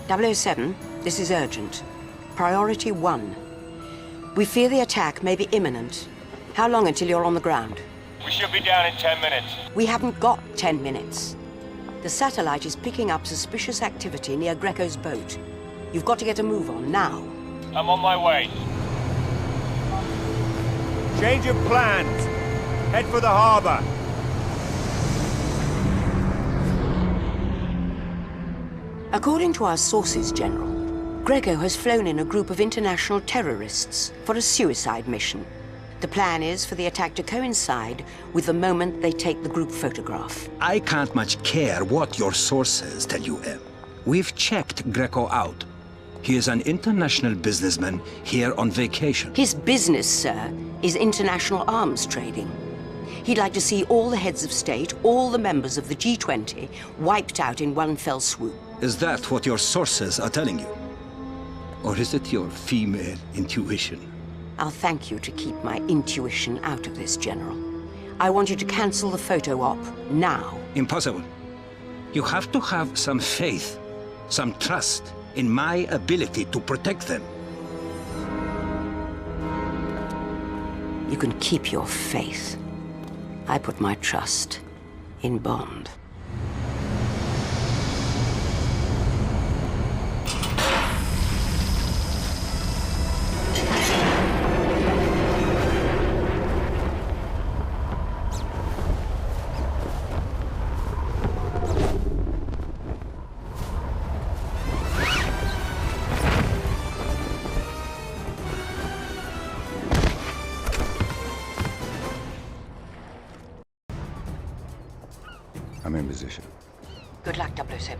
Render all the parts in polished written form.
007, this is urgent. Priority 1. We fear the attack may be imminent. How long until you're on the ground? We should be down in 10 minutes. We haven't got 10 minutes. The satellite is picking up suspicious activity near Greco's boat. You've got to get a move on, now. I'm on my way. Change of plans. Head for the harbor. According to our sources, General, Greco has flown in a group of international terrorists for a suicide mission. The plan is for the attack to coincide with the moment they take the group photograph. I can't much care what your sources tell you, Em. We've checked Greco out. He is an international businessman here on vacation. His business, sir, is international arms trading. He'd like to see all the heads of state, all the members of the G20, wiped out in one fell swoop. Is that what your sources are telling you? Or is it your female intuition? I'll thank you to keep my intuition out of this, General. I want you to cancel the photo op, now. Impossible. You have to have some faith, some trust in my ability to protect them. You can keep your faith. I put my trust in Bond. I'm in position. Good luck, 007.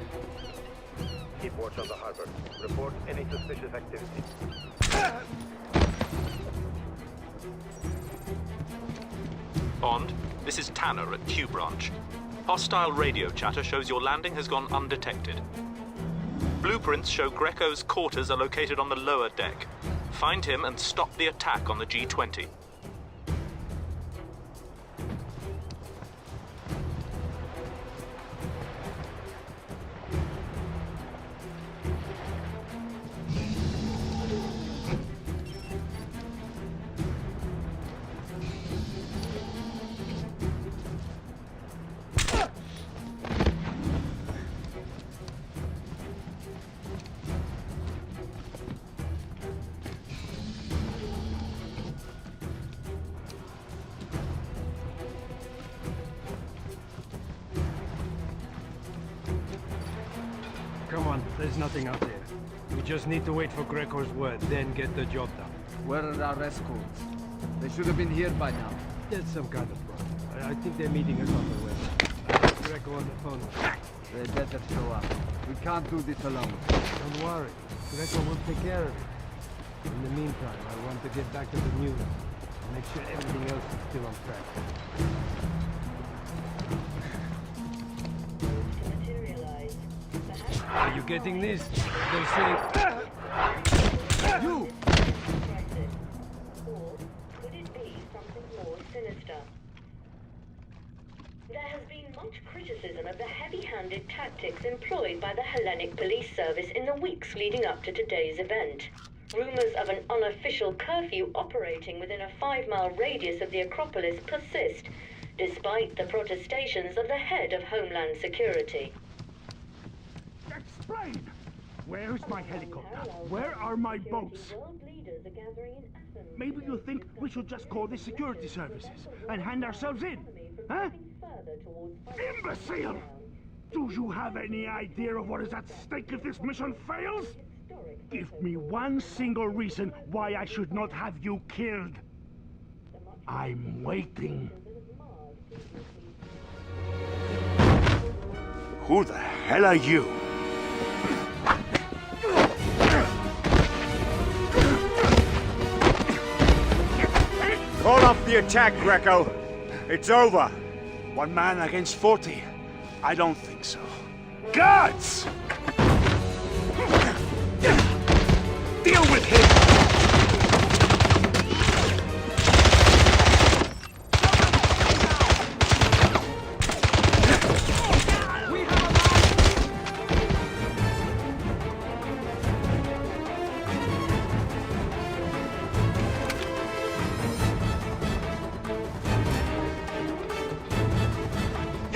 Keep watch on the harbor. Report any suspicious activity. Bond, this is Tanner at Q Branch. Hostile radio chatter shows your landing has gone undetected. Blueprints show Greco's quarters are located on the lower deck. Find him and stop the attack on the G20. Come on, there's nothing out there. We just need to wait for Greco's word, then get the job done. Where are our escorts? They should have been here by now. There's some kind of problem. I think they're meeting us on the way. I have Greco on the phone. They better show up. We can't do this alone. Don't worry. Greco will take care of it. In the meantime, I want to get back to the news and make sure everything else is still on track. Are you getting this? They say... You! Or could it be something more sinister? There has been much criticism of the heavy-handed tactics employed by the Hellenic Police Service in the weeks leading up to today's event. Rumors of an unofficial curfew operating within a 5-mile radius of the Acropolis persist, despite the protestations of the head of Homeland Security. Explain! Where's my helicopter? Where are my boats? Maybe you think we should just call the security services and hand ourselves in, huh? Imbecile! Do you have any idea of what is at stake if this mission fails? Give me one single reason why I should not have you killed. I'm waiting. Who the hell are you? Call off the attack, Greco. It's over. 1 man against 40. I don't think so. Guards! Deal with him!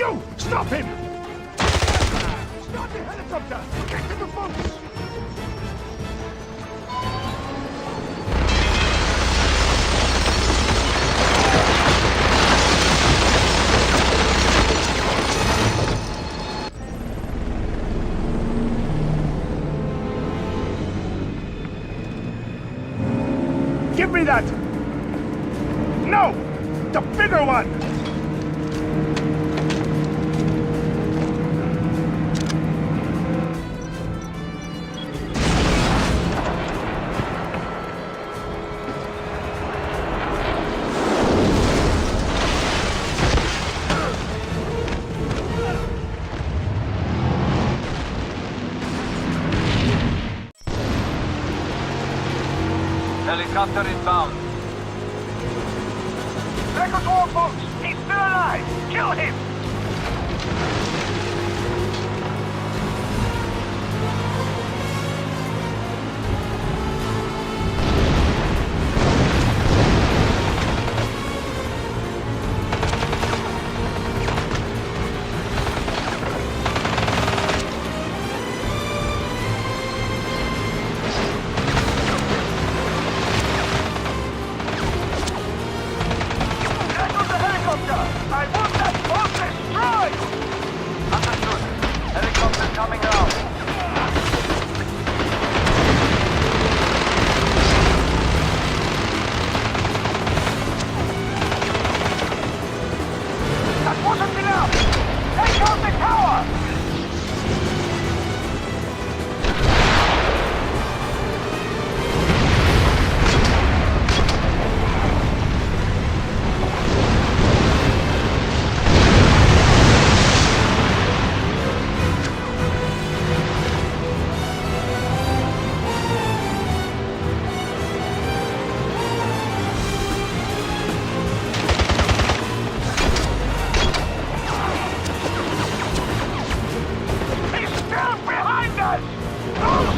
You! Stop him! Stop the helicopter! Get to the boats! Give me that! No! The bigger one! Helicopter inbound. Greco's war boats! He's still alive! Kill him! I want that boat destroyed! Understood. Helicopter coming out. That wasn't enough! Take out the tower!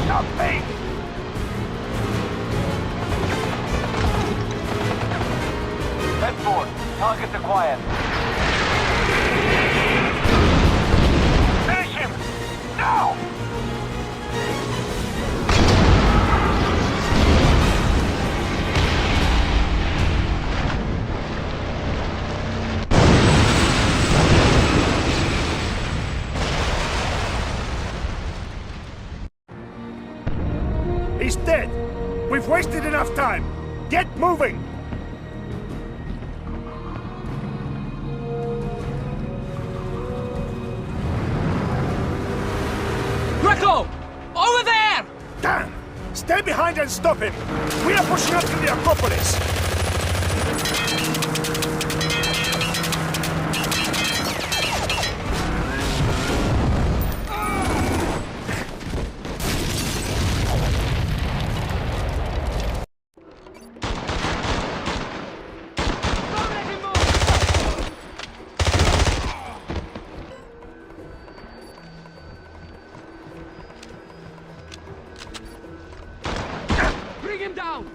Something! Head forward. Target acquired. Finish him! Now! He's dead! We've wasted enough time! Get moving! Greco! Over there! Dan! Stay behind and stop him! We are pushing up to the Acropolis! Bring him down!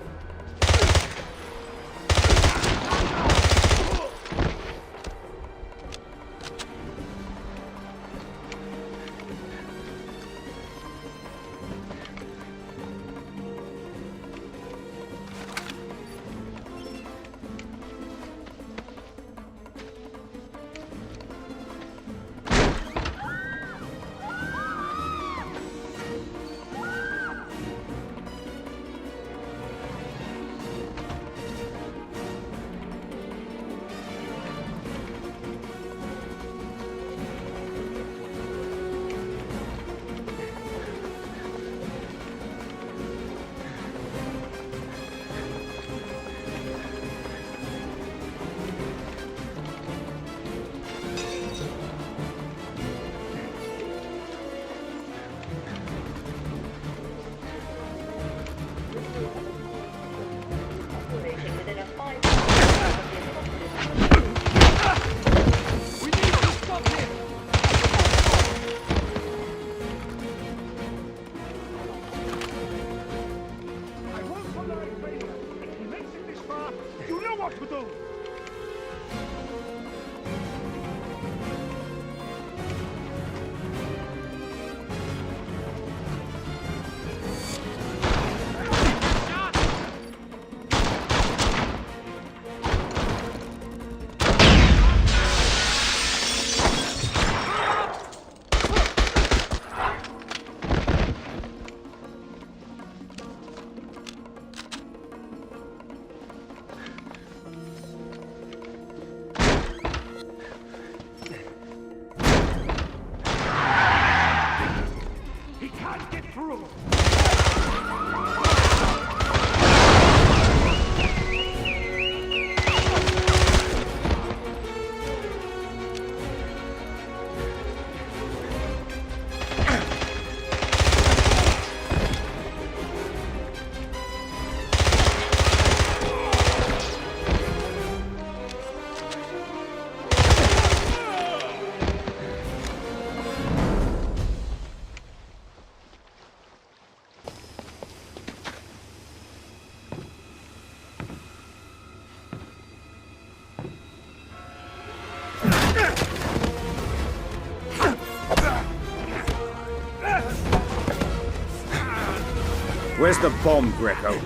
Where's the bomb, Greco?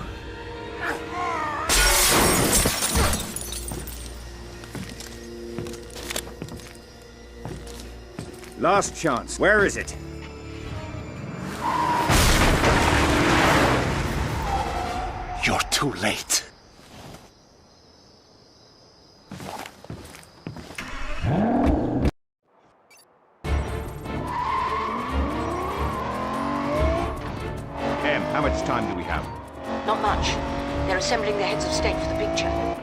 Last chance. Where is it? You're too late. Em, how much time do we have? Not much. They're assembling the heads of state for the picture.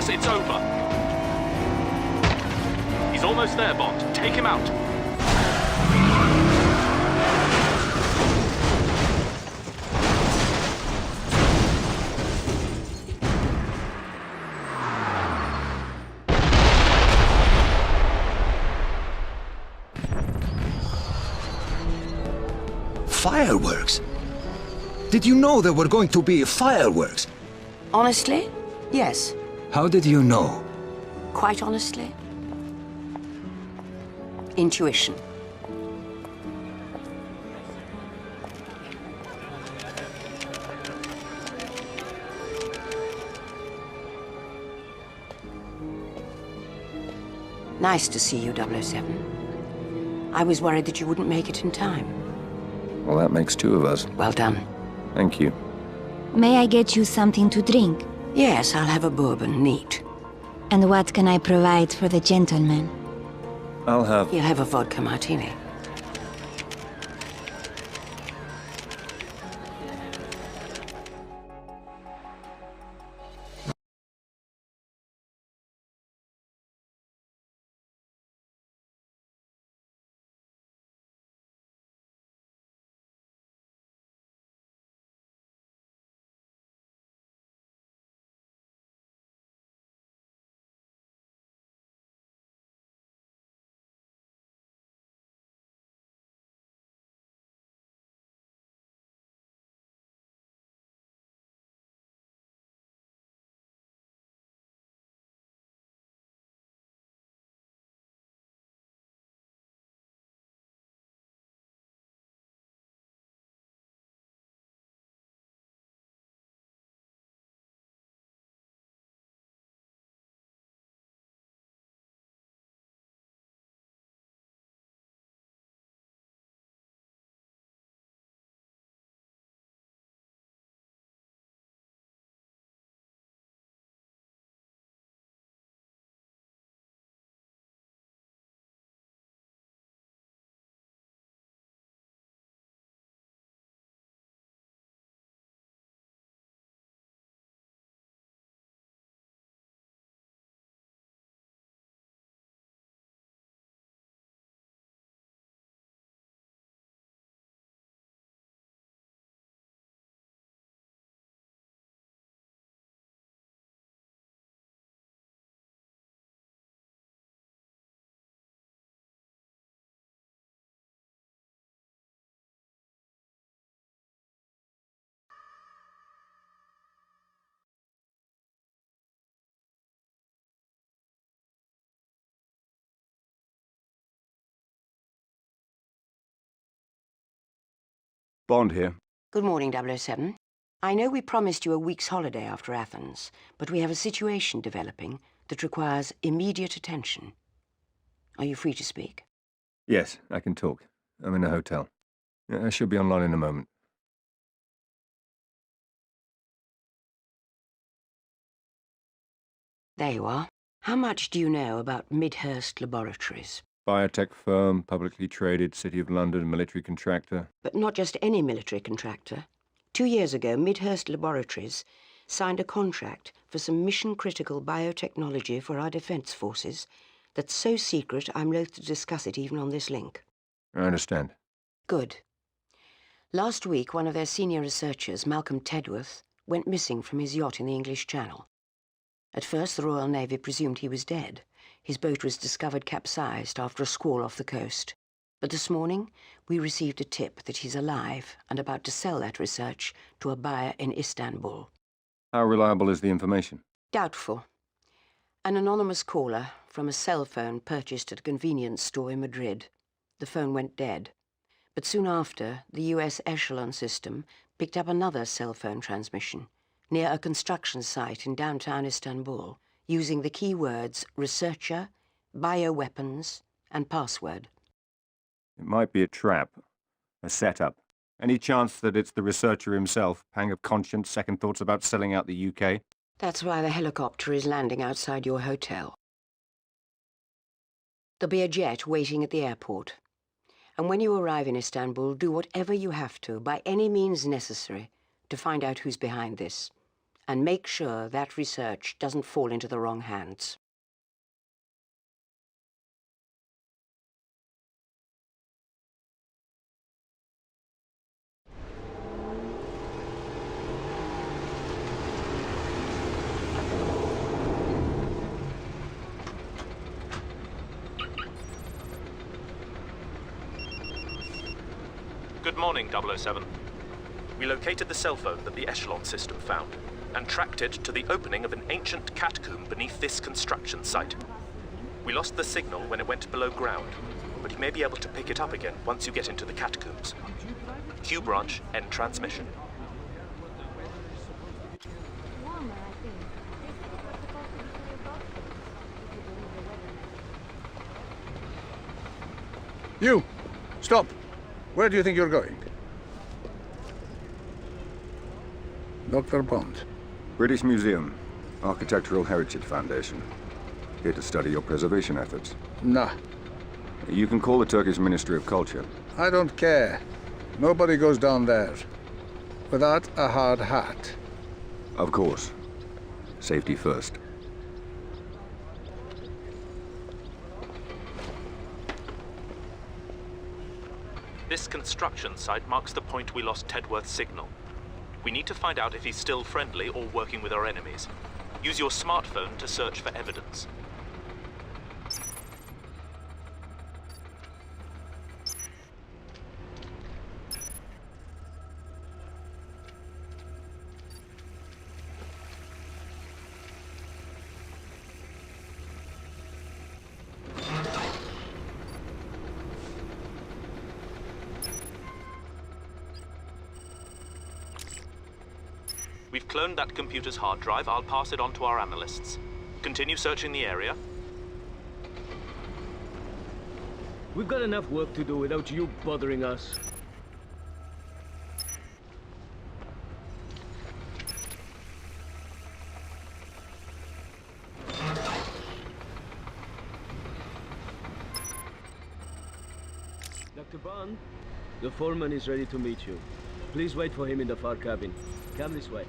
It's over. He's almost there, Bond. Take him out. Fireworks? Did you know there were going to be fireworks? Honestly, yes. How did you know? Quite honestly, intuition. Nice to see you, 007. I was worried that you wouldn't make it in time. Well, that makes two of us. Well done. Thank you. May I get you something to drink? Yes, I'll have a bourbon, neat. And what can I provide for the gentleman? I'll have... He'll have a vodka martini. Bond here. Good morning, 007. I know we promised you a week's holiday after Athens, but we have a situation developing that requires immediate attention. Are you free to speak? Yes, I can talk. I'm in a hotel. I should be online in a moment. There you are. How much do you know about Midhurst Laboratories? Biotech firm, publicly traded, City of London, military contractor. But not just any military contractor. 2 years ago, Midhurst Laboratories signed a contract for some mission-critical biotechnology for our defence forces that's so secret I'm loath to discuss it even on this link. I understand. Good. Last week, one of their senior researchers, Malcolm Tedworth, went missing from his yacht in the English Channel. At first, the Royal Navy presumed he was dead. His boat was discovered capsized after a squall off the coast. But this morning, we received a tip that he's alive and about to sell that research to a buyer in Istanbul. How reliable is the information? Doubtful. An anonymous caller from a cell phone purchased at a convenience store in Madrid. The phone went dead. But soon after, the US Echelon system picked up another cell phone transmission near a construction site in downtown Istanbul, using the keywords researcher, bioweapons, and password. It might be a trap, a setup. Any chance that it's the researcher himself? Pang of conscience, second thoughts about selling out the UK? That's why the helicopter is landing outside your hotel. There'll be a jet waiting at the airport. And when you arrive in Istanbul, do whatever you have to, by any means necessary, to find out who's behind this. And make sure that research doesn't fall into the wrong hands. Good morning, 007. We located the cell phone that the Echelon system found and tracked it to the opening of an ancient catacomb beneath this construction site. We lost the signal when it went below ground, but you may be able to pick it up again once you get into the catacombs. Q branch, end transmission. You! Stop! Where do you think you're going? Dr. Bond. British Museum, Architectural Heritage Foundation. Here to study your preservation efforts. Nah. You can call the Turkish Ministry of Culture. I don't care. Nobody goes down there without a hard hat. Of course. Safety first. This construction site marks the point we lost Tedworth's signal. We need to find out if he's still friendly or working with our enemies. Use your smartphone to search for evidence. We've cloned that computer's hard drive. I'll pass it on to our analysts. Continue searching the area. We've got enough work to do without you bothering us. Dr. Bond, the foreman is ready to meet you. Please wait for him in the far cabin. Come this way.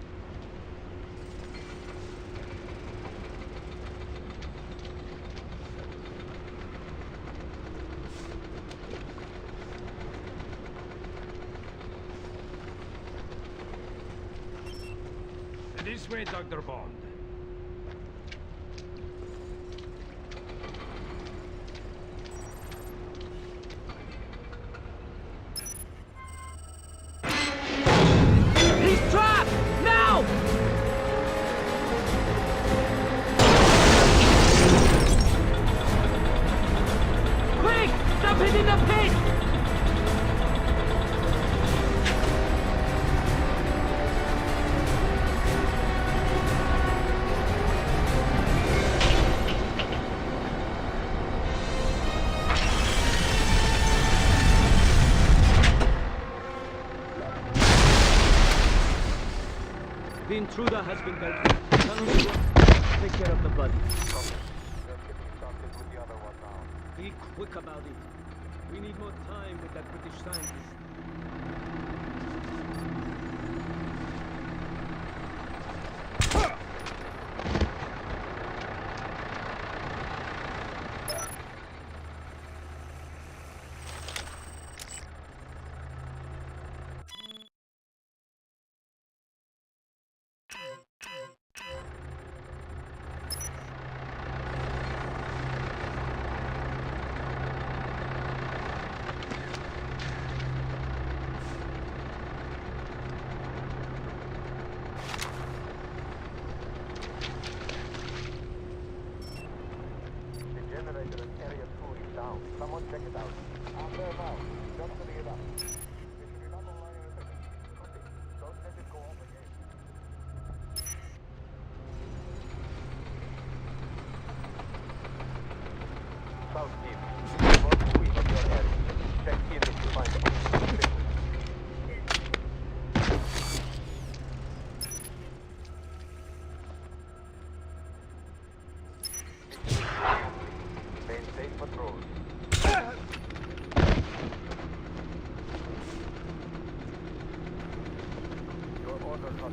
This way, Dr. Bond. He's trapped! Now! Quick! Dump it in the pit! The intruder has been dealt with. Take care of the body. Be quick about it. We need more time with that British scientist. Someone check it out. I'm there now. Just filling it up. It should be done online in a second. Okay. Don't let it go off again. Southeast. First week of your area. Check in if you find it. Maintain patrol. Your order not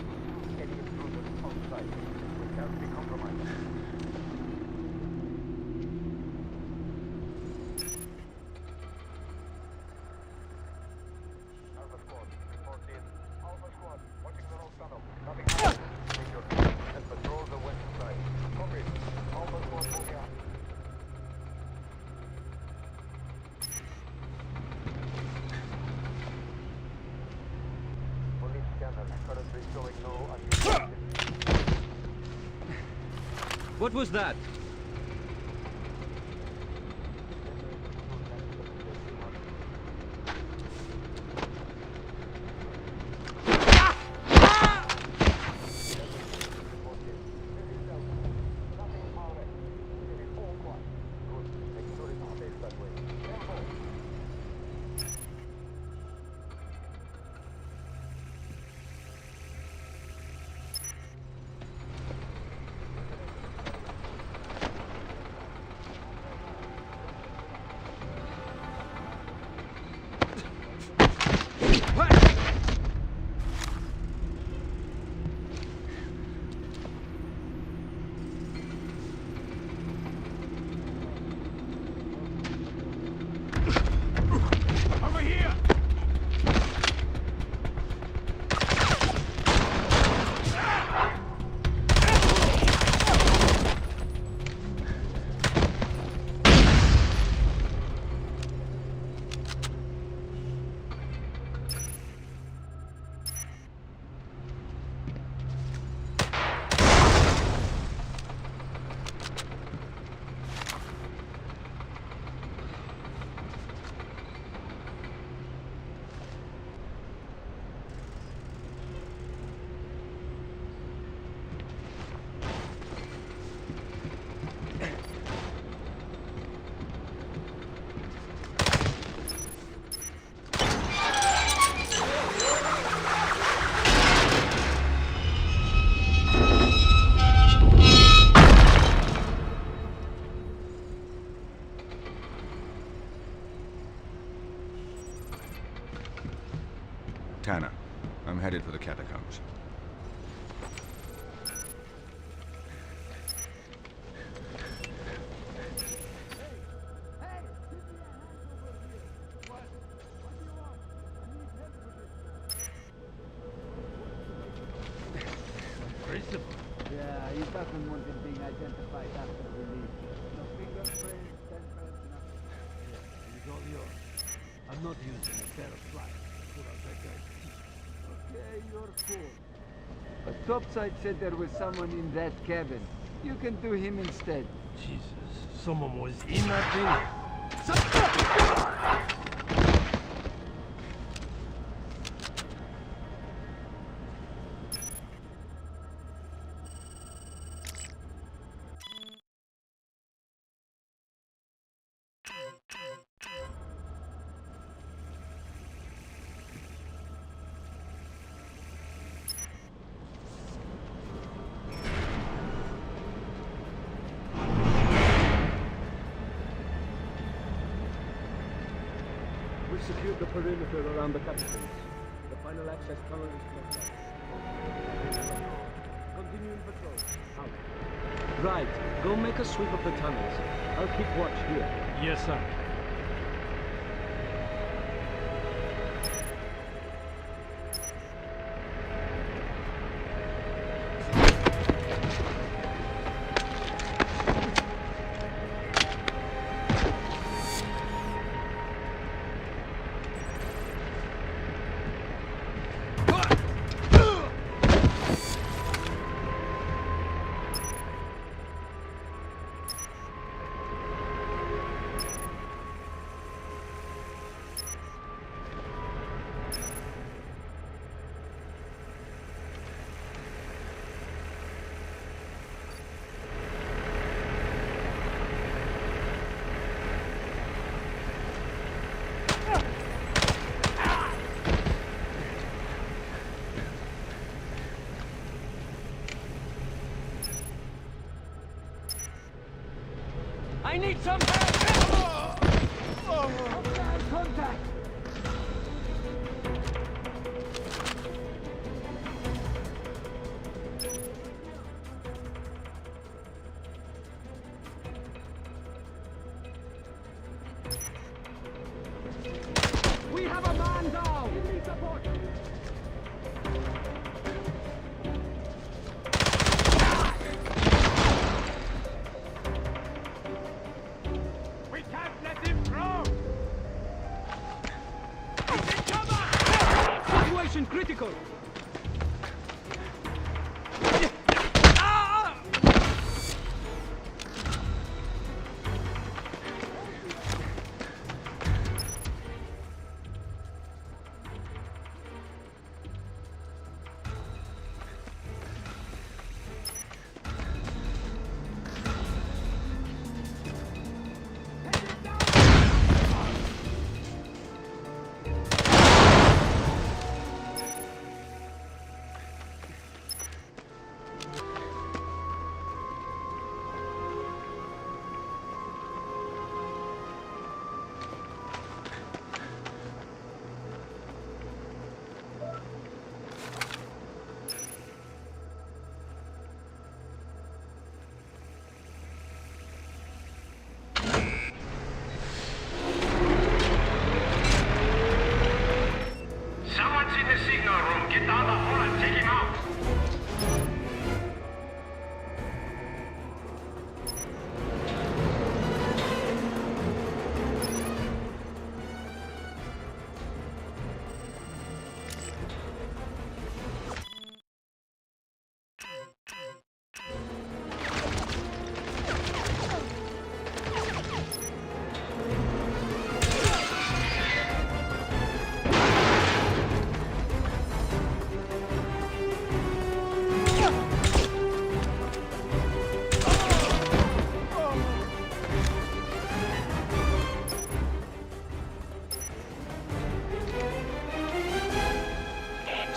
any intruders outside. We can't be compromised. Alpha squad, report in. Alpha squad, watching the road tunnel. Nothing happened. Take your team and patrol the west side. Copy. Alpha squad moving up. Police scanner currently showing no unusual activity. What was that? Over here! Tanner, I'm headed for the catacombs. Principal? Yeah, he doesn't want him being identified after we leave. No fingerprints, handprints, nothing. Yeah, it's all yours. I'm not using a pair of pliers to pull out that guy's teeth. Okay, you're cool. But Topside said there was someone in that cabin. You can do him instead. Jesus, someone was in that thing. Secure the perimeter around the catacombs. The final access tunnel is closed. Continuing patrol. Out. Right. Go make a sweep of the tunnels. I'll keep watch here. Yes, sir. I need some help! Contact! We have a man down! Give me support! We can't let him through! Situation critical! Someone's in the signal room. Get down the hall and take him out.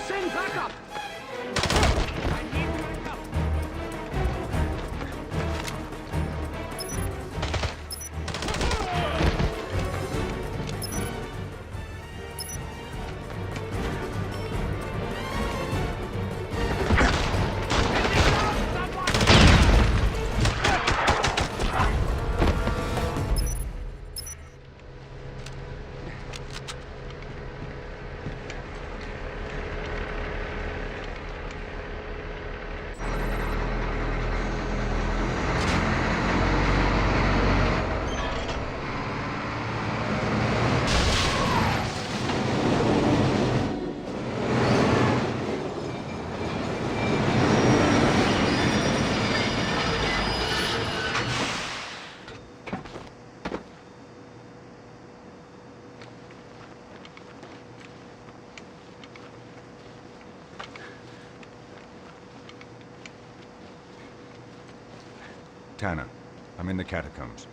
Send backup! I need backup! Tanner, I'm in the catacombs.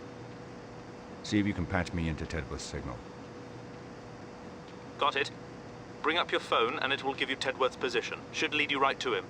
See if you can patch me into Tedworth's signal. Got it. Bring up your phone and it will give you Tedworth's position. Should lead you right to him.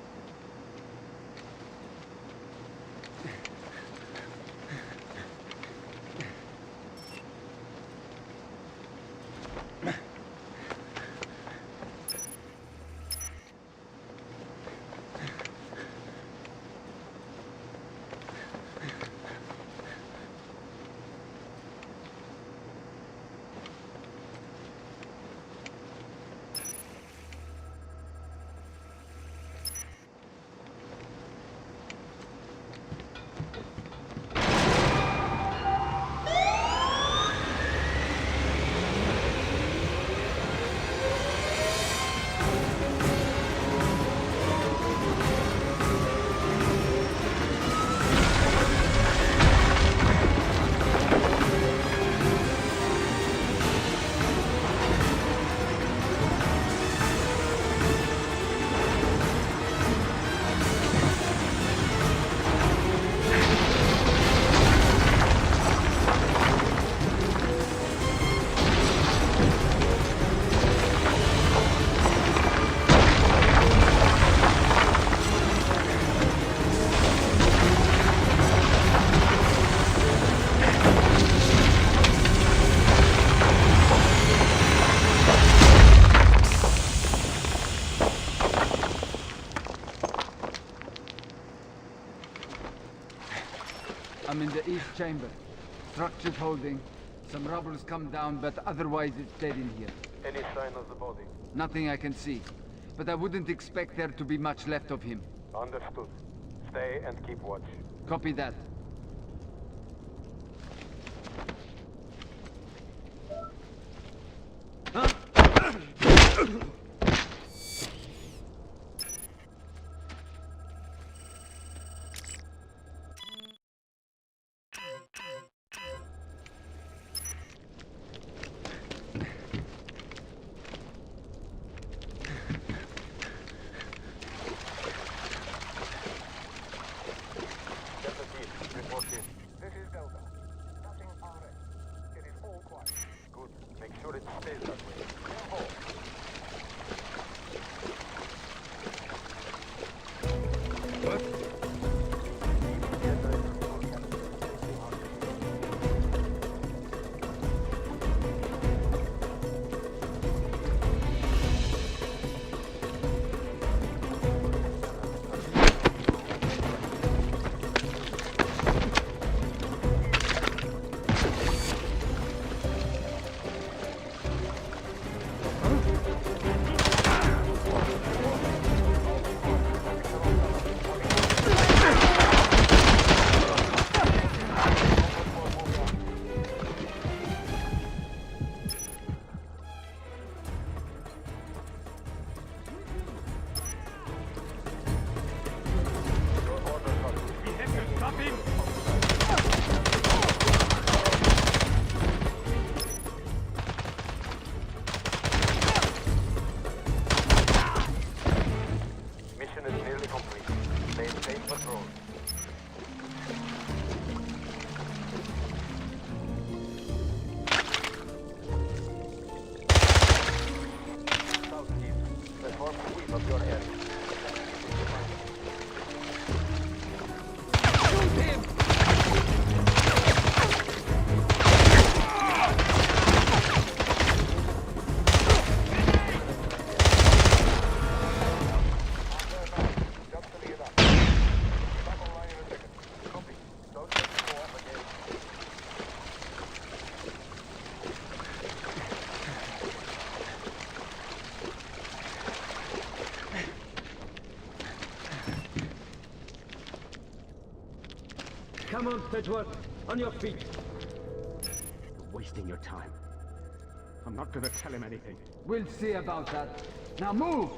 I'm in the east chamber. Structure's holding. Some rubble's come down, but otherwise it's dead in here. Any sign of the body? Nothing I can see. But I wouldn't expect there to be much left of him. Understood. Stay and keep watch. Copy that. This is Delta. Nothing RF. It is all quiet. Good. Make sure it stays that way. Hold. Come on, Sedgeworth. On your feet. You're wasting your time. I'm not gonna tell him anything. We'll see about that. Now move!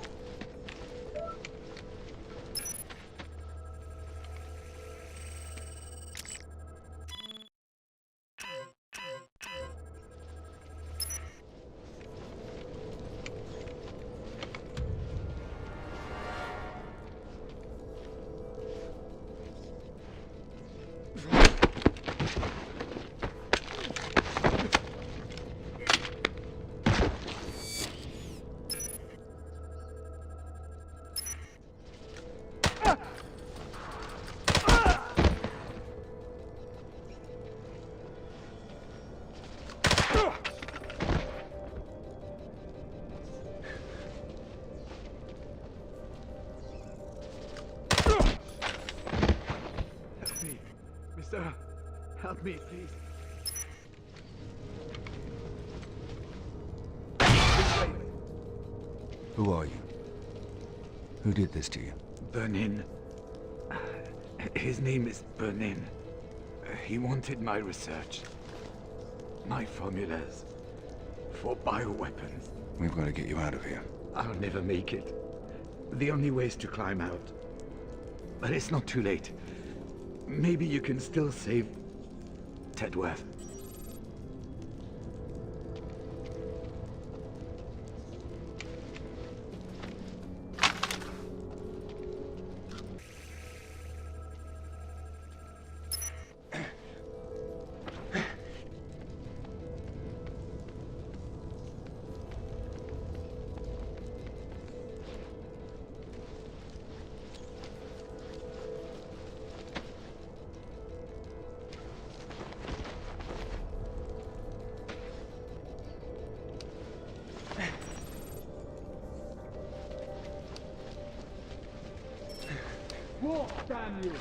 Mister, help me, please. Who are you? Who did this to you? Bernin. His name is Bernin. He wanted my research. My formulas. For bioweapons. We've got to get you out of here. I'll never make it. The only way is to climb out. But it's not too late. Maybe you can still save Tedworth. Walk, damn you!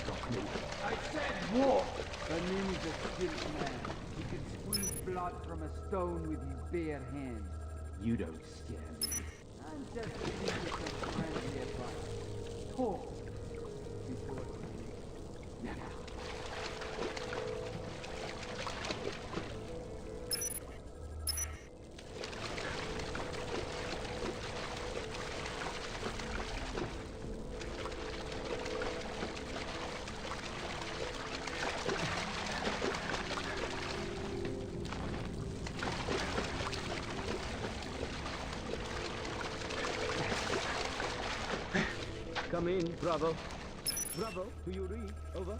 stop me. I said walk! Banin's a skilled man. He can squeeze blood from a stone with his bare hands. You don't scare me. I'm just giving you some friendly advice. Talk before you. Come in, Bravo. Bravo, do you read? Over.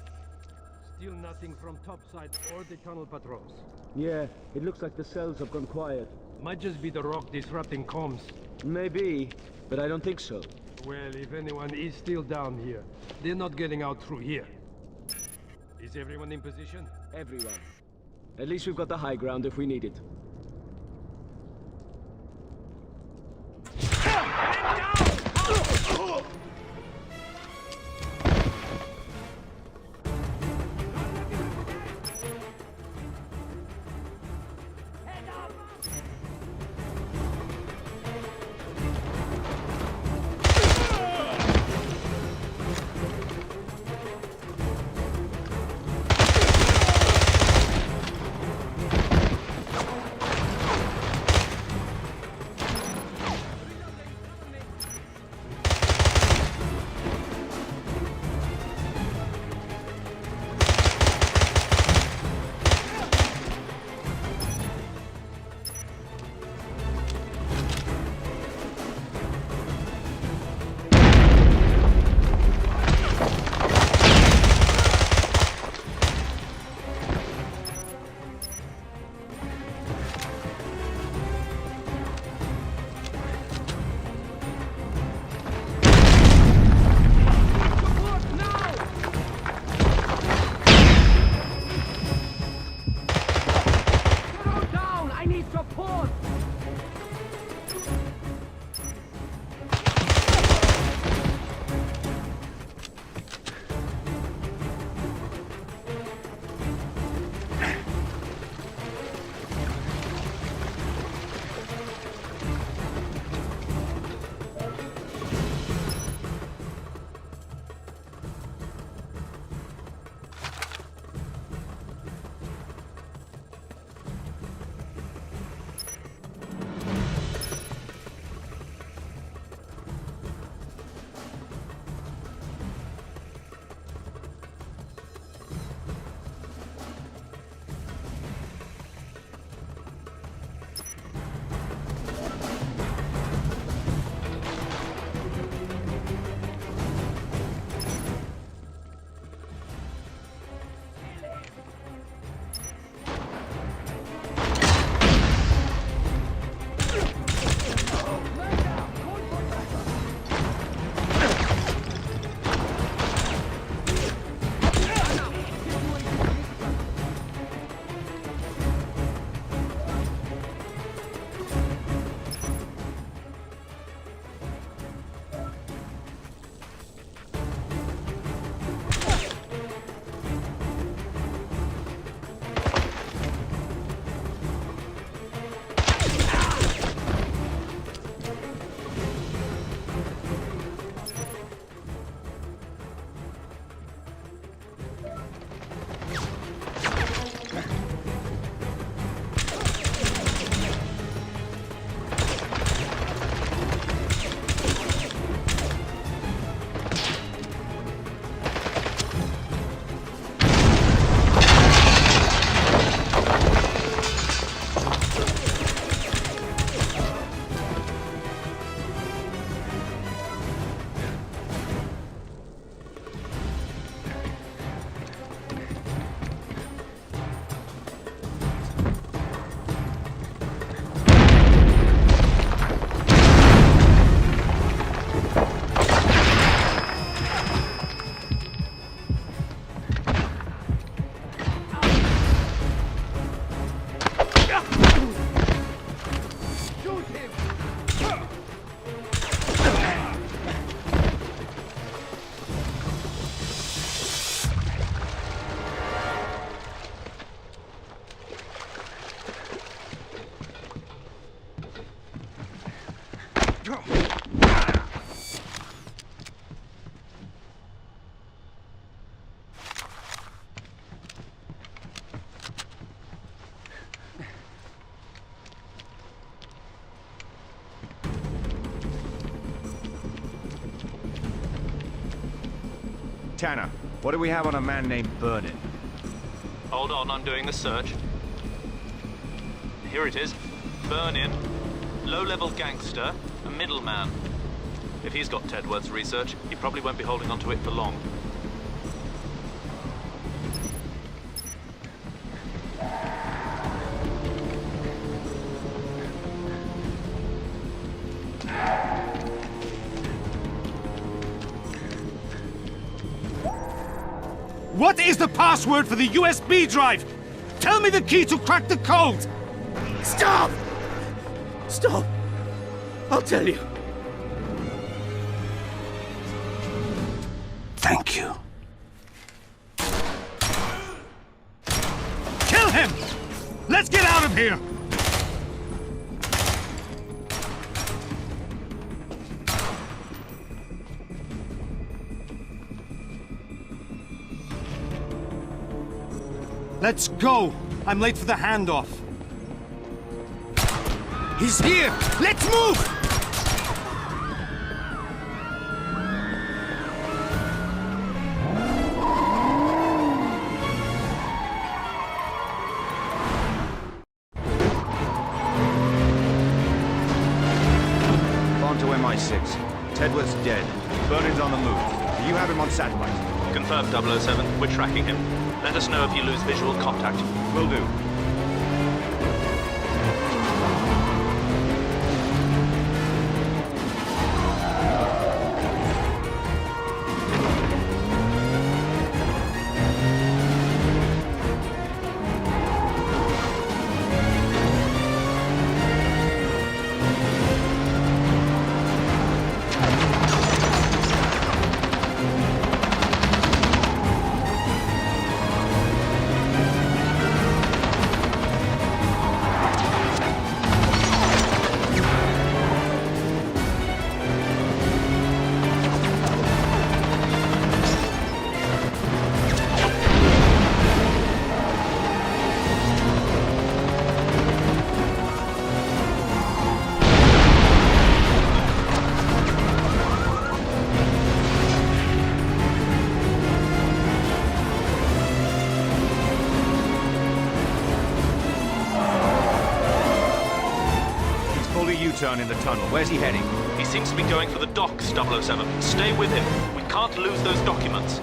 Still nothing from topside or the tunnel patrols. Yeah, it looks like the cells have gone quiet. Might just be the rock disrupting comms. Maybe, but I don't think so. Well, if anyone is still down here, they're not getting out through here. Is everyone in position? Everyone. At least we've got the high ground if we need it. Tanner, what do we have on a man named Burnin? Hold on, I'm doing a search. Here it is. Burnin. Low-level gangster, a middleman. If he's got Tedworth's research, he probably won't be holding on to it for long. What is the password for the USB drive? Tell me the key to crack the code! Stop! Stop! I'll tell you. Thank you. Kill him! Let's get out of here! Let's go! I'm late for the handoff. He's here! Let's move! On to MI6. Tedworth's dead. Burnin's on the move. Do you have him on satellite? Confirmed, 007. We're tracking him. Let us know if you lose visual contact. Will do. U-turn in the tunnel. Where's he heading? He seems to be going for the docks, 007. Stay with him. We can't lose those documents.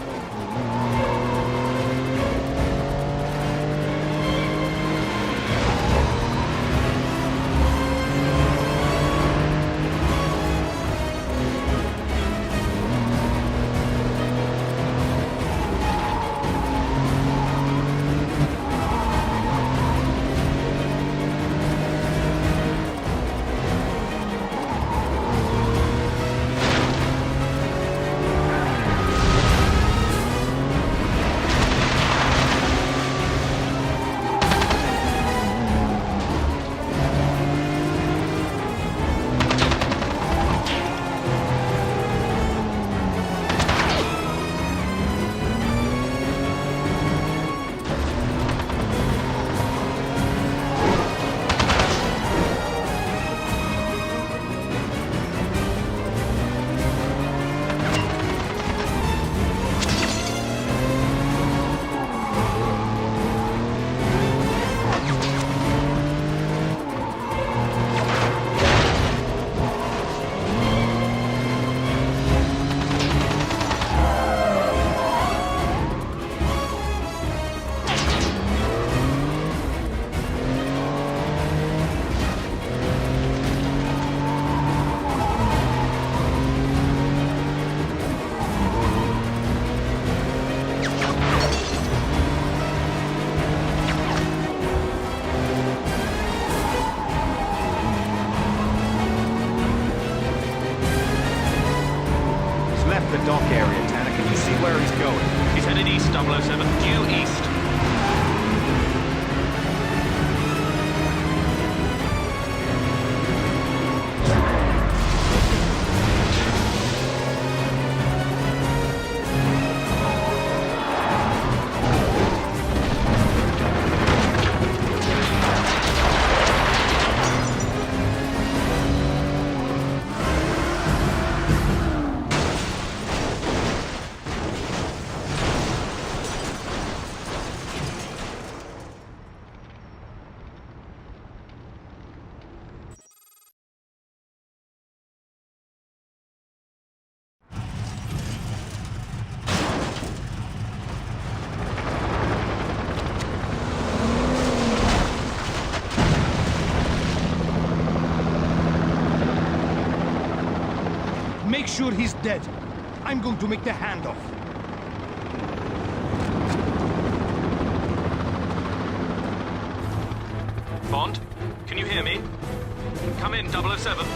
The dock area, Tanner. Can you see where he's going? He's headed east, 007. Due east. sure he's dead. I'm going to make the handoff. Bond, can you hear me? Come in, 007.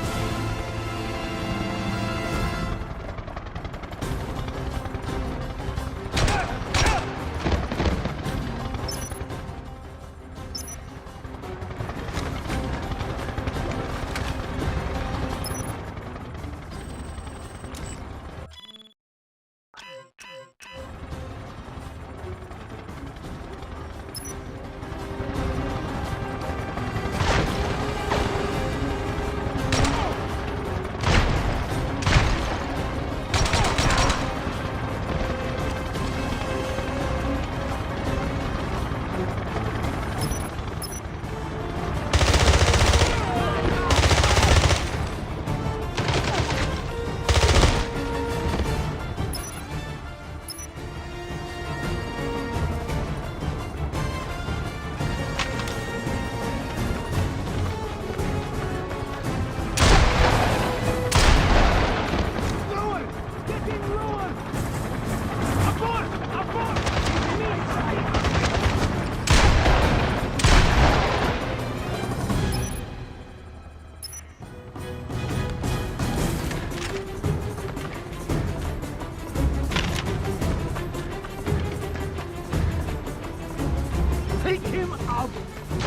Take him out!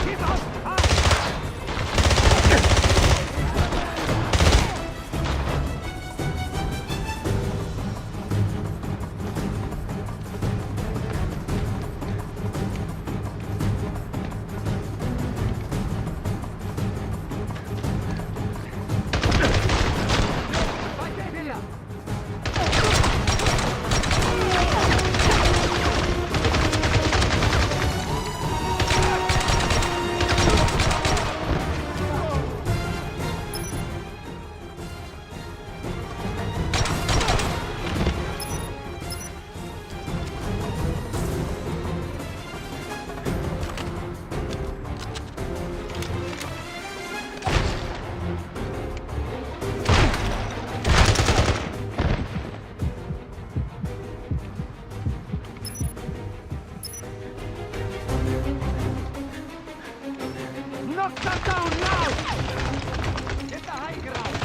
Get us out! Knock that down now! Get the high ground!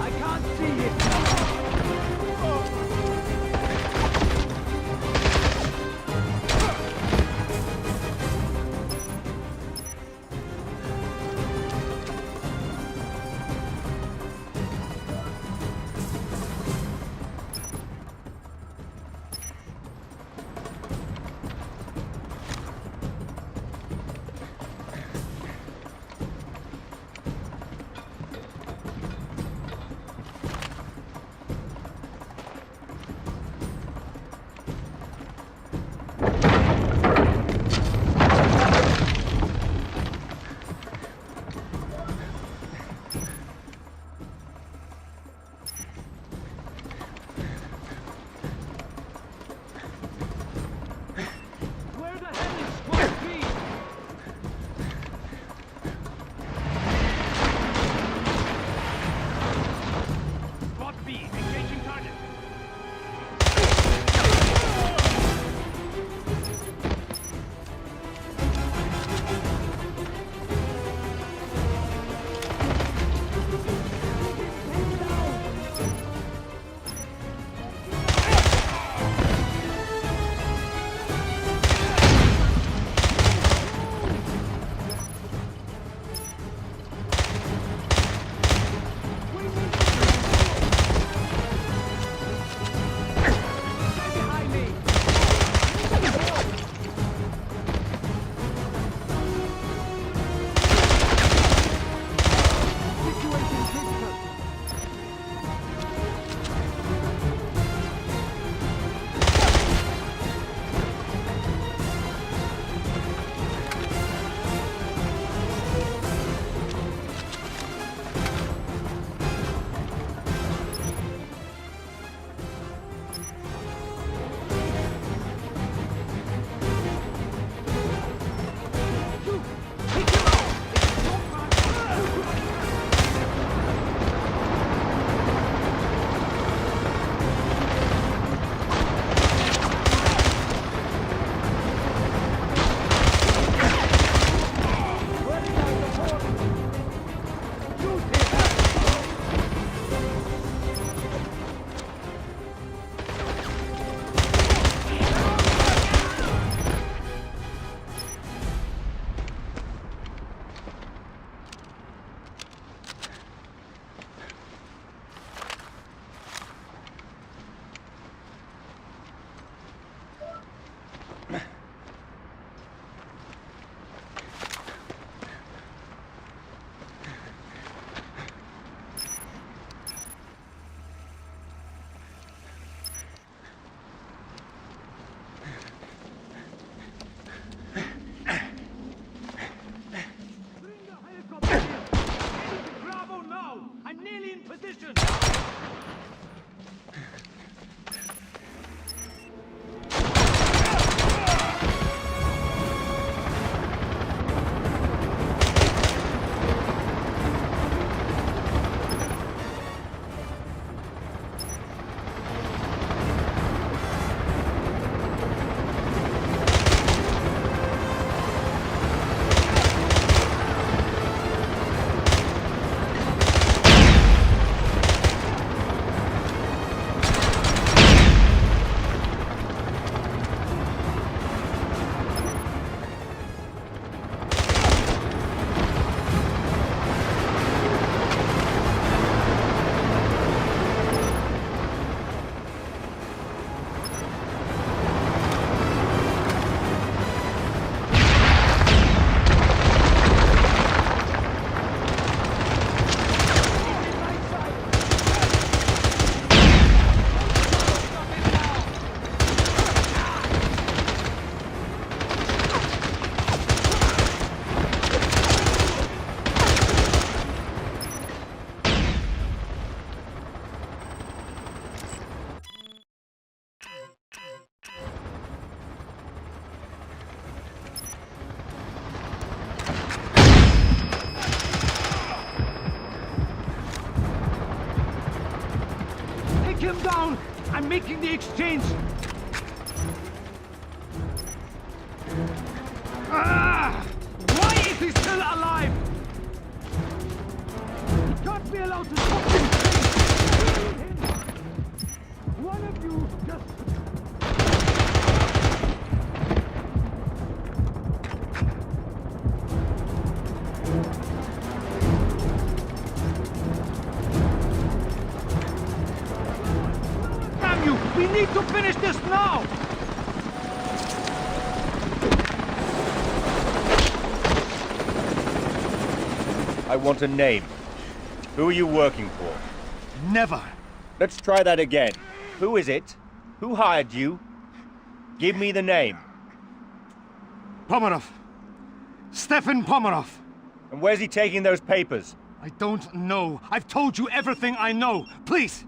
I can't see it! Calm down! I'm making the exchange! Ah! Why is he still alive? He can't be allowed to stop him! One of you just... Damn you! We need to finish this now! I want a name. Who are you working for? Never. Let's try that again. Who is it? Who hired you? Give me the name. Pomerov. Stefan Pomerov. And where's he taking those papers? I don't know. I've told you everything I know. Please!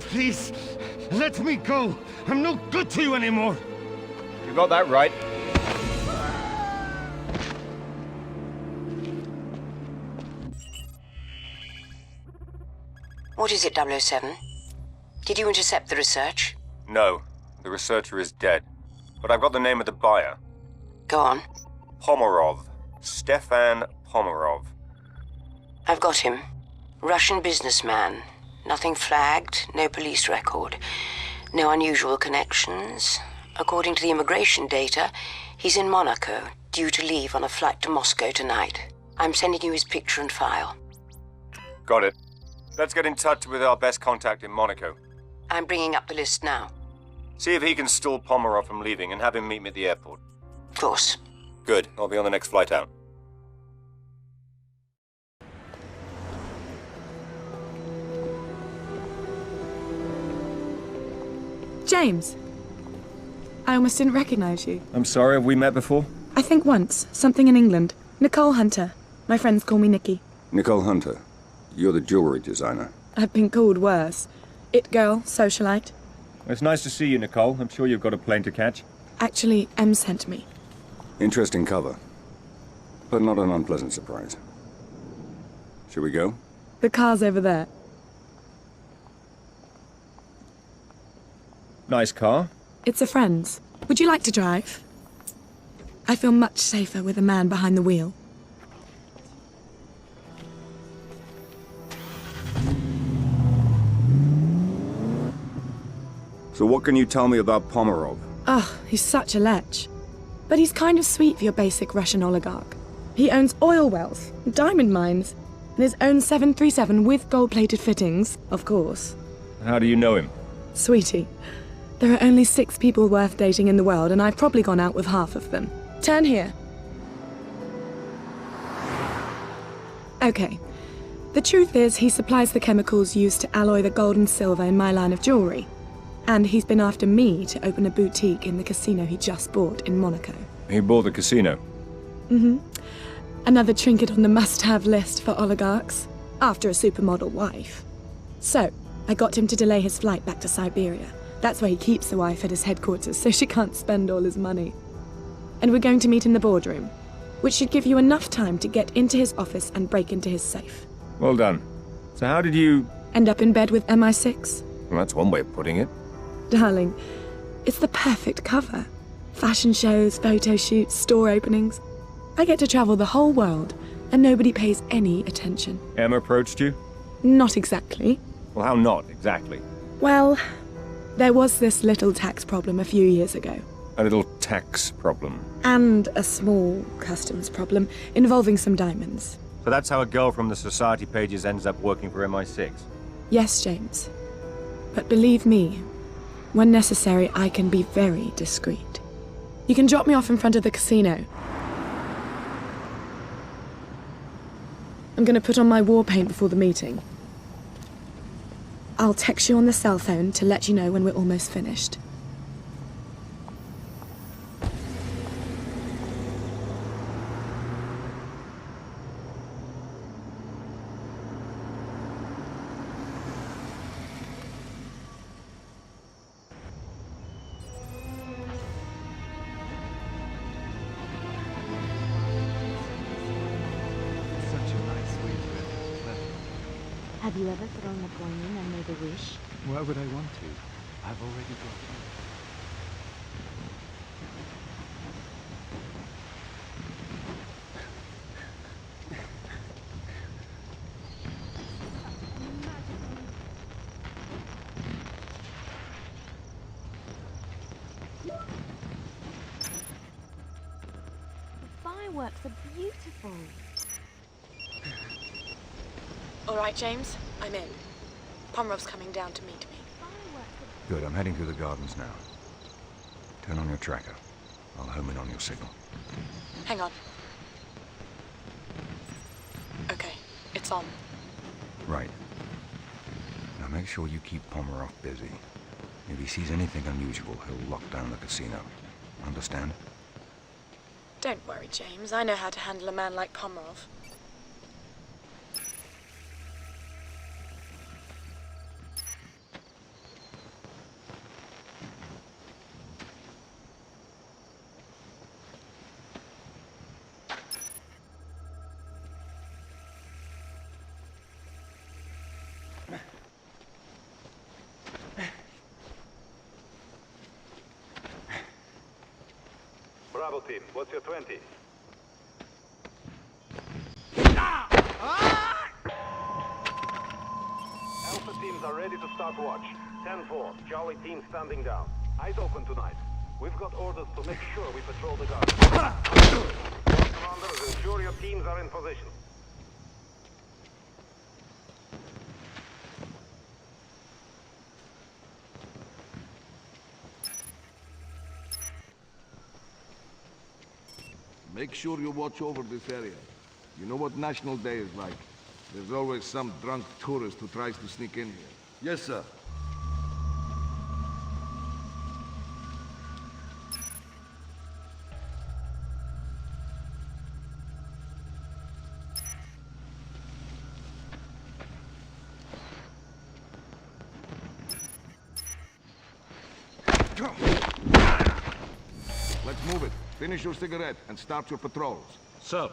Please, let me go. I'm no good to you anymore. You got that right. What is it, 007? Did you intercept the research? No, the researcher is dead. But I've got the name of the buyer. Go on. Pomerov. Stefan Pomerov. I've got him. Russian businessman. Nothing flagged, no police record. No unusual connections. According to the immigration data, he's in Monaco, due to leave on a flight to Moscow tonight. I'm sending you his picture and file. Got it. Let's get in touch with our best contact in Monaco. I'm bringing up the list now. See if he can stall Pomerov from leaving and have him meet me at the airport. Of course. Good. I'll be on the next flight out. James. I almost didn't recognize you. I'm sorry, have we met before? I think once. Something in England. Nicole Hunter. My friends call me Nikki. Nicole Hunter. You're the jewelry designer. I've been called worse. It girl, socialite. It's nice to see you, Nicole. I'm sure you've got a plane to catch. Actually, Em sent me. Interesting cover. But not an unpleasant surprise. Shall we go? The car's over there. Nice car. It's a friend's. Would you like to drive? I feel much safer with a man behind the wheel. So what can you tell me about Pomerov? Oh, he's such a lech. But he's kind of sweet for your basic Russian oligarch. He owns oil wells, diamond mines, and his own 737 with gold-plated fittings, of course. How do you know him? Sweetie, there are only 6 people worth dating in the world, and I've probably gone out with half of them. Turn here. Okay. The truth is, he supplies the chemicals used to alloy the gold and silver in my line of jewelry. And he's been after me to open a boutique in the casino he just bought in Monaco. He bought the casino? Mm-hmm. Another trinket on the must-have list for oligarchs, after a supermodel wife. So, I got him to delay his flight back to Siberia. That's where he keeps the wife at his headquarters, so she can't spend all his money. And we're going to meet in the boardroom, which should give you enough time to get into his office and break into his safe. Well done. So how did you... End up in bed with MI6? Well, that's one way of putting it. Darling, it's the perfect cover. Fashion shows, photo shoots, store openings. I get to travel the whole world, and nobody pays any attention. Em approached you? Not exactly. Well, how not exactly? Well, there was this little tax problem a few years ago. A little tax problem. And a small customs problem involving some diamonds. So that's how a girl from the society pages ends up working for MI6? Yes, James. But believe me, when necessary, I can be very discreet. You can drop me off in front of the casino. I'm going to put on my war paint before the meeting. I'll text you on the cell phone to let you know when we're almost finished. Have you ever thrown a coin in and made a wish? Why would I want to? I've already got it. Fireworks are beautiful. All right, James, I'm in. Pomerov's coming down to meet me. Good, I'm heading through the gardens now. Turn on your tracker. I'll home in on your signal. Hang on. Okay, it's on. Right. Now make sure you keep Pomerov busy. If he sees anything unusual, he'll lock down the casino. Understand? Don't worry, James. I know how to handle a man like Pomerov. Bravo team, what's your 20? Alpha teams are ready to start watch. 10-4, Charlie team standing down. Eyes open tonight. We've got orders to make sure we patrol the garden. Commanders, ensure your teams are in position. Make sure you watch over this area. You know what National Day is like. There's always some drunk tourist who tries to sneak in here. Yes, sir. Let's move it. Finish your cigarette and start your patrols. Sir.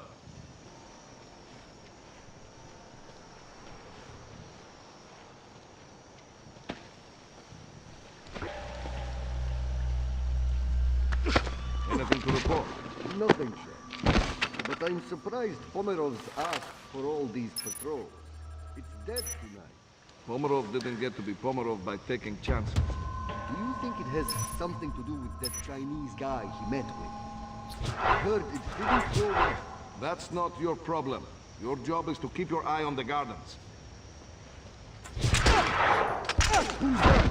Anything to report? Nothing, Chef. But I'm surprised Pomerov's asked for all these patrols. It's dead tonight. Pomerov didn't get to be Pomerov by taking chances. Do you think it has something to do with that Chinese guy he met with? I heard it didn't go well. That's not your problem. Your job is to keep your eye on the gardens. Who's that?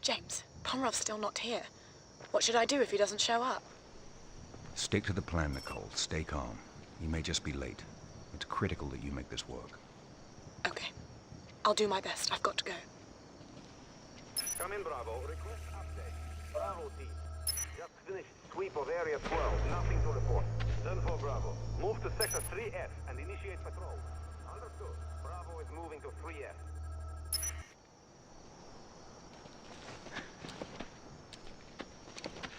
James, Pomerov's still not here. What should I do if he doesn't show up? Stick to the plan, Nicole. Stay calm. He may just be late. It's critical that you make this work. Okay. I'll do my best. I've got to go. Come in, Bravo. Request update. Bravo team. Just finished sweep of Area 12. Nothing to report. 10-4 Bravo. Move to Sector 3F and initiate patrol. Understood. Bravo is moving to 3F.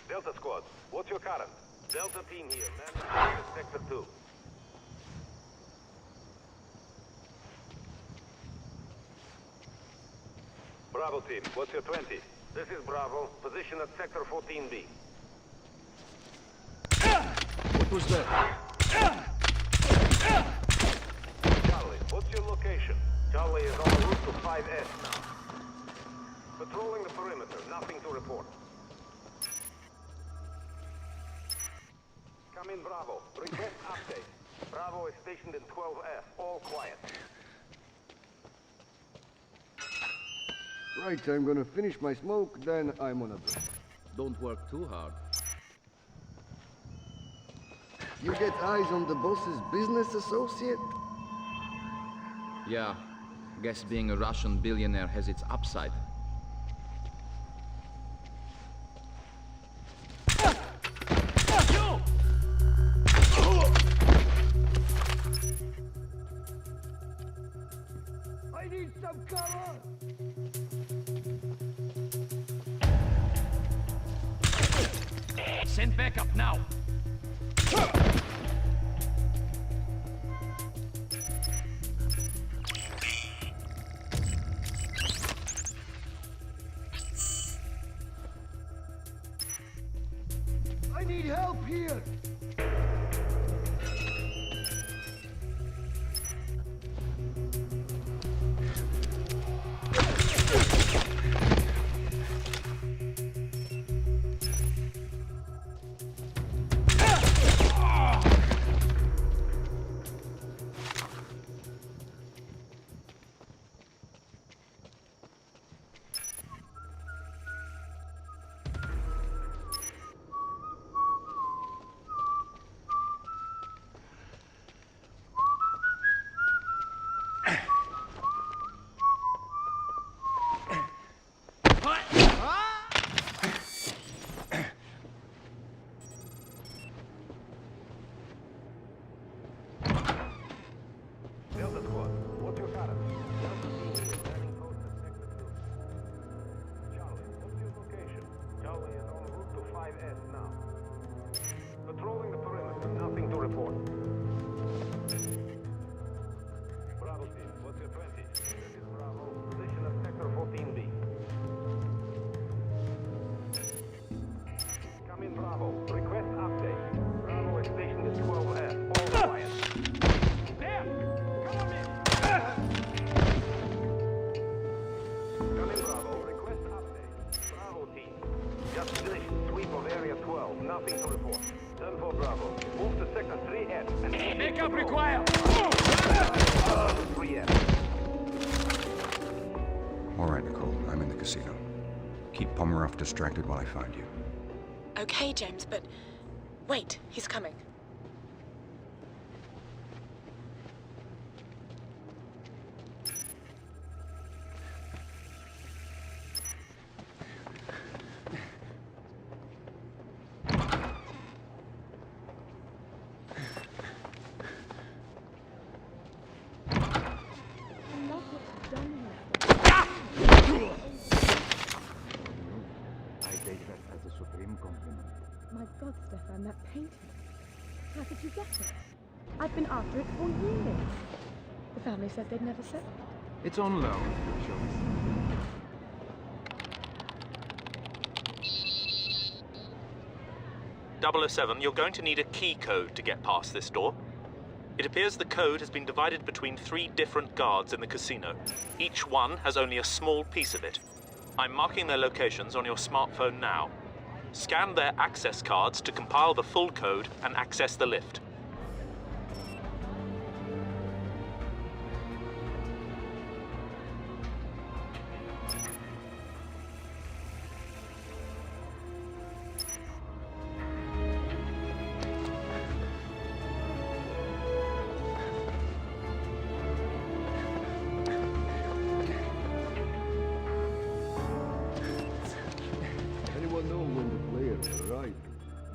Delta Squad, what's your current? Delta team here, man. Sector 2. Bravo team, what's your 20? This is Bravo. Position at Sector 14B. What was that? Charlie, what's your location? Charlie is on route to 5S now. Patrolling the perimeter, nothing to report. Come in, Bravo. Request update. Bravo is stationed in 12F. All quiet. Right, I'm gonna finish my smoke, then I'm on a break. Don't work too hard. You get eyes on the boss's business associate? Yeah, guess being a Russian billionaire has its upside. I need some cover! Send backup now! I need help here! Delta Squad, what's your status? Delta team is planning post at Sector 2. Charlie, what's your location? Charlie is en route to 5S now. Patrolling the perimeter, nothing to report. Bravo team, what's your 20? This is Bravo, position at Sector 14B. Come in, Bravo. Request update. Bravo is stationed at 12F. All quiet. Come in, Bravo. Request update. Bravo team. Just finished sweep of Area 12. Nothing to report. 10-4 Bravo. Move to Sector 3F and... Backup required! 3F. All right, Nicole. I'm in the casino. Keep Pomeroff distracted while I find you. Okay, James, but wait, he's coming. My God, Stefan, that painting. How did you get it? I've been after it for years. The family said they'd never sell it. It's on loan, Jones. 007, you're going to need a key code to get past this door. It appears the code has been divided between 3 different guards in the casino. Each one has only a small piece of it. I'm marking their locations on your smartphone now. Scan their access cards to compile the full code and access the lift. Anyone know when the players arrive?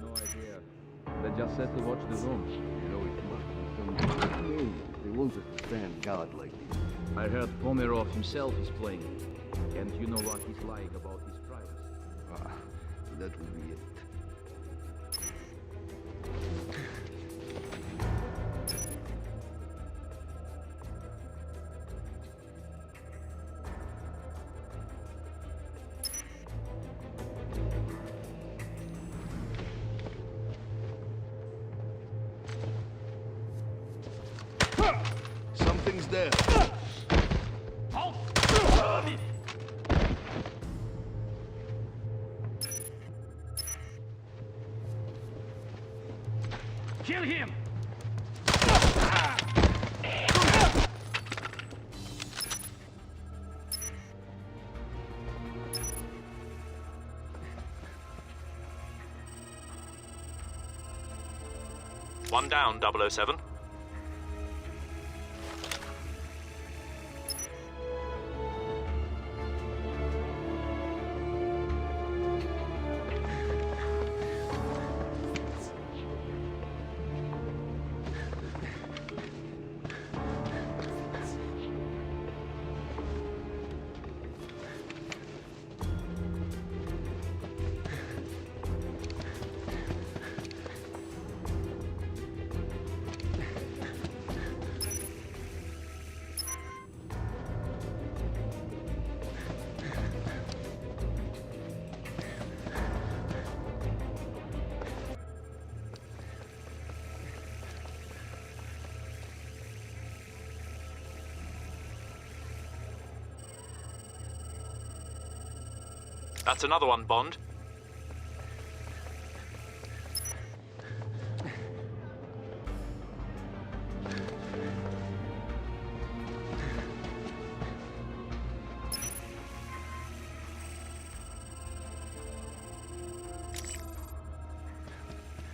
No idea. They just said to watch the room. You know, it must be some name. They want us to stand guard like this. I heard Pomerov himself is playing. And you know what he's like about his privacy. Ah, that will be it. Something's there. Halt! Kill him! One down, 007. That's another one, Bond.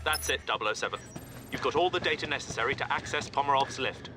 That's it, 007. You've got all the data necessary to access Pomerov's lift.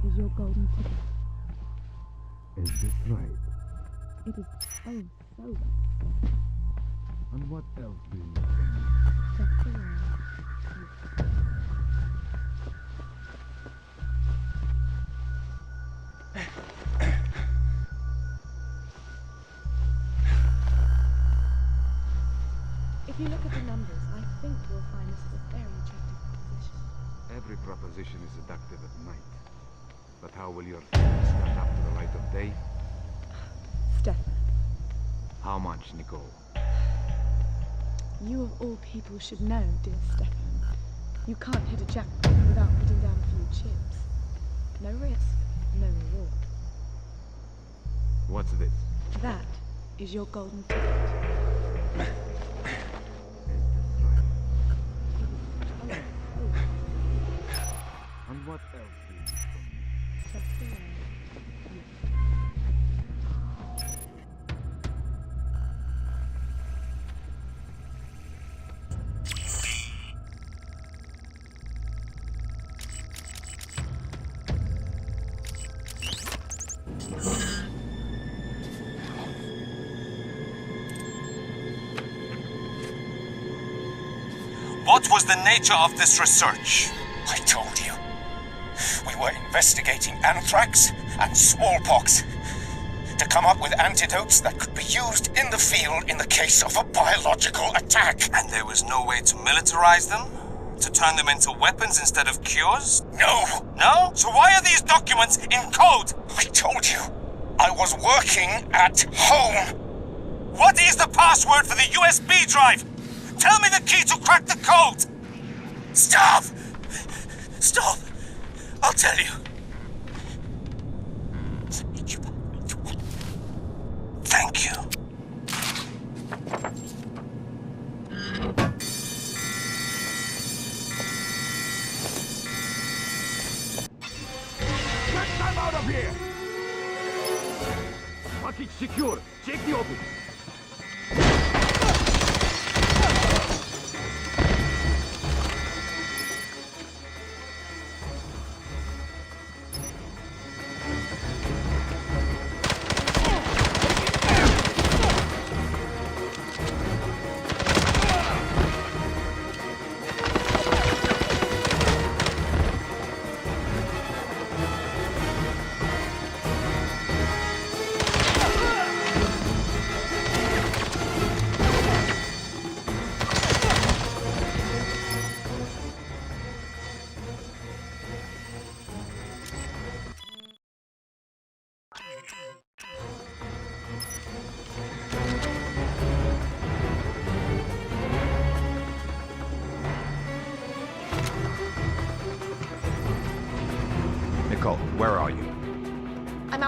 Is your golden ticket. Is this right? It is so right. And what else do you Just the way. If you look at the numbers, I think you'll find this is a very attractive proposition. Every proposition is seductive at night. But how will your theory stand up to the light of day? Stefan, How much, Nicole? you of all people should know, dear Stefan. You can't hit a jackpot without putting down a few chips. No risk, no reward. What's this? That is your golden ticket. And what else do you need from me? Just the way. What was the nature of this research? I told you. We were investigating anthrax and smallpox to come up with antidotes that could be used in the field in the case of a biological attack. And there was no way to militarize them? To turn them into weapons instead of cures? No! No? So why are these documents in code? I told you. I was working at home. What is the password for the USB drive? Tell me the key to crack the code! Stop! Stop! I'll tell you. Thank you. Get them out of here! Package secure. Check the office.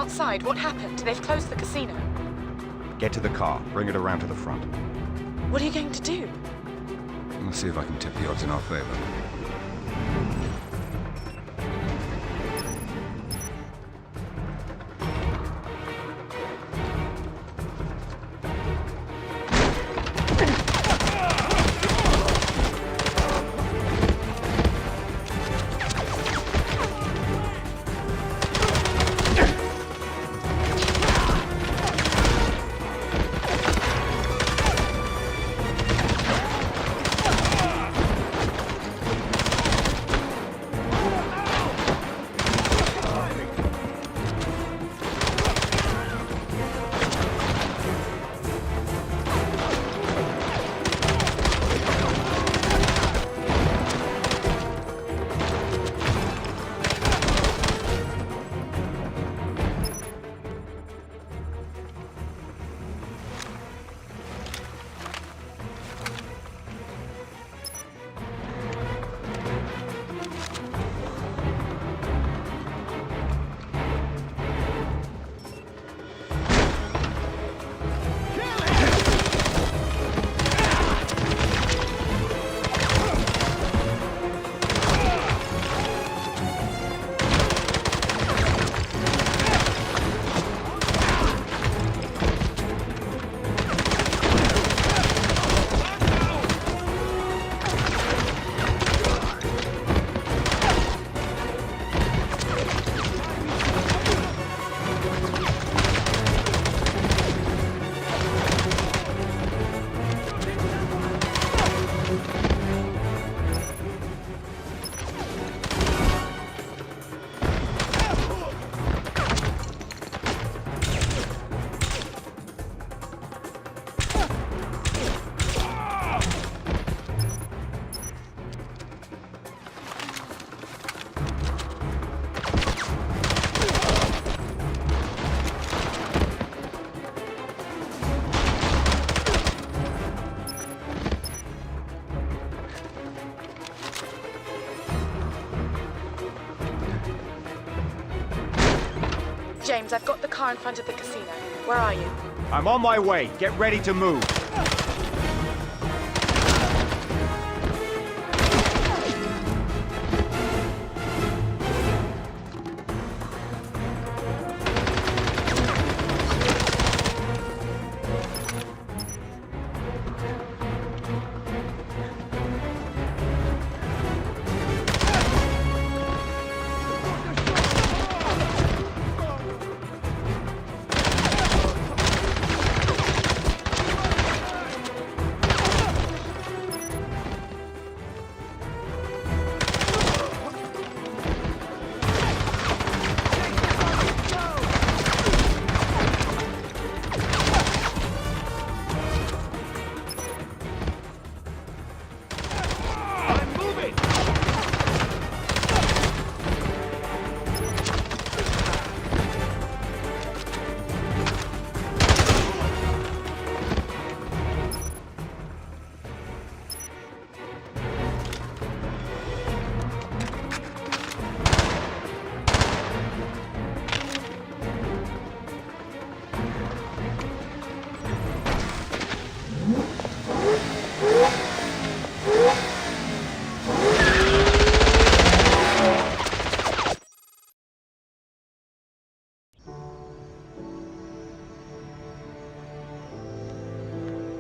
outside. What happened? They've closed the casino. Get to the car. Bring it around to the front. What are you going to do? Let's see if I can tip the odds in our favor. James, I've got the car in front of the casino. Where are you? I'm on my way. Get ready to move.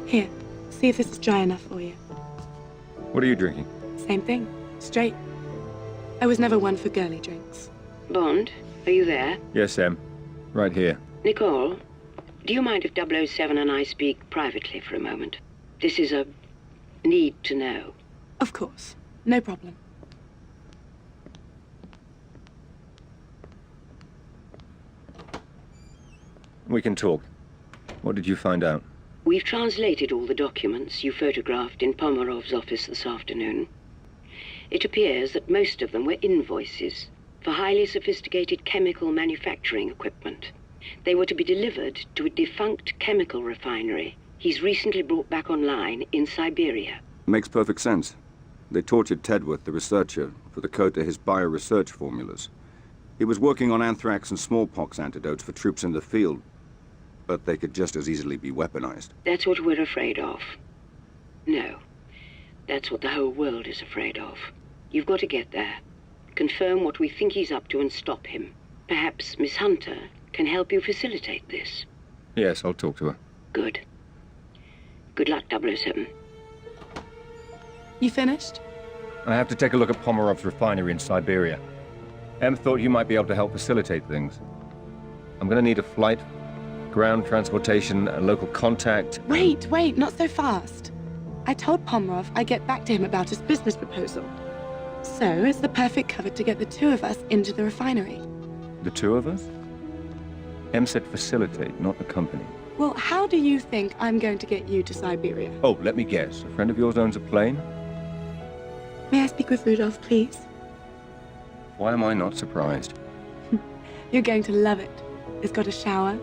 Here, see if this is dry enough for you. What are you drinking? Same thing, straight. I was never one for girly drinks. Bond, are you there? Yes, Em. Right here. Nicole, do you mind if 007 and I speak privately for a moment? This is a need to know. Of course, no problem. We can talk. What did you find out? We've translated all the documents you photographed in Pomerov's office this afternoon. It appears that most of them were invoices for highly sophisticated chemical manufacturing equipment. They were to be delivered to a defunct chemical refinery he's recently brought back online in Siberia. Makes perfect sense. They tortured Tedworth, the researcher, for the code to his bioresearch formulas. He was working on anthrax and smallpox antidotes for troops in the field, but they could just as easily be weaponized. That's what we're afraid of. No. That's what the whole world is afraid of. You've got to get there. Confirm what we think he's up to and stop him. Perhaps Miss Hunter can help you facilitate this. Yes, I'll talk to her. Good. Good luck, 007. You finished? I have to take a look at Pomerov's refinery in Siberia. Em thought you might be able to help facilitate things. I'm gonna need a flight, ground transportation, a local contact. Wait, not so fast. I told Pomerov I'd get back to him about his business proposal. So it's the perfect cover to get the two of us into the refinery. The two of us? Em said facilitate, not accompany. Well, how do you think I'm going to get you to Siberia? Oh, let me guess. A friend of yours owns a plane? May I speak with Rudolph, please? Why am I not surprised? You're going to love it. It's got a shower,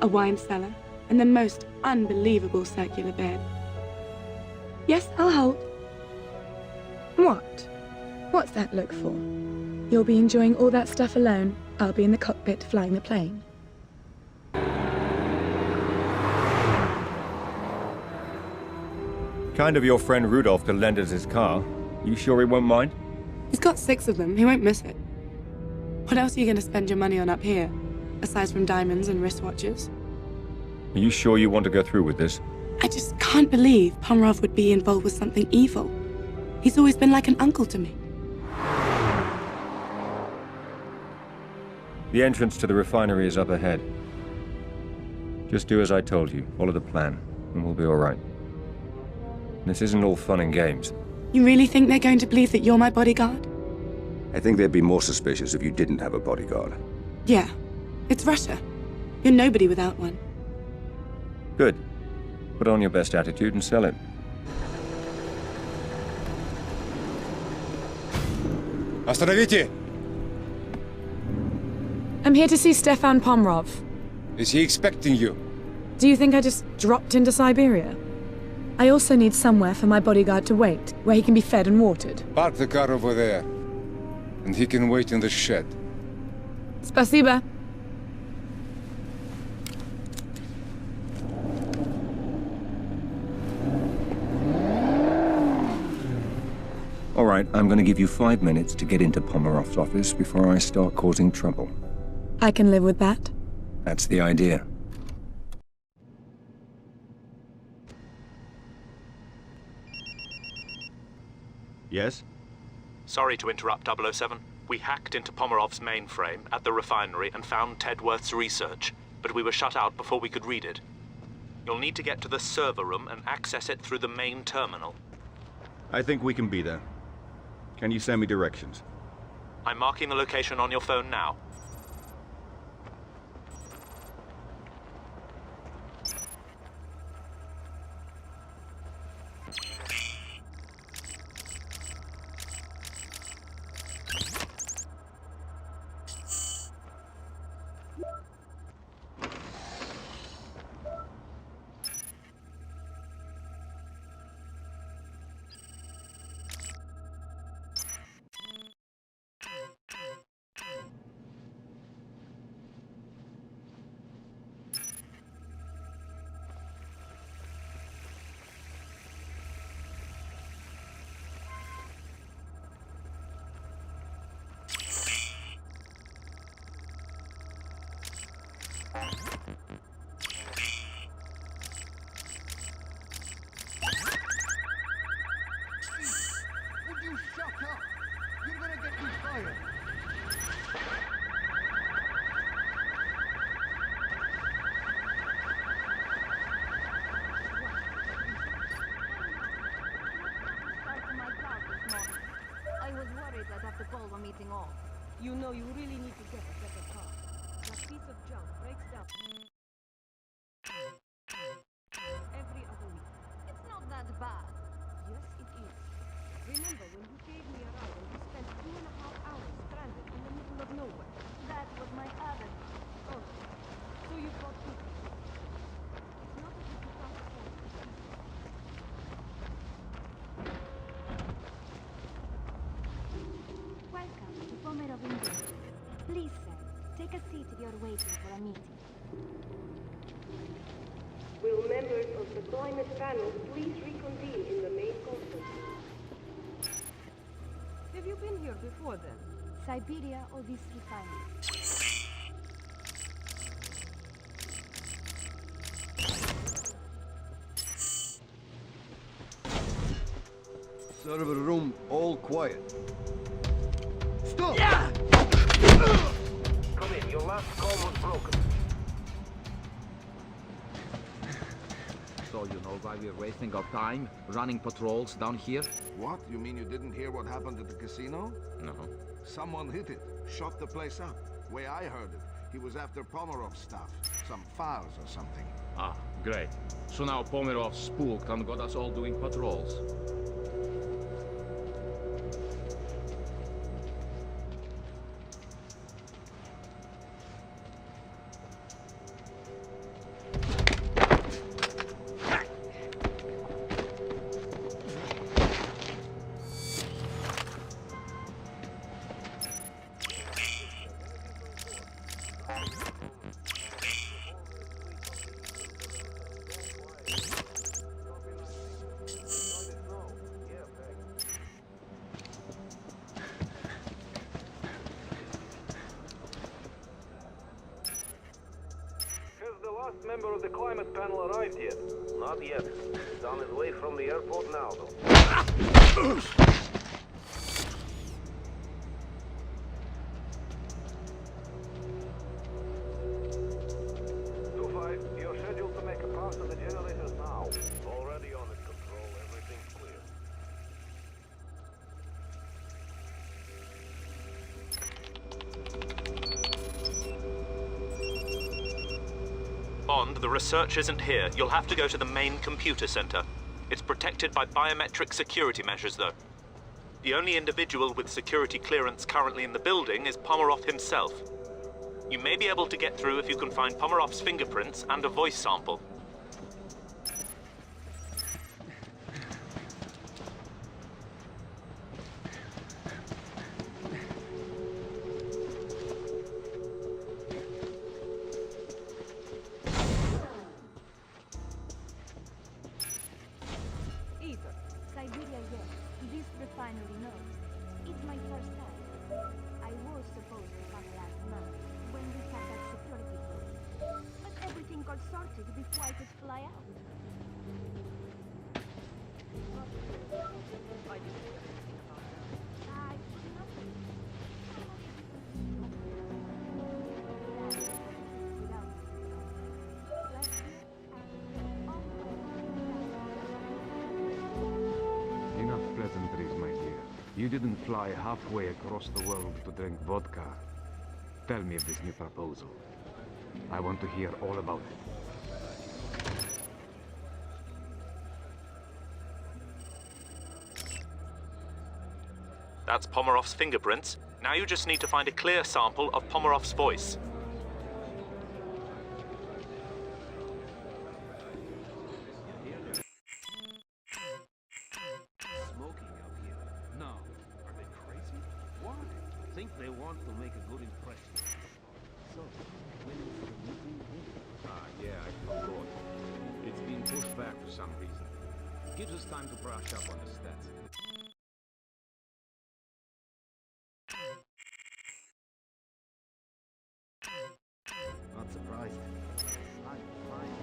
a wine cellar, and the most unbelievable circular bed. Yes, I'll hold. What? What's that look for? You'll be enjoying all that stuff alone. I'll be in the cockpit flying the plane. Kind of your friend Rudolph to lend us his car. You sure he won't mind? He's got 6 of them. He won't miss it. What else are you going to spend your money on up here, aside from diamonds and wristwatches? Are you sure you want to go through with this? I just can't believe Pomerov would be involved with something evil. He's always been like an uncle to me. The entrance to the refinery is up ahead. Just do as I told you. Follow the plan, and we'll be all right. This isn't all fun and games. You really think they're going to believe that you're my bodyguard? I think they'd be more suspicious if you didn't have a bodyguard. Yeah. It's Russia. You're nobody without one. Good. Put on your best attitude and sell it. Остановите! I'm here to see Stefan Pomerov. Is he expecting you? Do you think I just dropped into Siberia? I also need somewhere for my bodyguard to wait, where he can be fed and watered. Park the car over there, and he can wait in the shed. Spasiba. All right, I'm going to give you 5 minutes to get into Pomerov's office before I start causing trouble. I can live with that. That's the idea. Yes? Sorry to interrupt, 007. We hacked into Pomerov's mainframe at the refinery and found Tedworth's research, but we were shut out before we could read it. You'll need to get to the server room and access it through the main terminal. I think we can be there. Can you send me directions? I'm marking the location on your phone now. Would you shut up? You're gonna get me fired. I was worried I'd have to call the meeting off. You know you really need to get a better car. That piece of junk breaks down every other week. It's not that bad. Yes, it is. Remember when you gave me a ride and we spent 2.5 hours stranded in the middle of nowhere? That was my other. Oh, so you got two. It's not as if you can't afford it. Welcome to Pomerov Industries. Please, sir, members of the climate panel please reconvene in the main conference room? Have you been here before then? Siberia or this refinery? Server room, all quiet. Stop! Yeah! Come in, your last call was broken. So you know why we're wasting our time running patrols down here? What? You mean you didn't hear what happened at the casino? No. Someone hit it, shot the place up. Way I heard it, he was after Pomerov's stuff. Some files or something. Ah, great. So now Pomerov spooked and got us all doing patrols. Last member of the climate panel arrived yet? Not yet. He's on his way from the airport now, though. 2-5, you're scheduled to make a pass to the generators now. Already on it, Control. Everything's clear. Bond, the research isn't here. You'll have to go to the main computer center. It's protected by biometric security measures, though. The only individual with security clearance currently in the building is Pomerov himself. You may be able to get through if you can find Pomerov's fingerprints and a voice sample. Siberia, yes. This refinery knows. It's my first time. I was supposed to come last month when we had that security breach. But everything got sorted before I could fly out. I didn't hear anything about that. Nothing. Enough pleasantries, my dear. You didn't fly halfway across the world to drink vodka. Tell me of this new proposal. I want to hear all about it. That's Pomerov's fingerprints. Now you just need to find a clear sample of Pomerov's voice. Smoking up here. No. Are they crazy? Why? Think they want to make a good impression. So, when is the meeting? Yeah, I forgot. It's been pushed back for some reason. Gives us time to brush up on the stats. Not surprised. I'm fine.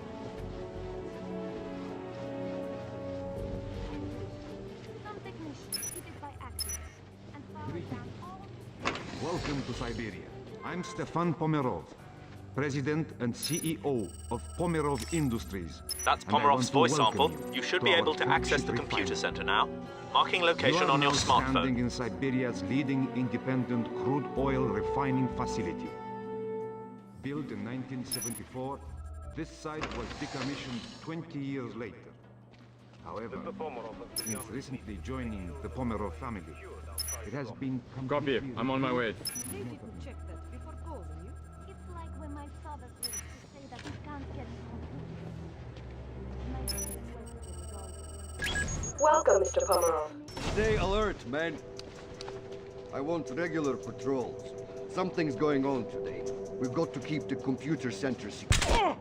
Some technicians hit it by accident and found down all... Welcome to Siberia. I'm Stefan Pomerov, President and CEO of Pomerov Industries. That's And I want Pomerov's to voice welcome sample. you You should to be our able to access flagship the computer refinery. center now. Marking You location are on your now smartphone. standing in Siberia's leading independent crude oil refining facility. Built in 1974, this site was decommissioned 20 years later. However, since recently joining the Pomerov family, it has been Copy. I'm on my way. They didn't check that before calling you. It's like when my father calls to say that he can't get his computer. Welcome, Mr. Pomerov. Stay alert, man. I want regular patrols. Something's going on today. We've got to keep the computer center secure.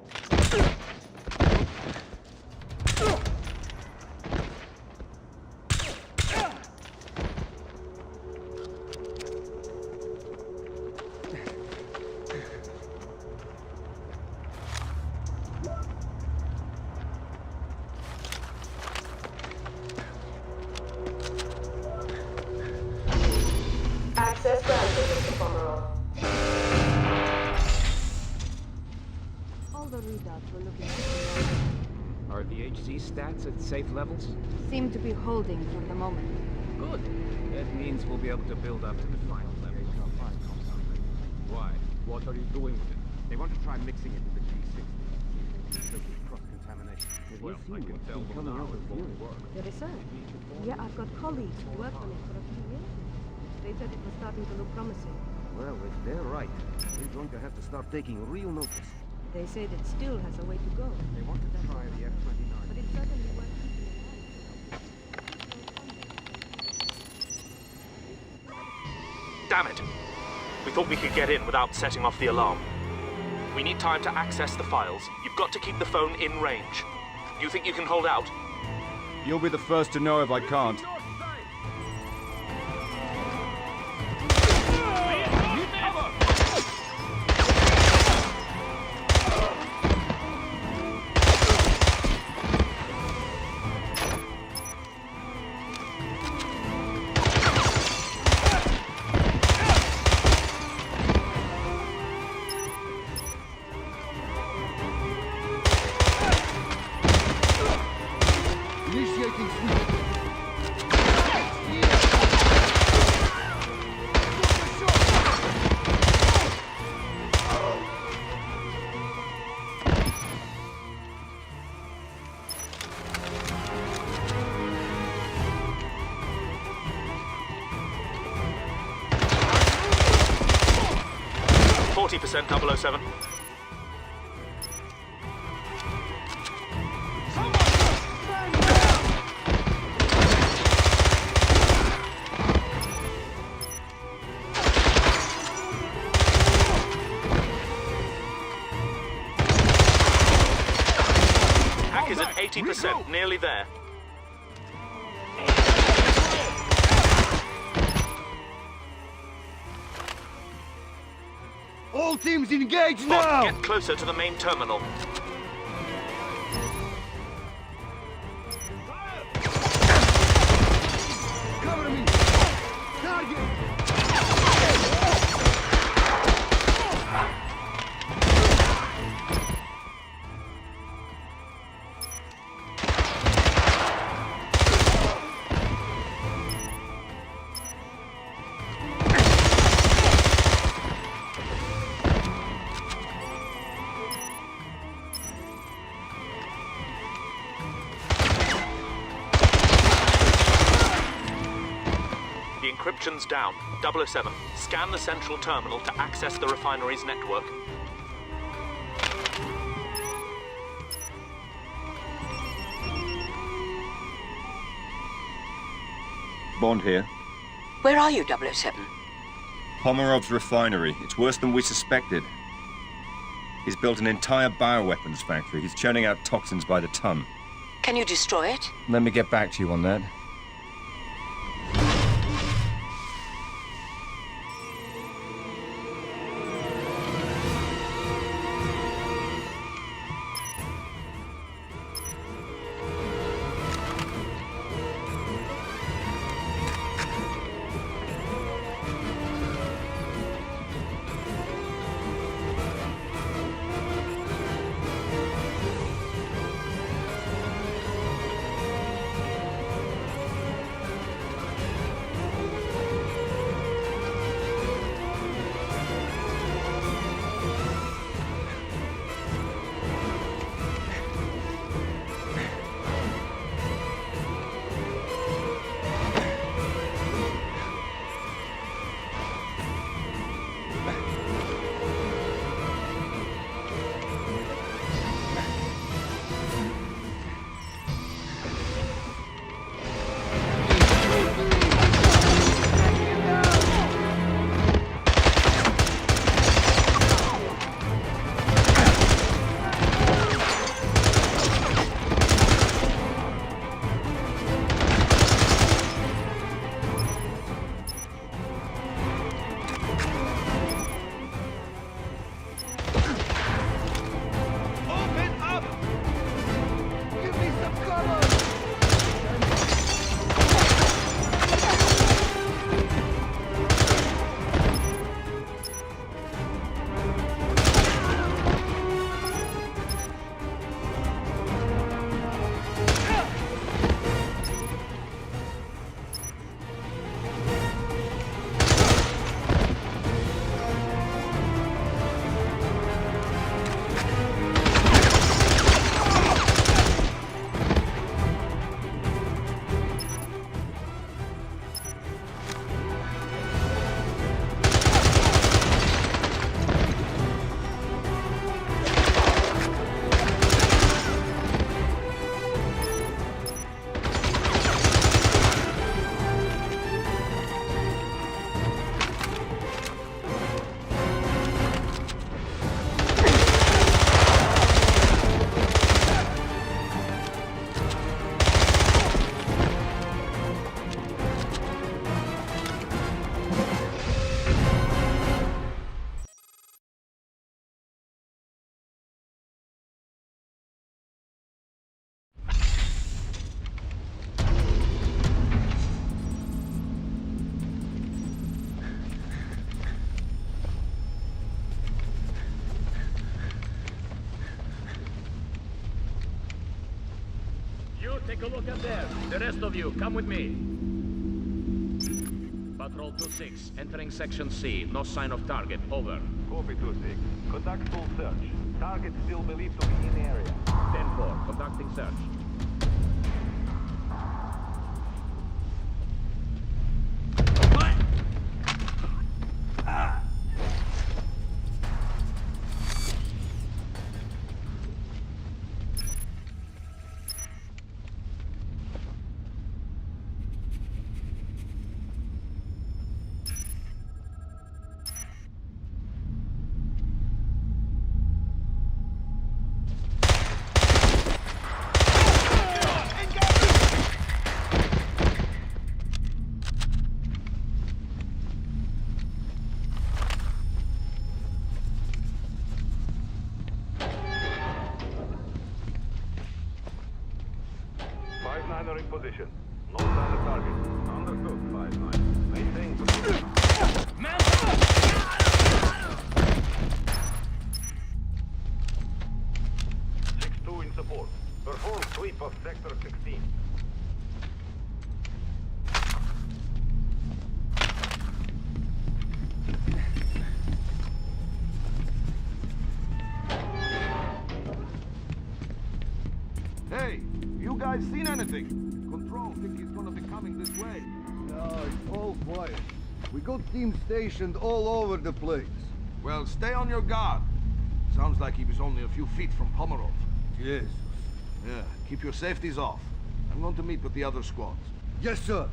the readouts were looking at. Are the HC stats at safe levels? Seem to be holding for the moment. Good. That means we'll be able to build up to the final level. Why? What are you doing with it? They want to try mixing it with the G60. So cross-contamination. Well, I can tell them now it won't work. The research? Yeah, I've got colleagues who worked on it for a few years. They said it was starting to look promising. Well, if they're right, we're going to have to start taking real notice. They said it still has a way to go. They wanted to try the F-29. But it certainly worked. Damn it! We thought we could get in without setting off the alarm. We need time to access the files. You've got to keep the phone in range. Do you think you can hold out? You'll be the first to know if I can't. Initiating sweep. %, 007. Hack is at 80%, nearly there. All teams engaged Bond, now! get closer to the main terminal. Cover me! Target! The encryption's down. 007, scan the central terminal to access the refinery's network. Bond here. Where are you, 007? Pomerov's refinery. It's worse than we suspected. He's built an entire bioweapons factory. He's churning out toxins by the ton. Can you destroy it? Let me get back to you on that. You take a look up there. The rest of you, come with me. Patrol 2-6, entering Section C. No sign of target. Over. Copy 2-6. Conduct full search. Target still believed to be in the area. 10-4, conducting search. Five-9 in position. No sign of target. Understood, 5-9. Maintain position. 6-2 in support. Perform sweep of Sector 16. Hey, you guys seen anything? Control think he's gonna be coming this way. No, it's all quiet. We got teams stationed all over the place. Well, stay on your guard. Sounds like he was only a few feet from Pomerov. Yes. Yeah, keep your safeties off. I'm going to meet with the other squads. Yes, sir.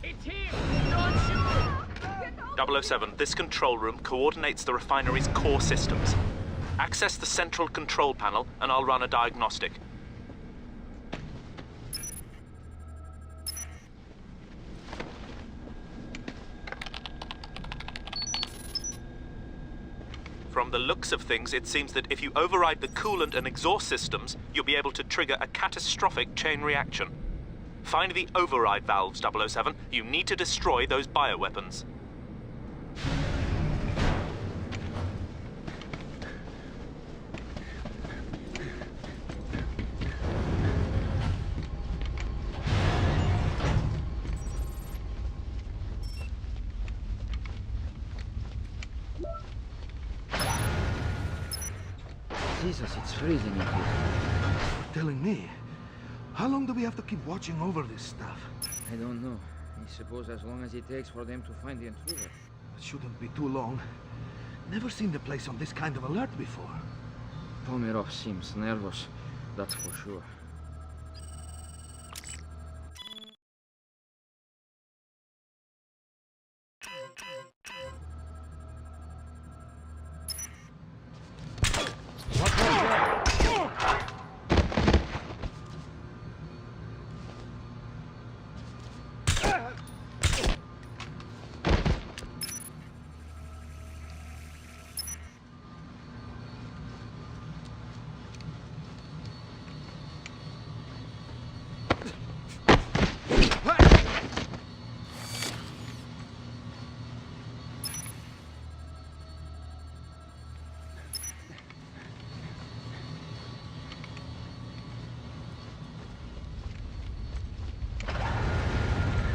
It's him! Don't shoot! 007, this control room coordinates the refinery's core systems. Access the central control panel and I'll run a diagnostic. From the looks of things, it seems that if you override the coolant and exhaust systems, you'll be able to trigger a catastrophic chain reaction. Find the override valves, 007. You need to destroy those bioweapons. Jesus, it's freezing in here. Telling me? How long do we have to keep watching over this stuff? I don't know. I suppose as long as it takes for them to find the intruder. It shouldn't be too long. Never seen the place on this kind of alert before. Pomerov seems nervous, that's for sure.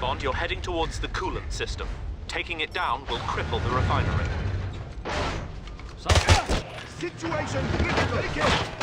Bond, you're heading towards the coolant system. Taking it down will cripple the refinery. Situation critical! Take it!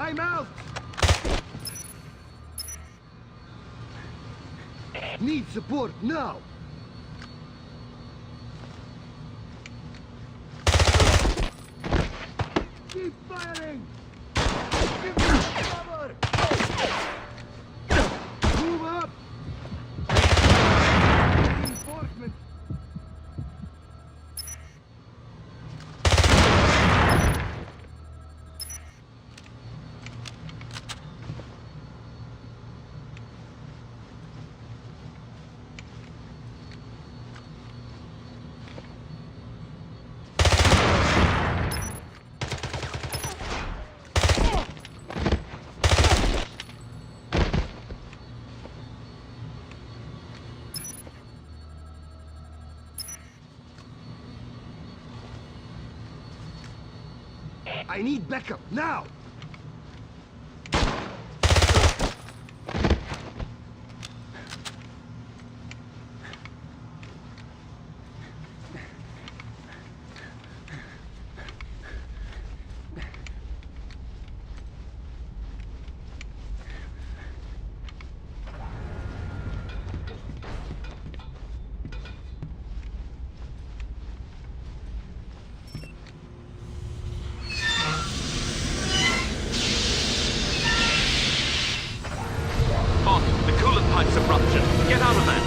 I'm out! Need support now! Keep firing! Give me cover! Move up! Reinforcements! I need backup, now! Get out of there!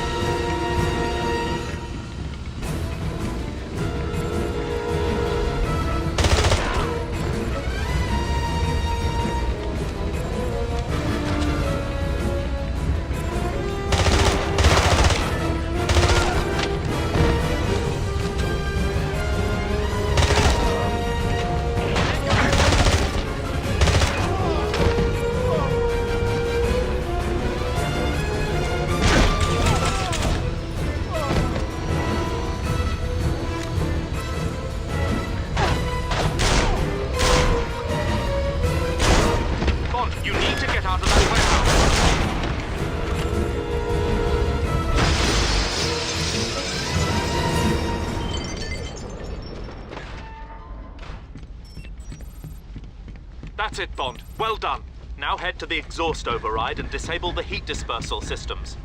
That's it, Bond. Well done. Now head to the exhaust override and disable the heat dispersal systems.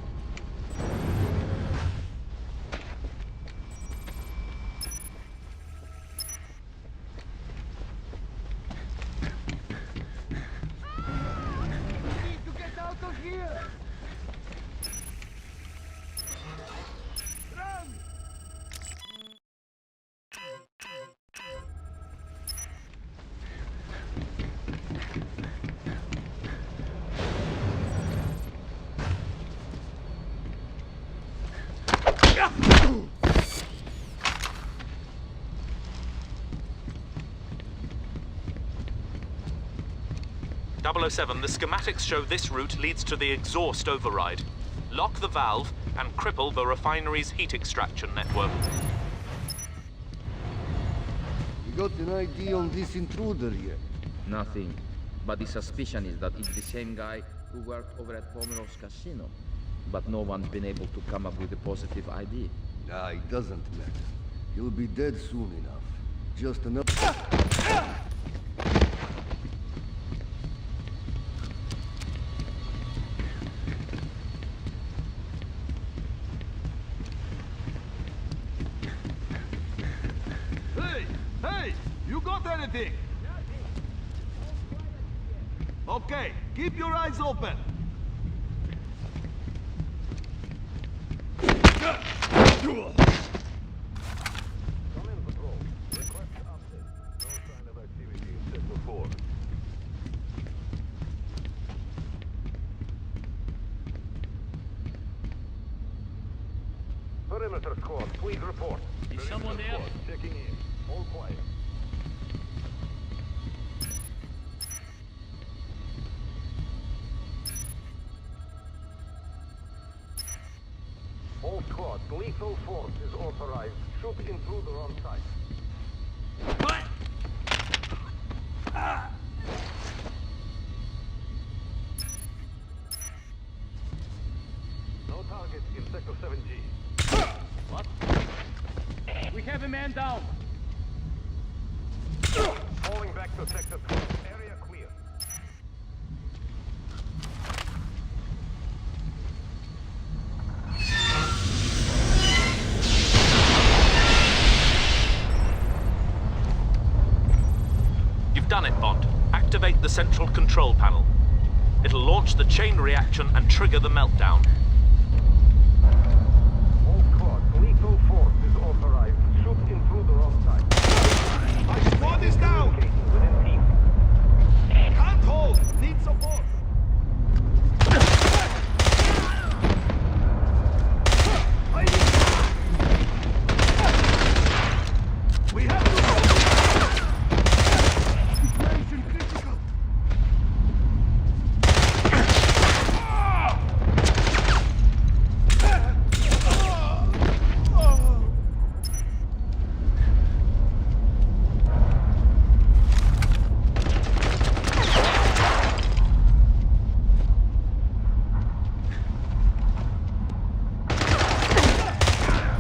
.007, the schematics show this route leads to the exhaust override. Lock the valve and cripple the refinery's heat extraction network. You got an ID on this intruder yet? Nothing. But the suspicion is that it's the same guy who worked over at Pomeroy's casino. But no one's been able to come up with a positive ID. Nah, it doesn't matter. He'll be dead soon enough. Just enough. Hey! You got anything? Okay, keep your eyes open. Come in, patrol. Request update. No sign of activity in Sector 4. Perimeter squad, please report. Is someone there? Checking in. All quiet. All squads, lethal force is authorized. Shoot intruder on site. What? No target in Sector 7G. What? We have a man down. Falling back to Sector 2. Area clear. You've done it, Bond. Activate the central control panel. It'll launch the chain reaction and trigger the meltdown. All squads, lethal force is authorized. Shoot intruder on site. My squad is down! Within team. Can't hold! Need support! We have to go! Situation critical!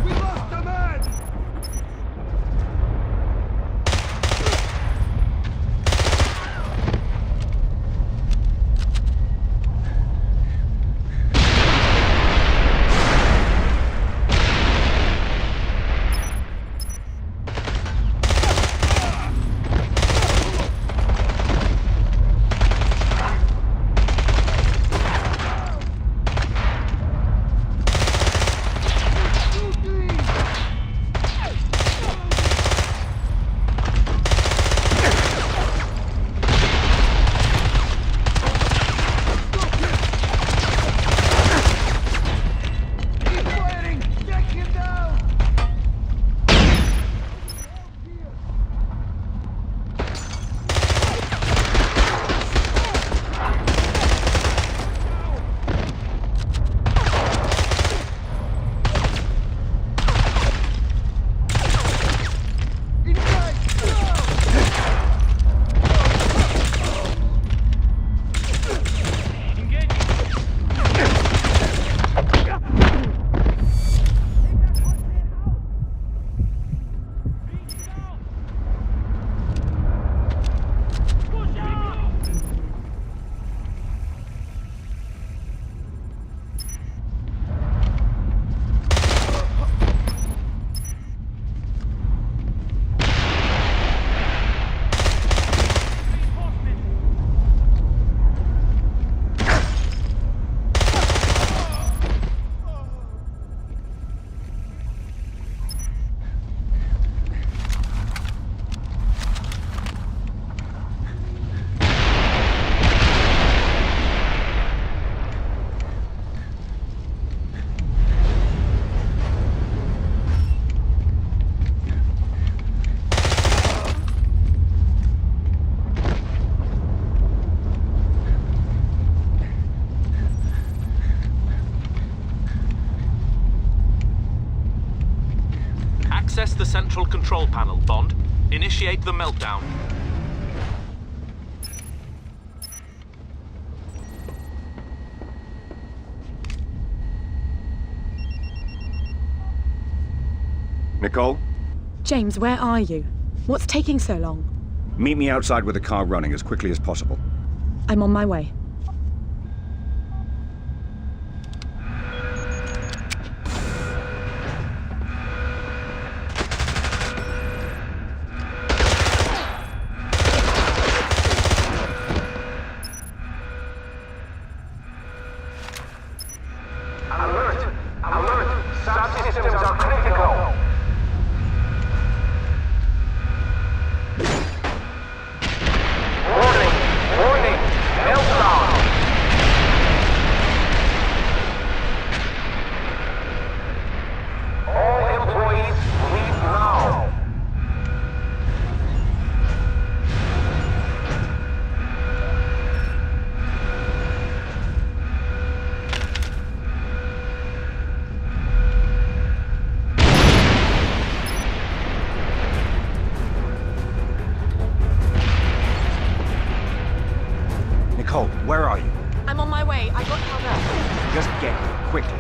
We lost a man! Keep firing! Take him down! Access the central control panel, Bond. Initiate the meltdown. Nicole, James, where are you? What's taking so long? meet me outside with the car running as quickly as possible. I'm on my way. Alert! Alert! Subsystems are critical! Warning! Warning! Meltdown! All employees leave now! Nicole, where are you? I'm on my way. I got held up. Just get here, quickly.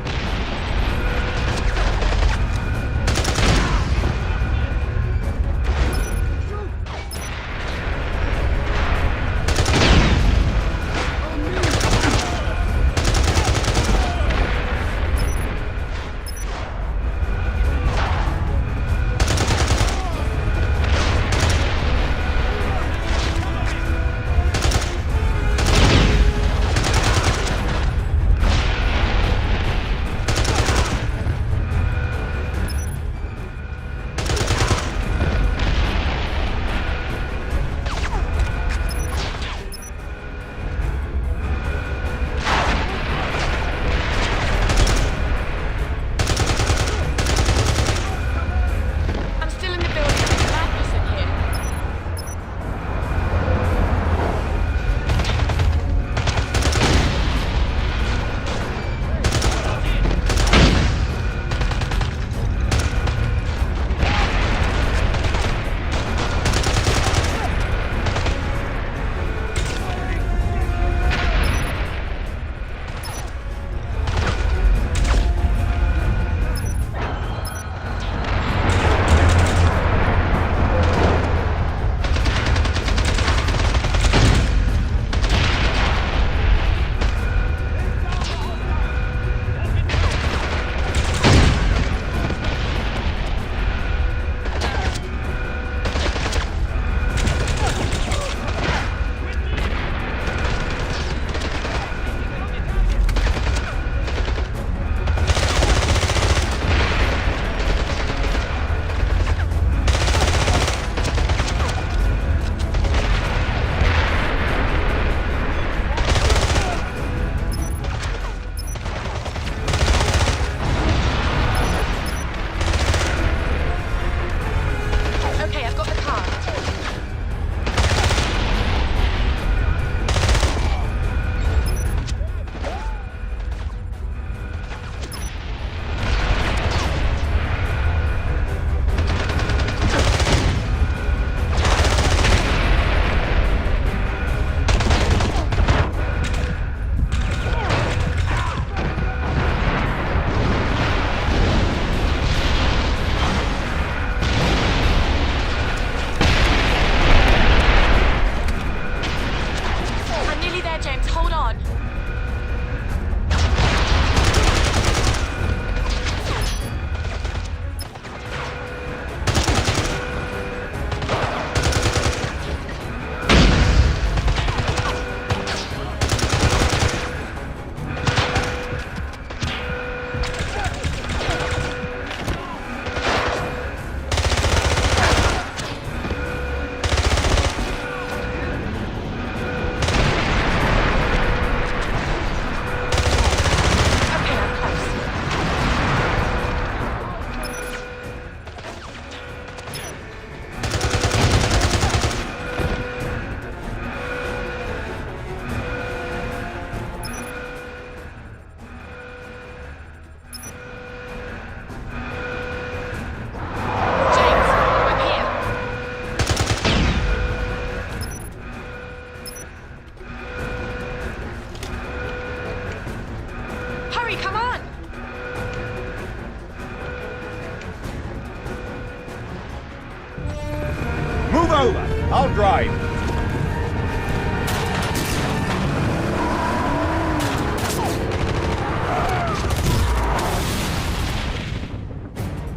outside!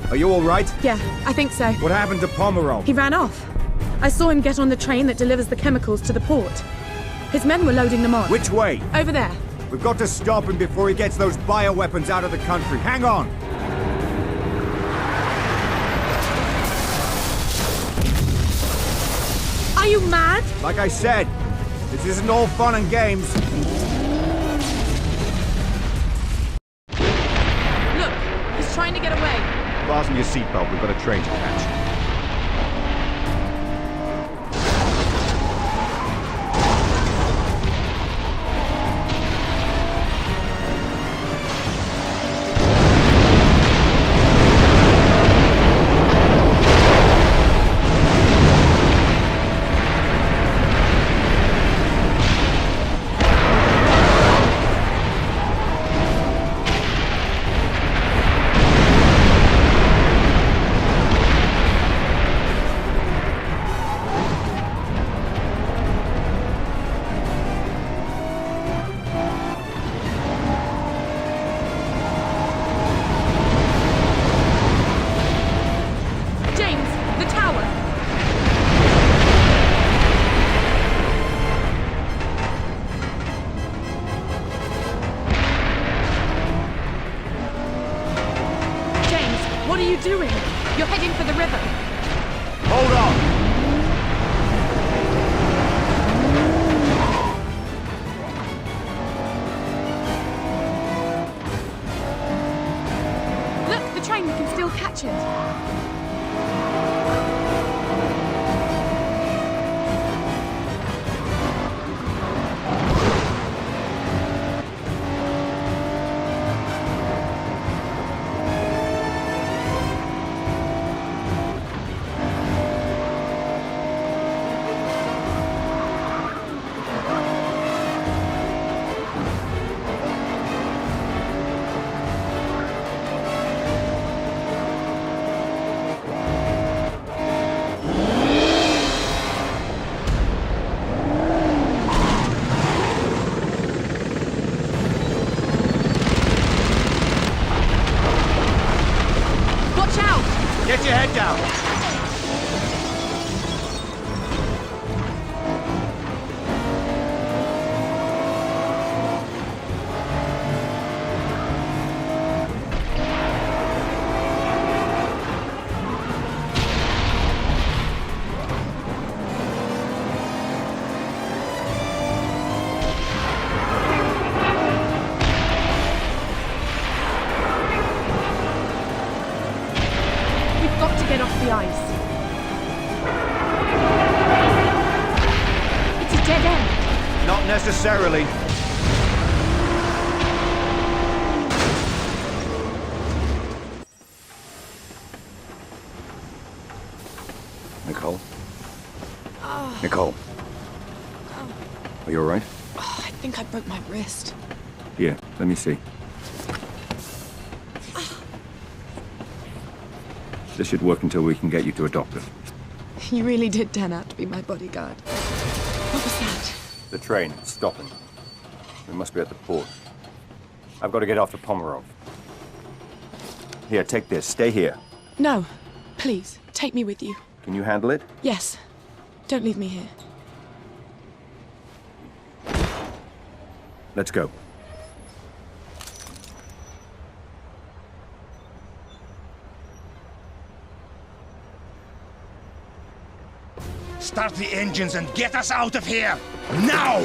Are you all right? Yeah, I think so. What happened to Pomerov? He ran off. I saw him get on the train that delivers the chemicals to the port. His men were loading them on. Which way? Over there. We've got to stop him before he gets those bioweapons out of the country. Hang on! Are you mad? Like I said, this isn't all fun and games. Look, he's trying to get away. Fasten your seatbelt, we've got a train to catch. What are you doing? You're heading for the river. Hold on! Look, the train, we can still catch it. Get your head down! Get off the ice. It's a dead end. Not necessarily. Nicole? Oh. Nicole? Are you all right? Oh, I think I broke my wrist. Here, let me see. This should work until we can get you to a doctor. You really did turn out to be my bodyguard. What was that? The train, it's stopping. We must be at the port. I've got to get after Pomerov. Here, take this. Stay here. No. Please, take me with you. Can you handle it? Yes. Don't leave me here. Let's go. Start the engines and get us out of here! Now!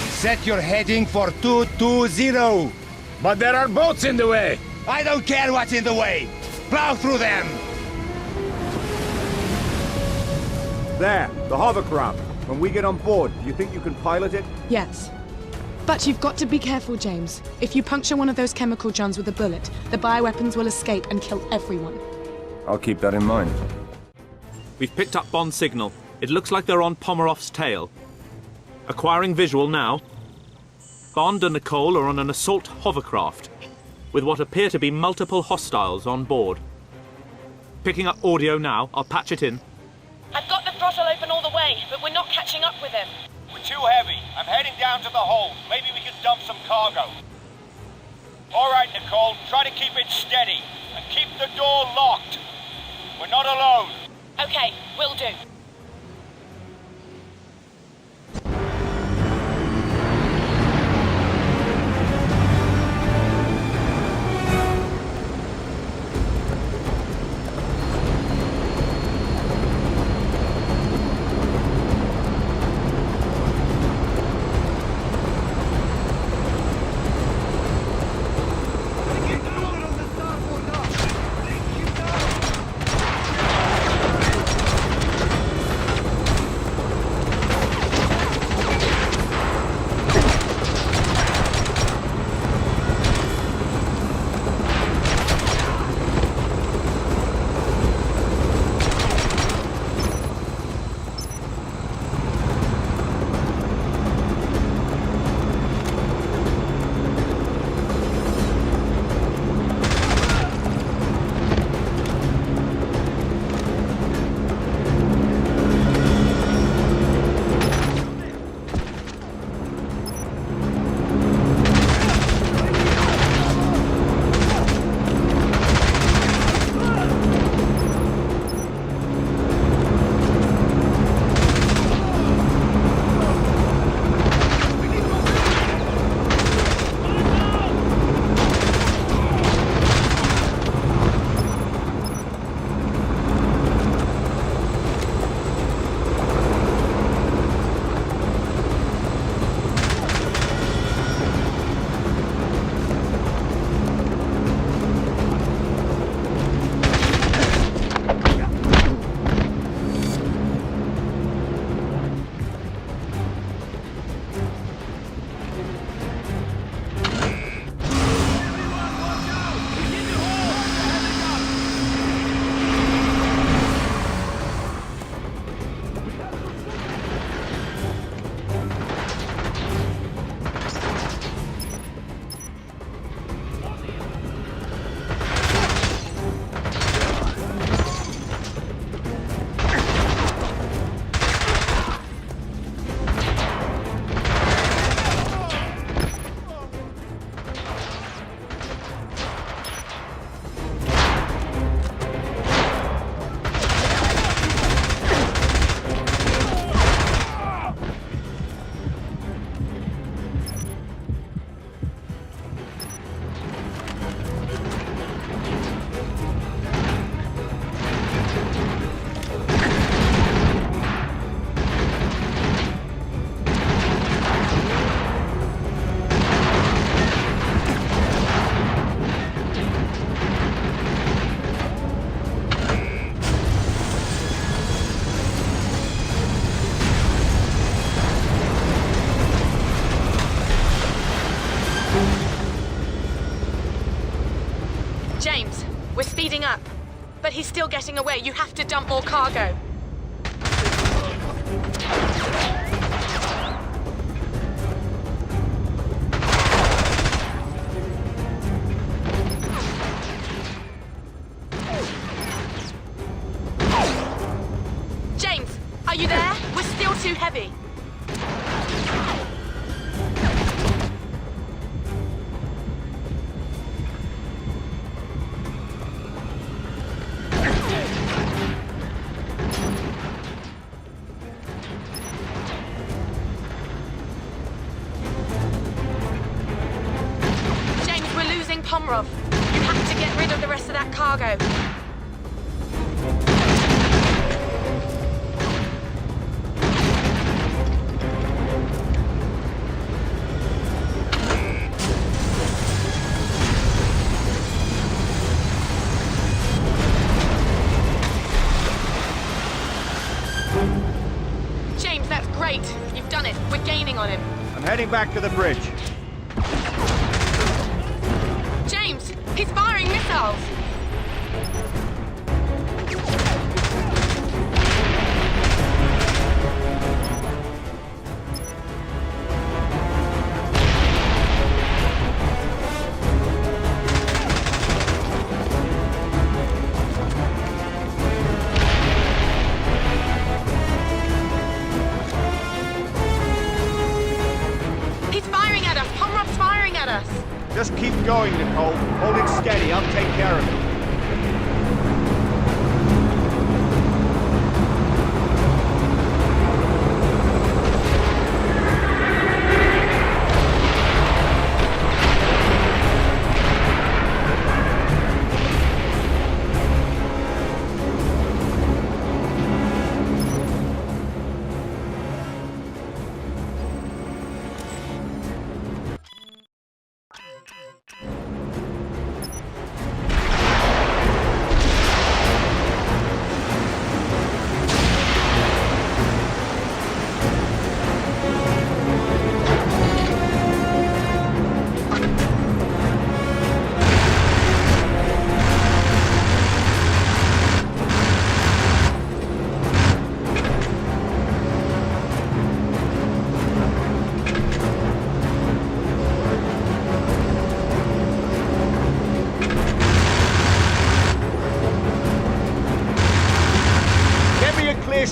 Set your heading for 220! But there are boats in the way! I don't care what's in the way! Plow through them! There, the hovercraft. When we get on board, do you think you can pilot it? Yes. But you've got to be careful, James. If you puncture one of those chemical johns with a bullet, the bioweapons will escape and kill everyone. I'll keep that in mind. We've picked up Bond's signal. It looks like they're on Pomerov's tail. Acquiring visual now. Bond and Nicole are on an assault hovercraft, with what appear to be multiple hostiles on board. Picking up audio now. I'll patch it in. I've got the throttle open all the way, but we're not catching up with him. We're too heavy. I'm heading down to the hold. Maybe we can dump some cargo. All right, Nicole. Try to keep it steady. And keep the door locked. We're not alone. Okay, will do. James, we're speeding up. But he's still getting away. You have to dump more cargo. James, are you there? We're still too heavy. Pomerov, you have to get rid of the rest of that cargo. James, that's great. You've done it. We're gaining on him. I'm heading back to the bridge. James, he's firing missiles. going, Nicole. Hold it steady. I'll take care of it.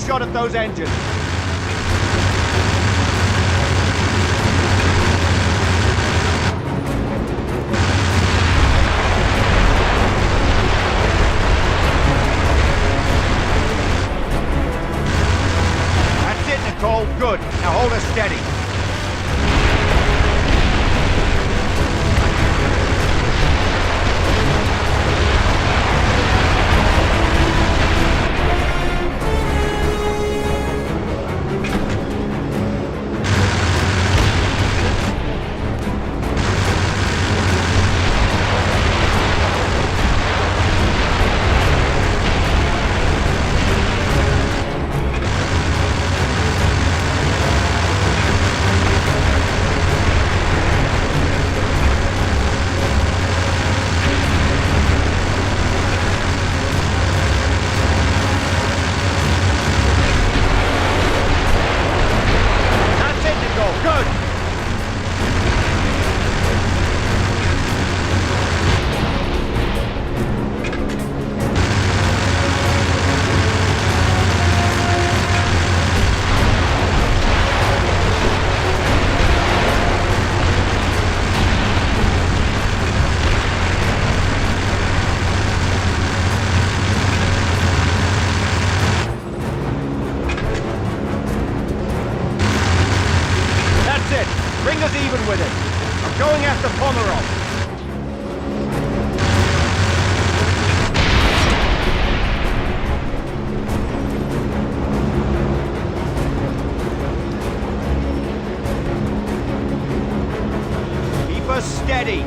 Shot at those engines. That's it, Nicole. Good. Now hold her steady. Bring us even with it. I'm going after Pomerov. Keep us steady.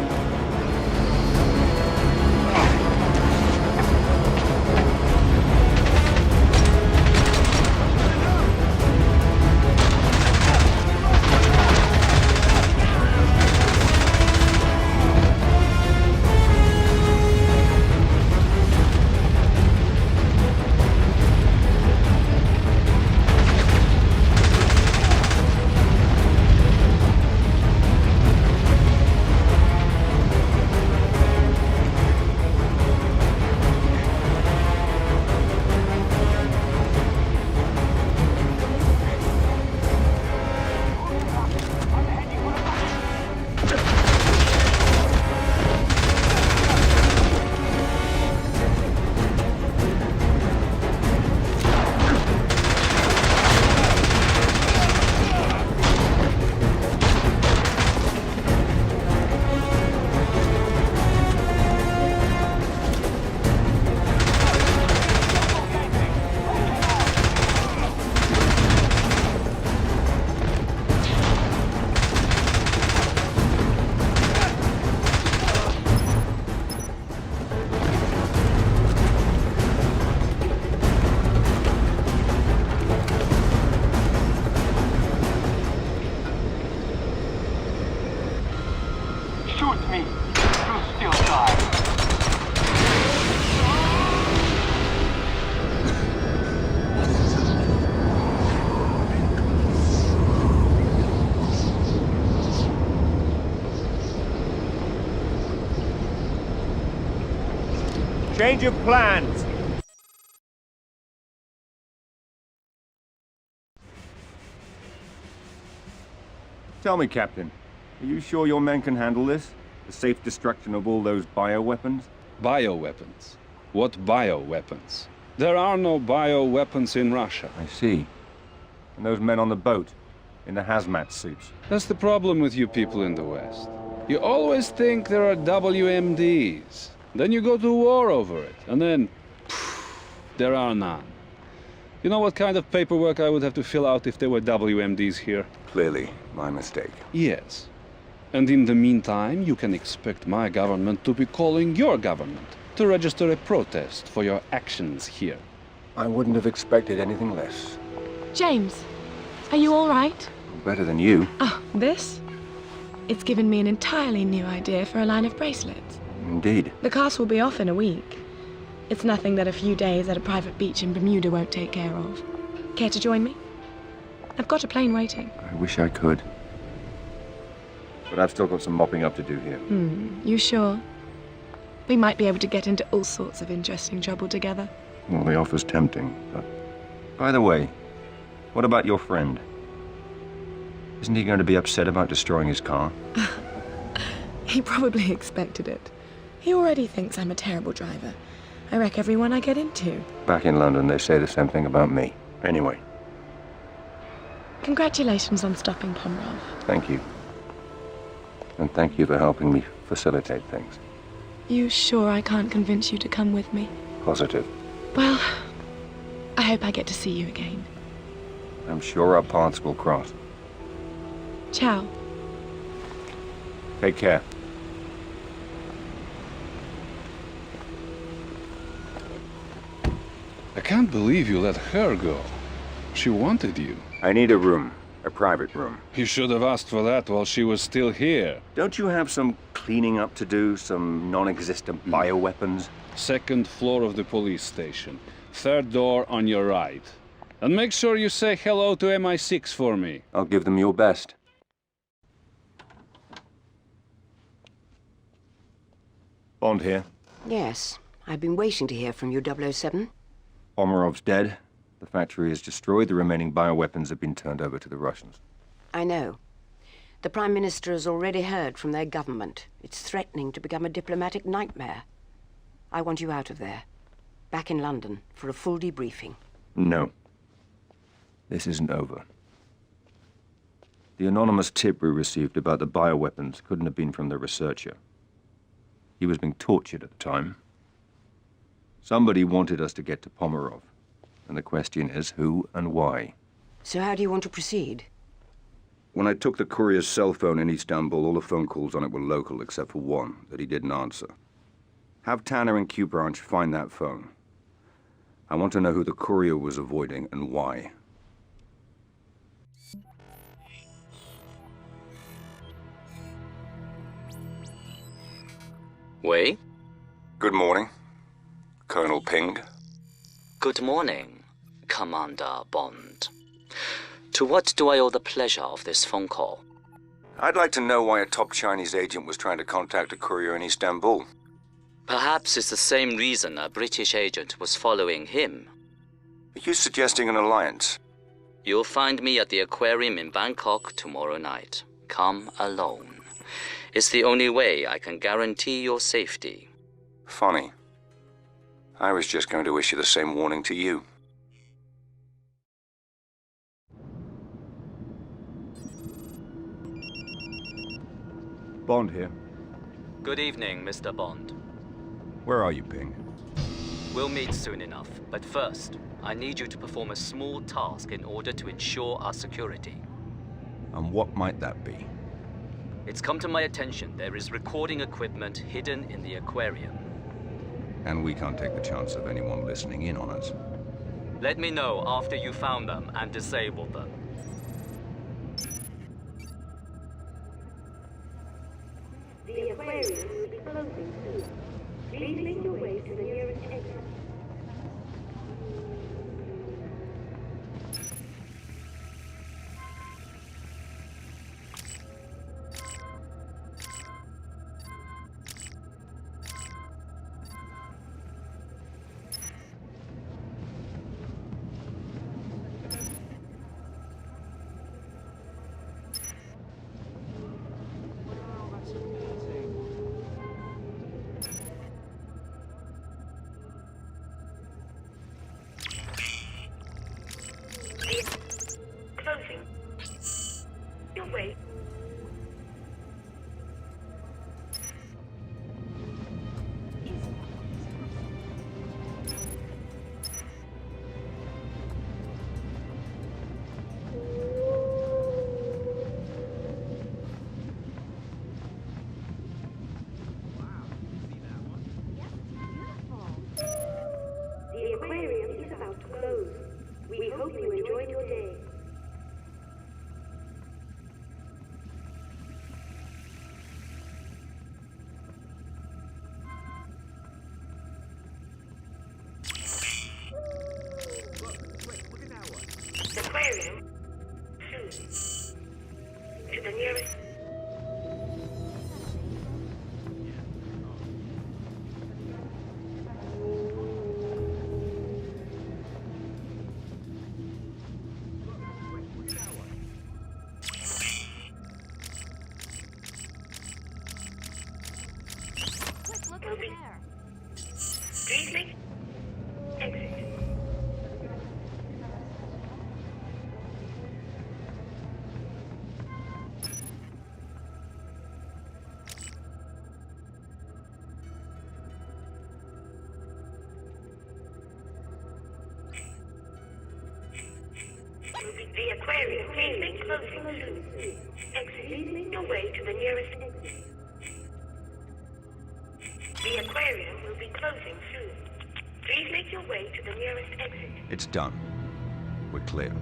Shoot me. You'll still die. Change of plans. Tell me, Captain, are you sure your men can handle this? The safe destruction of all those bioweapons? Bioweapons? What bioweapons? There are no bioweapons in Russia. I see. And those men on the boat, in the hazmat suits? That's the problem with you people in the West. You always think there are WMDs. Then you go to war over it, and then there are none. You know what kind of paperwork I would have to fill out if there were WMDs here? Clearly, my mistake. Yes. And in the meantime, you can expect my government to be calling your government to register a protest for your actions here. I wouldn't have expected anything less. James, are you all right? Better than you. Oh, this? It's given me an entirely new idea for a line of bracelets. Indeed. The cast will be off in a week. It's nothing that a few days at a private beach in Bermuda won't take care of. Care to join me? I've got a plane waiting. I wish I could. But I've still got some mopping up to do here. You sure? We might be able to get into all sorts of interesting trouble together. Well, the offer's tempting, but... By the way, what about your friend? Isn't he going to be upset about destroying his car? He probably expected it. He already thinks I'm a terrible driver. I wreck everyone I get into. Back in London, they say the same thing about me. Anyway. Congratulations on stopping Pomerov. Thank you. And thank you for helping me facilitate things. You sure I can't convince you to come with me? Positive. Well, I hope I get to see you again. I'm sure our paths will cross. Ciao. Take care. I can't believe you let her go. She wanted you. I need a room. A private room. You should have asked for that while she was still here. Don't you have some cleaning up to do? Some non-existent bioweapons? Second floor of the police station. Third door on your right. And make sure you say hello to MI6 for me. I'll give them your best. Bond here. Yes, I've been waiting to hear from you, 007. Pomerov's dead. The factory is destroyed. The remaining bioweapons have been turned over to the Russians. I know. The Prime Minister has already heard from their government. It's threatening to become a diplomatic nightmare. I want you out of there. Back in London for a full debriefing. No. This isn't over. The anonymous tip we received about the bioweapons couldn't have been from the researcher. He was being tortured at the time. Somebody wanted us to get to Pomerov. And the question is, who and why? So how do you want to proceed? When I took the courier's cell phone in Istanbul, all the phone calls on it were local, except for one that he didn't answer. Have Tanner and Q Branch find that phone. I want to know who the courier was avoiding and why. Wei? Good morning, Colonel Ping. Good morning, Commander Bond. To what do I owe the pleasure of this phone call? I'd like to know why a top Chinese agent was trying to contact a courier in Istanbul. Perhaps it's the same reason a British agent was following him. Are you suggesting an alliance? You'll find me at the aquarium in Bangkok tomorrow night. Come alone. It's the only way I can guarantee your safety. Funny. I was just going to issue the same warning to you. Bond here. Good evening, Mr. Bond. Where are you, Ping? We'll meet soon enough, but first, I need you to perform a small task in order to ensure our security. And what might that be? It's come to my attention there is recording equipment hidden in the aquarium. And we can't take the chance of anyone listening in on us. Let me know after you found them and disabled them. The aquarium will be closing soon. Please make your way to the nearest exit. to close. We hope you enjoyed your day. Aquarium. Soon. To the nearest. Look there. Briefly. Exit. The aquarium is closing soon. Exit your way to the nearest exit. The aquarium will be closing soon. Please make your way to the nearest exit. It's done. We're clear.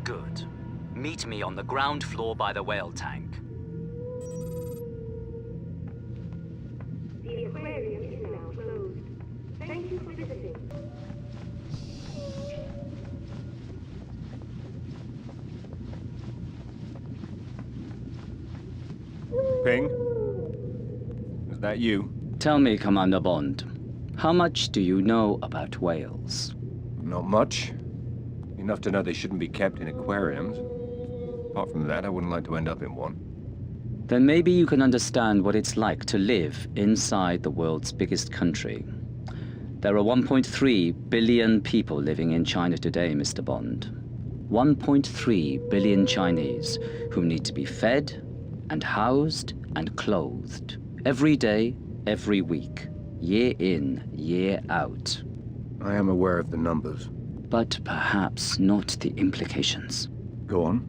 Good. Meet me on the ground floor by the whale tank. The aquarium is now closed. Thank you for visiting. Ping? Is that you? Tell me, Commander Bond, how much do you know about whales? Not much. Enough to know they shouldn't be kept in aquariums. Apart from that, I wouldn't like to end up in one. Then maybe you can understand what it's like to live inside the world's biggest country. There are 1.3 billion people living in China today, Mr. Bond. 1.3 billion Chinese who need to be fed and housed and clothed every day, every week, year in, year out. I am aware of the numbers. But perhaps not the implications. Go on.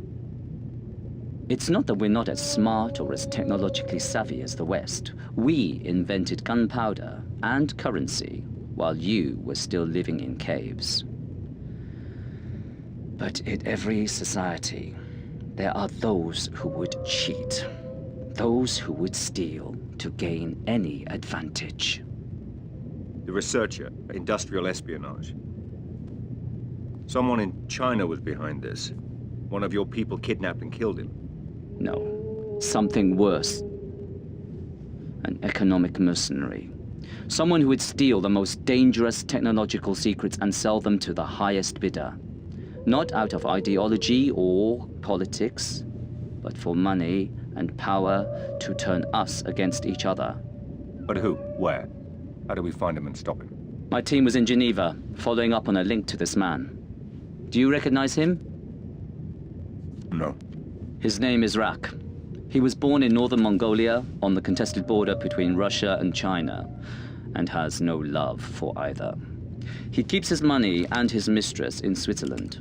It's not that we're not as smart or as technologically savvy as the West. We invented gunpowder and currency while you were still living in caves. But in every society, there are those who would cheat, those who would steal to gain any advantage. The researcher, industrial espionage. Someone in China was behind this. One of your people kidnapped and killed him. No, something worse. An economic mercenary. Someone who would steal the most dangerous technological secrets and sell them to the highest bidder. Not out of ideology or politics, but for money and power to turn us against each other. But who? Where? How do we find him and stop him? My team was in Geneva, following up on a link to this man. Do you recognize him? No. His name is Rak. He was born in northern Mongolia, on the contested border between Russia and China, and has no love for either. He keeps his money and his mistress in Switzerland.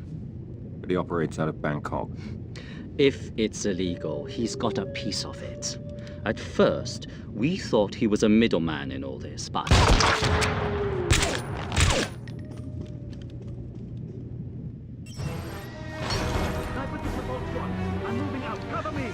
But he operates out of Bangkok. If it's illegal, he's got a piece of it. At first, we thought he was a middleman in all this, but... I'm moving out. Cover me!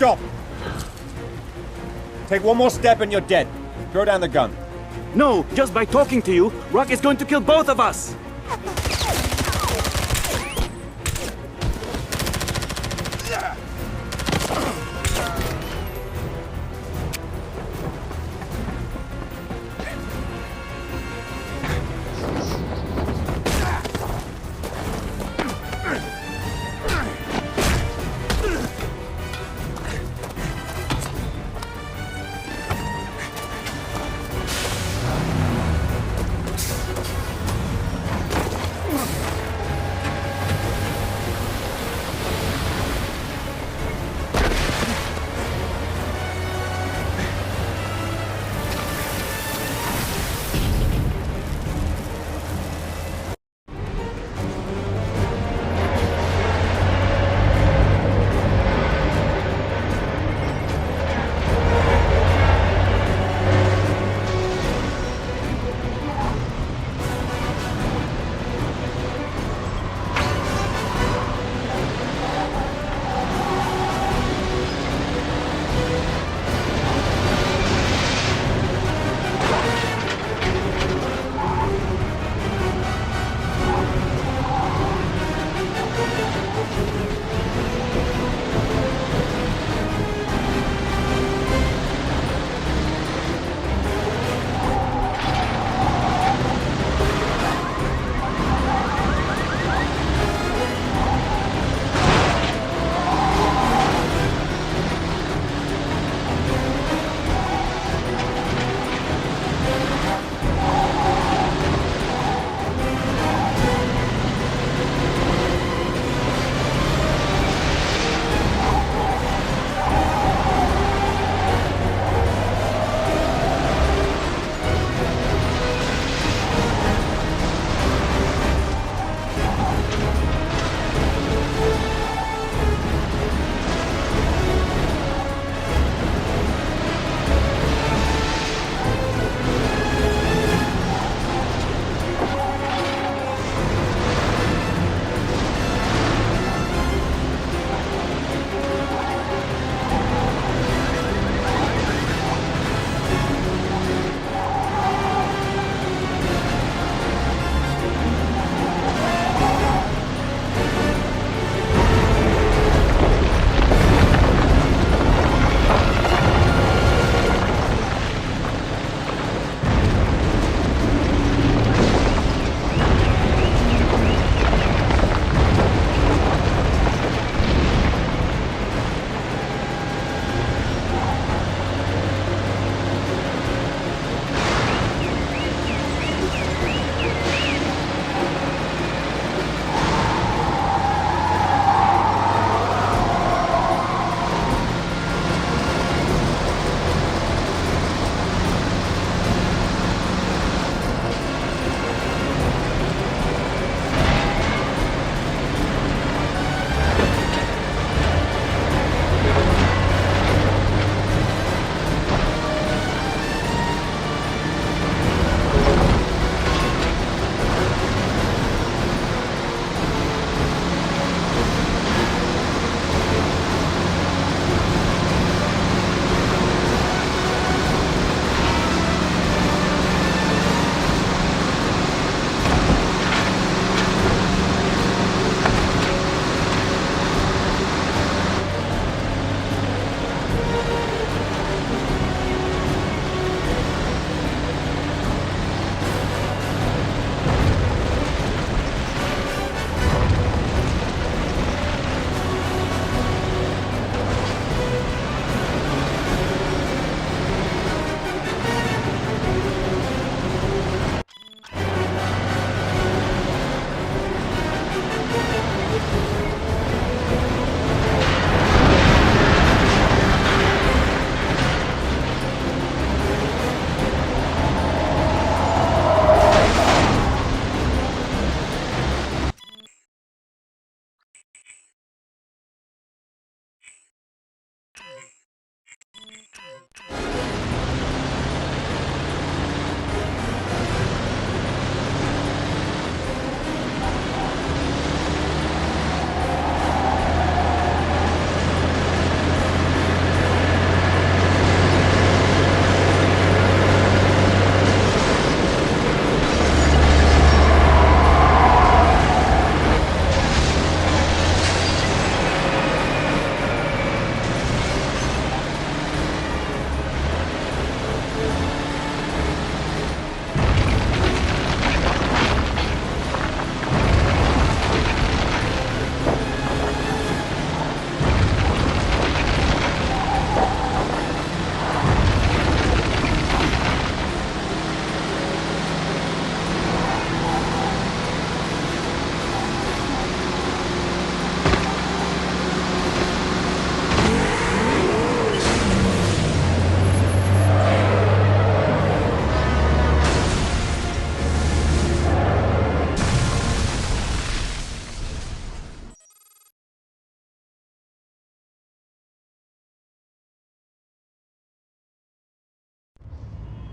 Stop! Take one more step and you're dead. Throw down the gun. No, just by talking to you, Rock is going to kill both of us!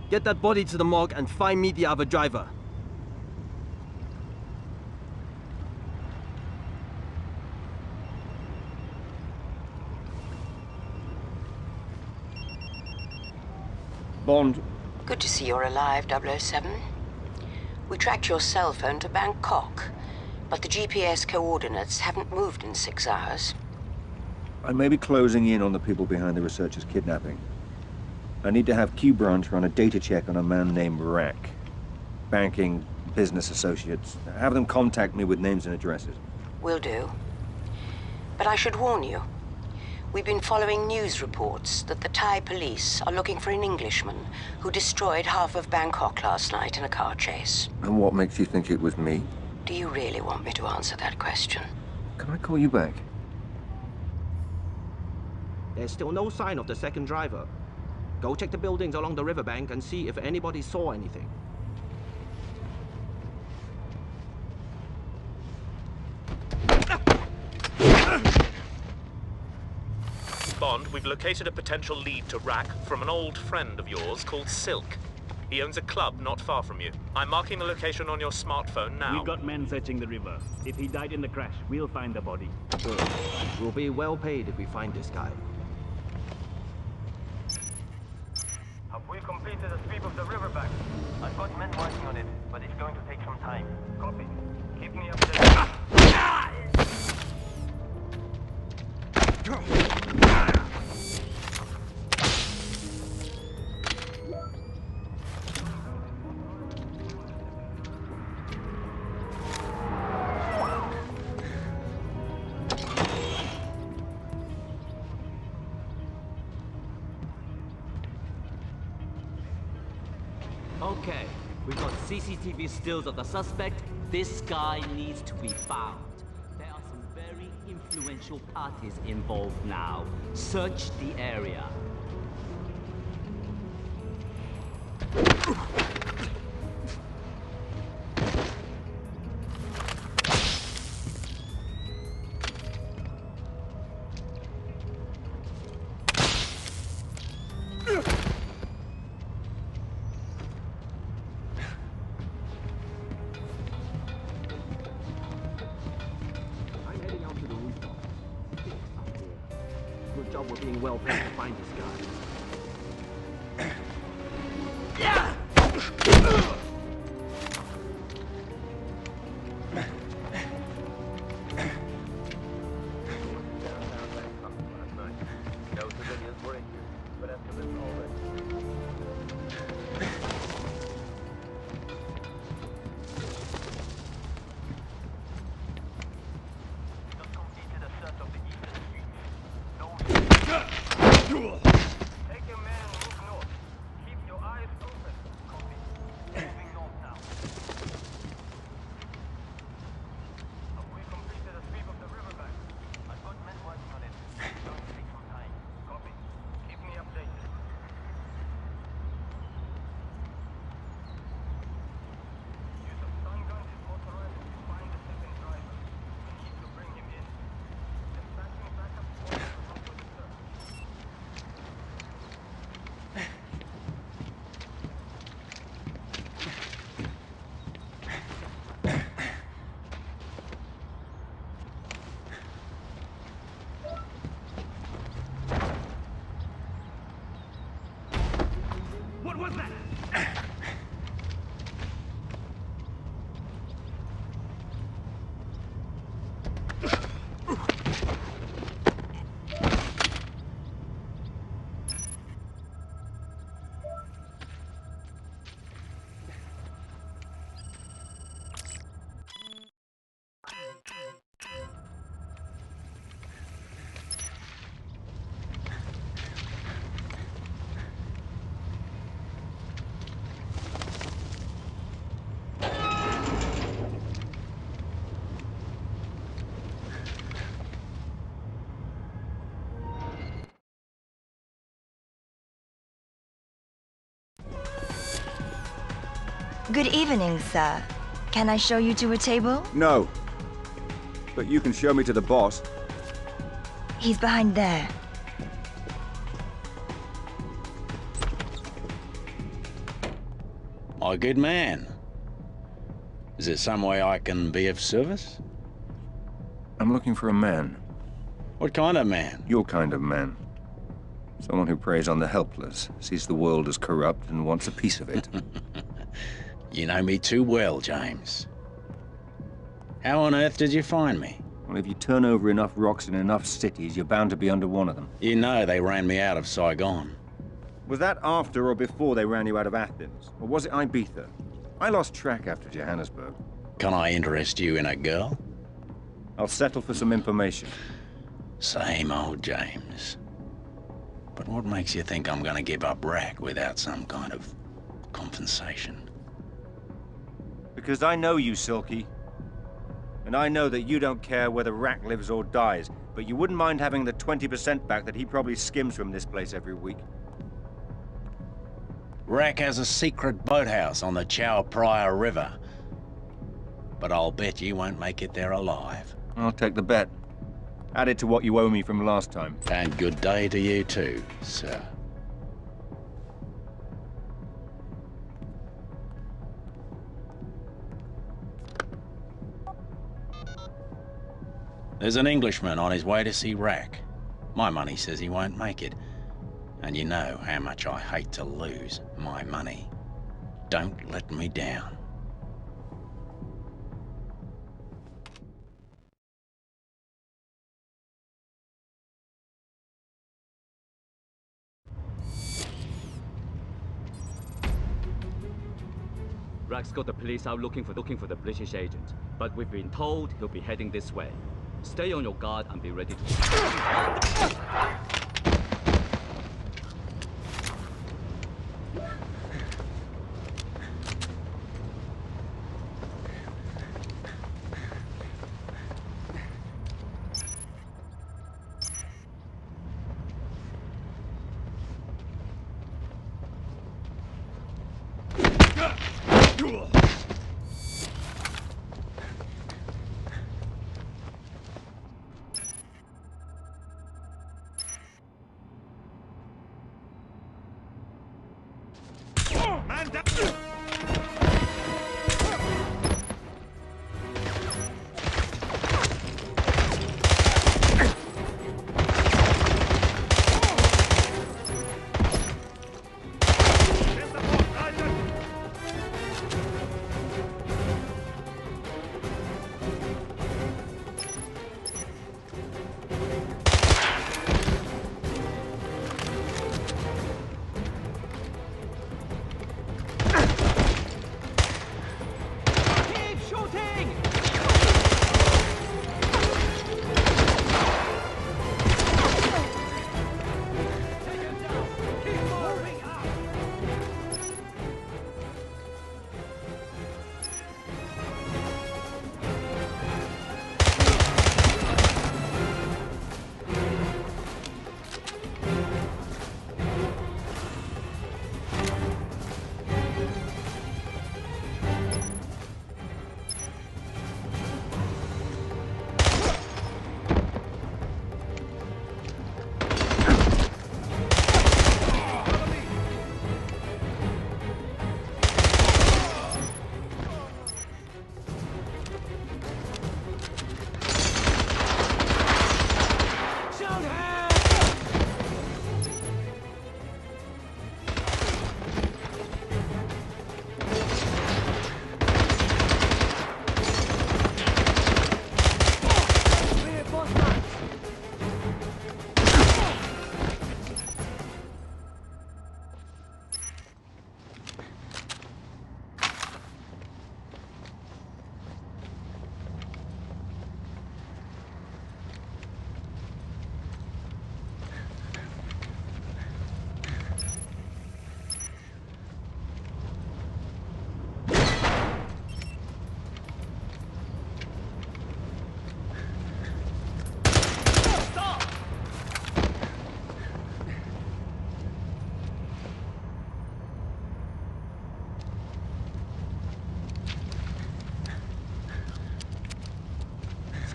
Get that body to the morgue and find me the other driver. Bond. Good to see you're alive, 007. We tracked your cell phone to Bangkok, but the GPS coordinates haven't moved in 6 hours. I may be closing in on the people behind the researcher's kidnapping. I need to have Q Branch run a data check on a man named Rack. Banking, business associates. Have them contact me with names and addresses. Will do. But I should warn you. We've been following news reports that the Thai police are looking for an Englishman who destroyed half of Bangkok last night in a car chase. And what makes you think it was me? Do you really want me to answer that question? Can I call you back? There's still no sign of the second driver. Go check the buildings along the riverbank and see if anybody saw anything. Bond, we've located a potential lead to Rack from an old friend of yours called Silk. He owns a club not far from you. I'm marking the location on your smartphone now. We've got men searching the river. If he died in the crash, we'll find the body. Good. We'll be well paid if we find this guy. Have we completed the sweep of the riverbank? I've got men working on it, but it's going to take some time. Copy. Keep me updated. Okay, we've got CCTV stills of the suspect. This guy needs to be found. There are some very influential parties involved now. Search the area. Good job we're being well paid to find this guy. No civilians were injured, but after this already. Just completed a search of the eastern streets. Take your man and move north. Keep your eyes open. Copy. Moving north now. Have we completed a sweep of the riverbank? I've got men working on it. It's going to take some time. Copy. Keep me updated. Use of stun gun is authorized to find the second driver. We need to bring him in. Dispatching backup forces to help with the search. What was that? Good evening, sir. Can I show you to a table? No. But you can show me to the boss. He's behind there. Oh, good man. Is there some way I can be of service? I'm looking for a man. What kind of man? Your kind of man. Someone who preys on the helpless, sees the world as corrupt, and wants a piece of it. You know me too well, James. How on earth did you find me? Well, if you turn over enough rocks in enough cities, you're bound to be under one of them. You know they ran me out of Saigon. Was that after or before they ran you out of Athens? Or was it Ibiza? I lost track after Johannesburg. Can I interest you in a girl? I'll settle for some information. Same old James. But what makes you think I'm gonna give up Rack without some kind of compensation? Because I know you, Silky. And I know that you don't care whether Rack lives or dies, but you wouldn't mind having the 20% back that he probably skims from this place every week. Rack has a secret boathouse on the Chao Phraya River. But I'll bet you won't make it there alive. I'll take the bet. Add it to what you owe me from last time. And good day to you too, sir. There's an Englishman on his way to see Rack. My money says he won't make it. And you know how much I hate to lose my money. Don't let me down. Rack's got the police out looking for the British agent, but we've been told he'll be heading this way. Stay on your guard and be ready to...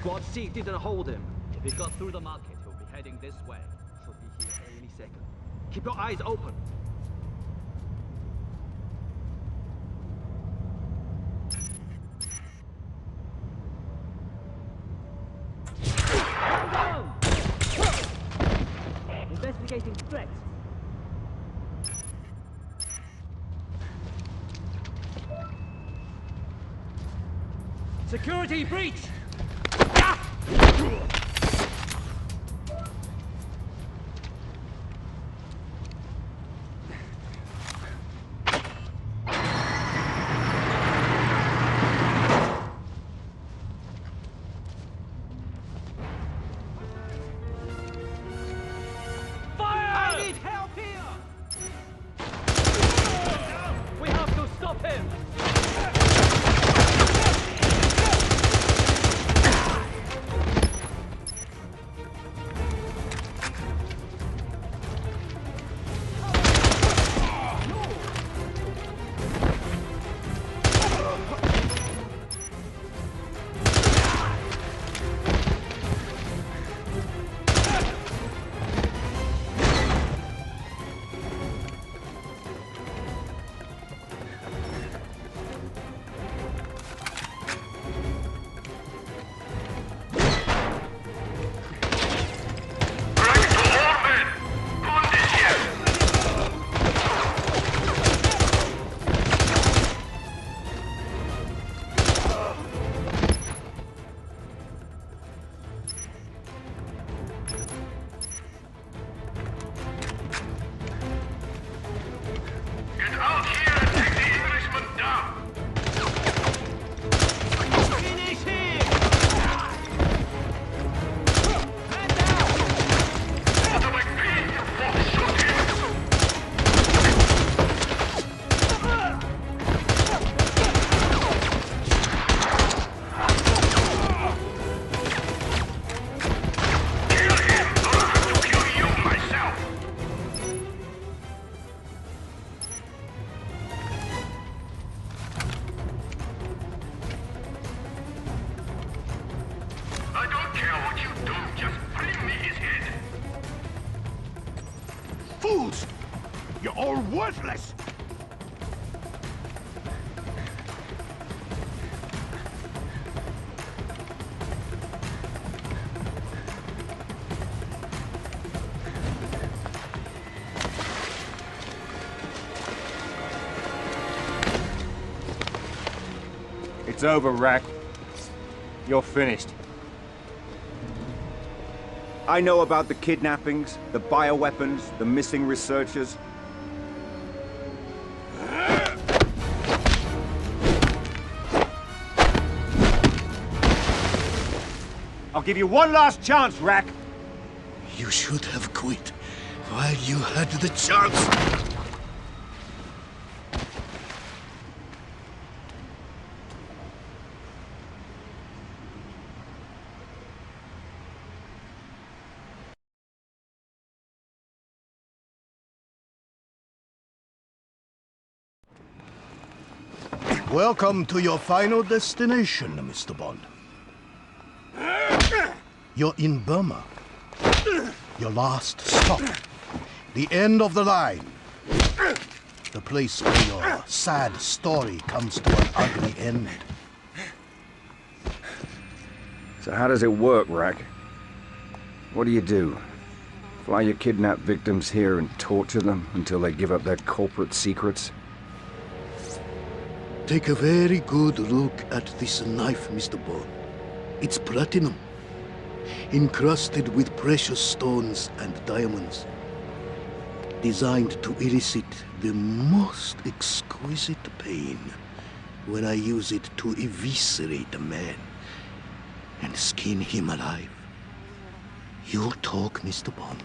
Squad C didn't hold him. If he got through the market, he'll be heading this way. Should be here any second. Keep your eyes open. Investigating threats. Security breach! Fools! You're all worthless! It's over, Rack. You're finished. I know about the kidnappings, the bioweapons, the missing researchers. I'll give you one last chance, Rack. You should have quit while you had the chance. Welcome to your final destination, Mr. Bond. You're in Burma. Your last stop. The end of the line. The place where your sad story comes to an ugly end. So how does it work, Rack? What do? Fly your kidnapped victims here and torture them until they give up their corporate secrets? Take a very good look at this knife, Mr. Bond. It's platinum, encrusted with precious stones and diamonds, designed to elicit the most exquisite pain when I use it to eviscerate a man and skin him alive. You talk, Mr. Bond.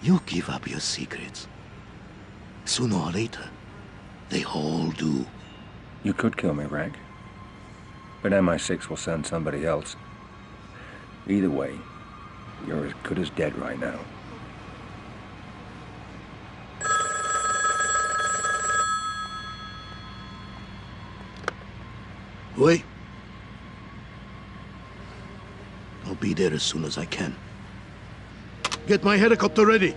You give up your secrets. Sooner or later, they all do. You could kill me, Rack. But MI6 will send somebody else. Either way, you're as good as dead right now. Wait. I'll be there as soon as I can. Get my helicopter ready.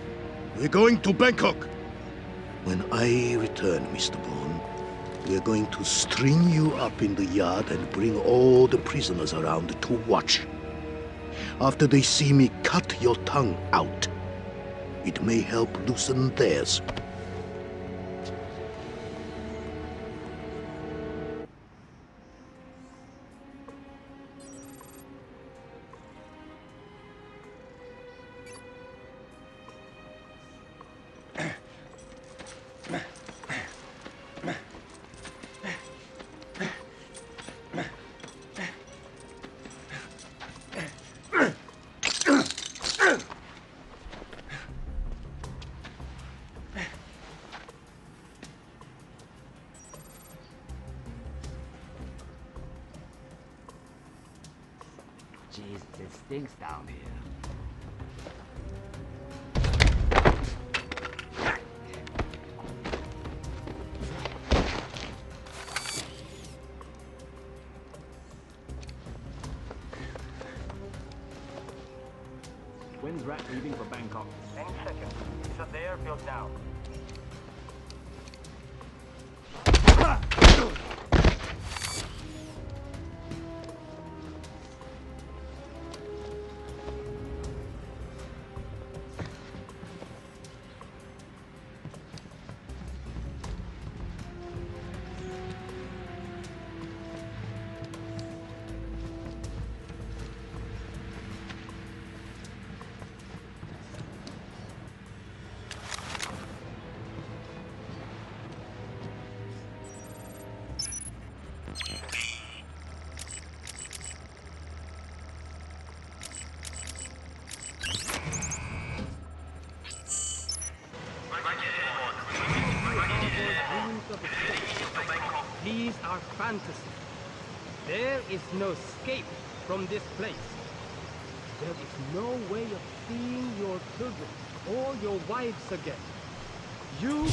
We're going to Bangkok. When I return, Mr. Bond, we're going to string you up in the yard and bring all the prisoners around to watch. After they see me cut your tongue out, It may help loosen theirs. Jeez, it stinks down here. When's Rat leaving for Bangkok? Any second. He's at the airfield now. These are fantasies. There is no escape from this place. There is no way of seeing your children or your wives again. You...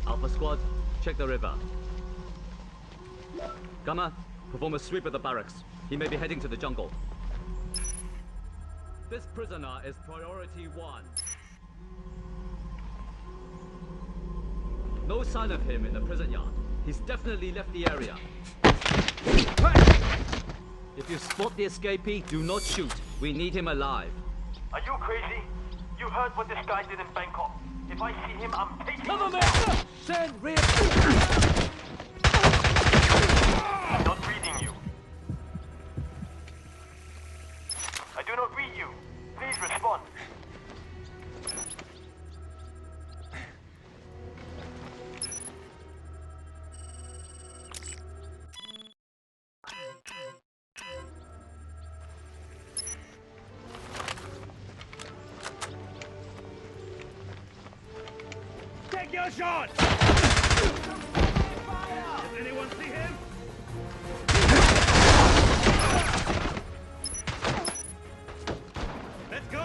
Alpha Squad, check the river. Gamma, perform a sweep of the barracks. He may be heading to the jungle. This prisoner is priority 1. No sign of him in the prison yard. He's definitely left the area. If you spot the escapee, do not shoot. We need him alive. Are you crazy? You heard what this guy did in Bangkok. If I see him, I'm taking him Cover me! down. Send reinforcements! I'm not reading you. I do not read you. Please respond. Take your shot! Does anyone see him? Let's go!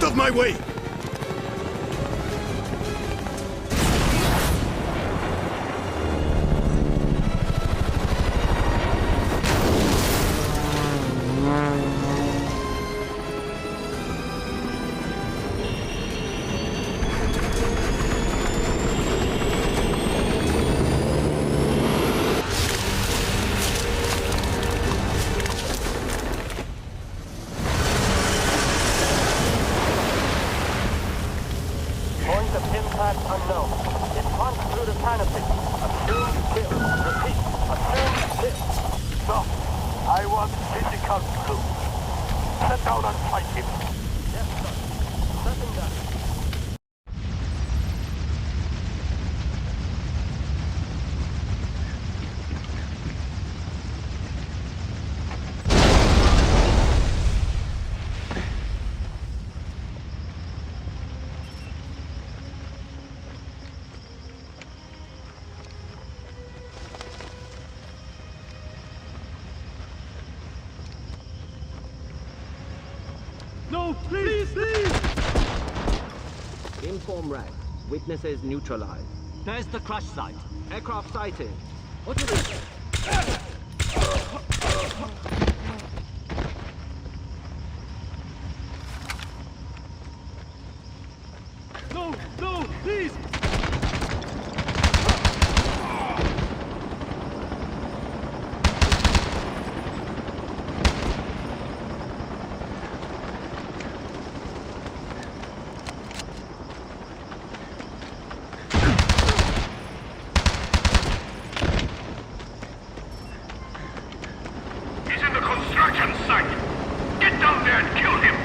of my way! Point of impact unknown. It plunged through the canopy. Assumed kill. Repeat. Assumed kill. So, I want physical proof. Sit down and fight him. Yes, sir. Second gun. No, please, please! Inform RAC. Witnesses neutralized. There's the crash site. Aircraft sighted. What is it? No, no, please! He's in the construction site. Get down there and kill him.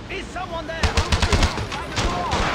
Is someone there? By the door!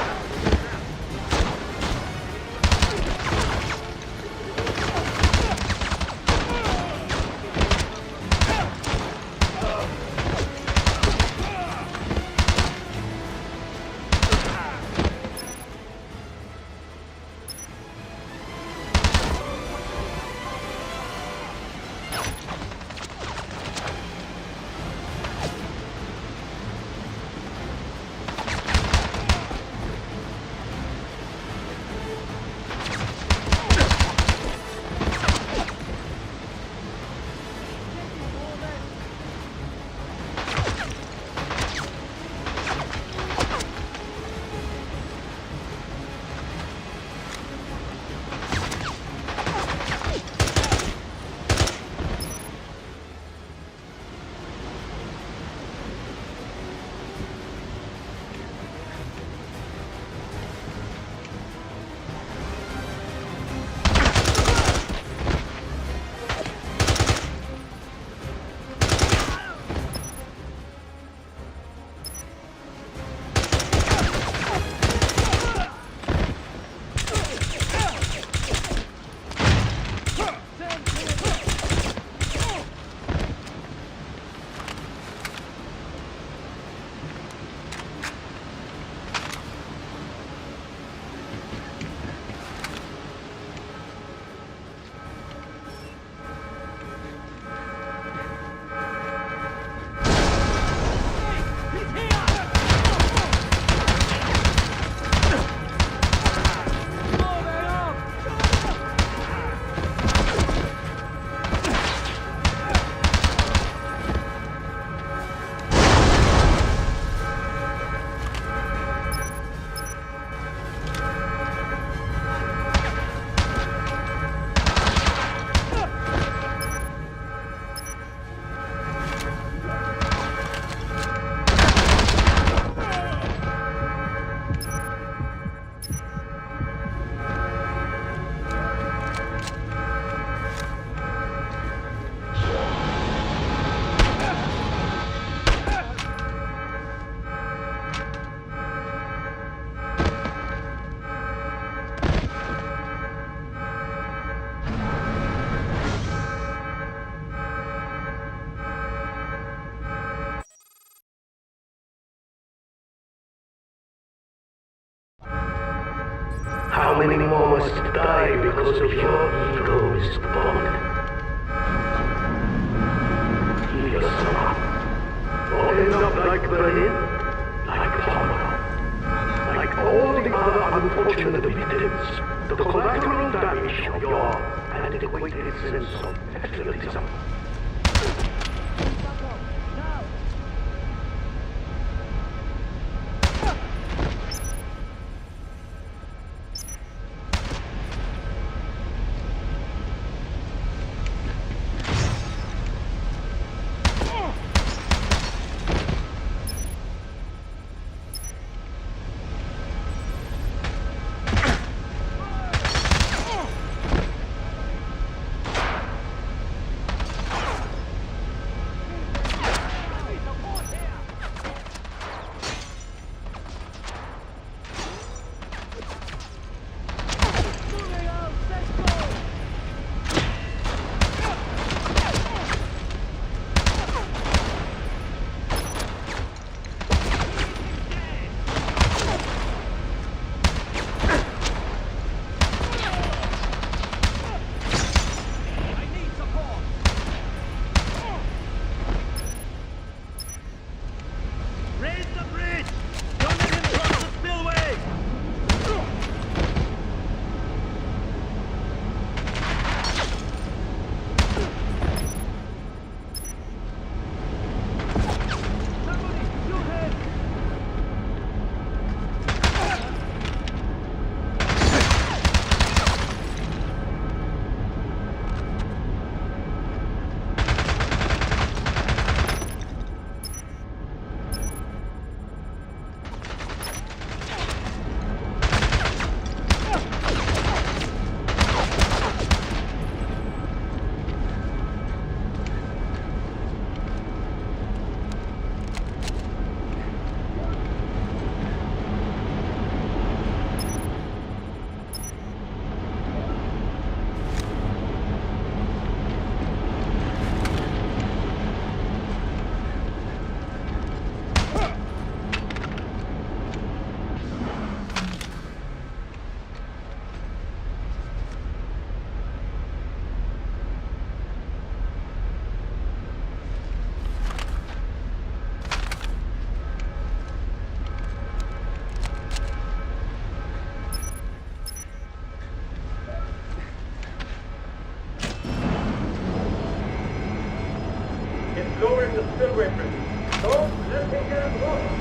How many more must die because of your ego, Mr. Bond? Give yourself up. Or end up like Berlin, like Pomerov, like all the other unfortunate victims, the collateral damage of your antiquated sense of patriotism. It's lower to still weapons. So, let's take care of both.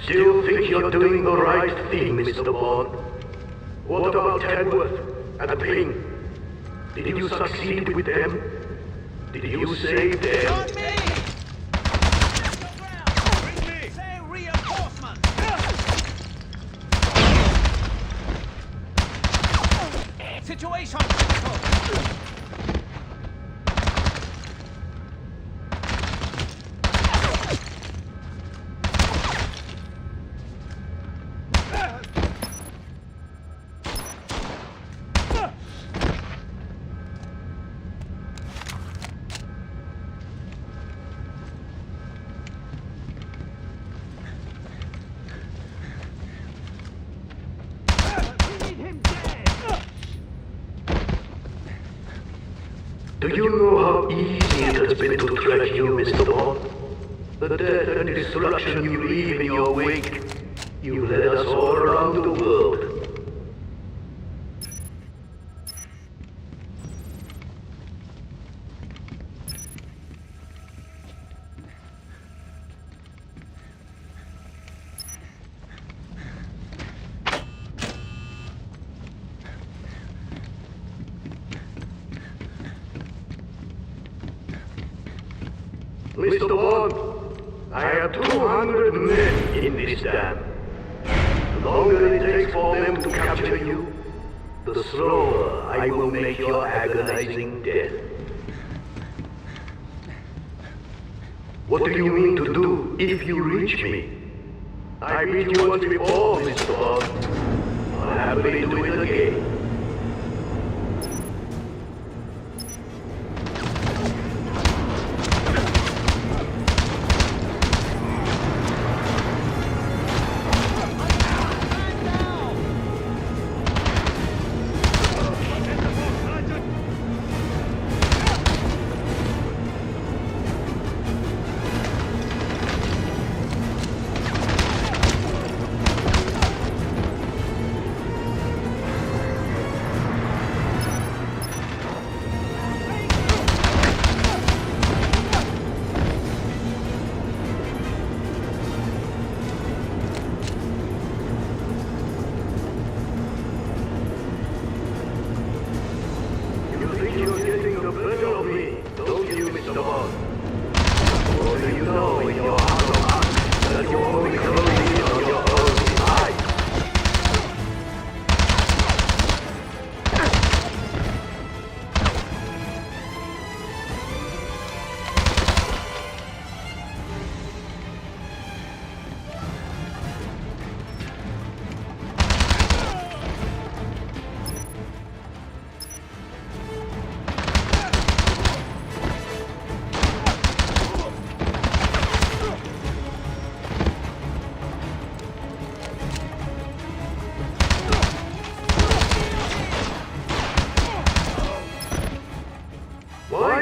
Still think you're doing the right thing, Mr. Bond? What about Tedworth and Ping? Did you succeed with them? Did you save them? Situation! Do you know how easy it has been to track you, Mr. Bond? The death and destruction you leave in your wake. You led us all around the world. Mr. Bond, I have 200 men in this dam. The longer it takes for them to capture you, the slower I will make your agonizing death. What do you mean to do if you reach me? I beat you once before, Mr. Bond. I'll happily do it again.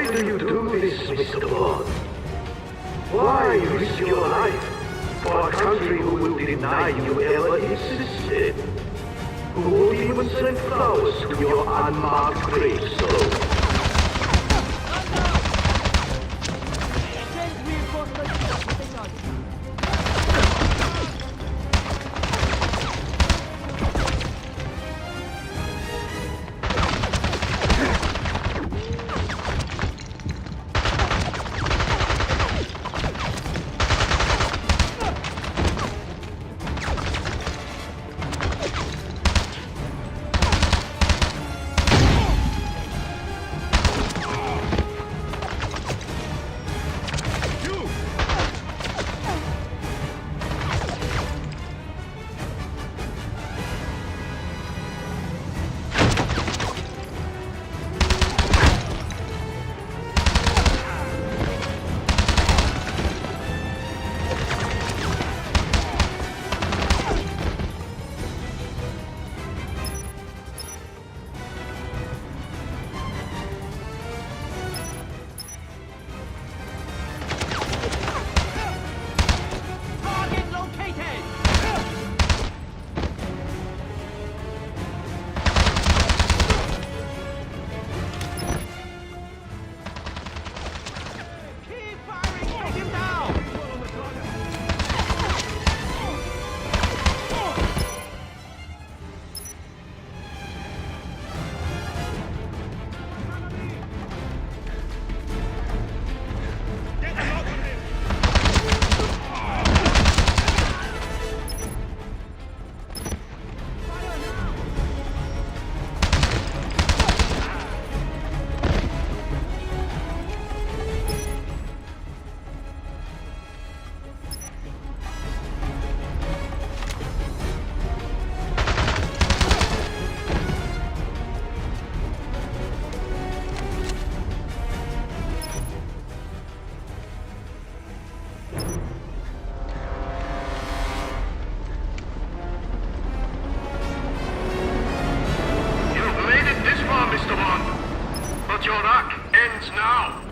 Why do you do this, Mr. Bond? Why risk your life for a country who will deny you ever existed? Who won't even send flowers to your unmarked gravestone? Your arc ends now.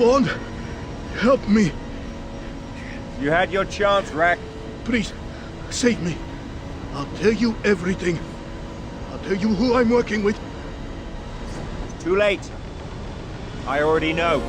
Bond, help me. You had your chance, Rack. Please, save me. I'll tell you everything. I'll tell you who I'm working with. Too late. I already know.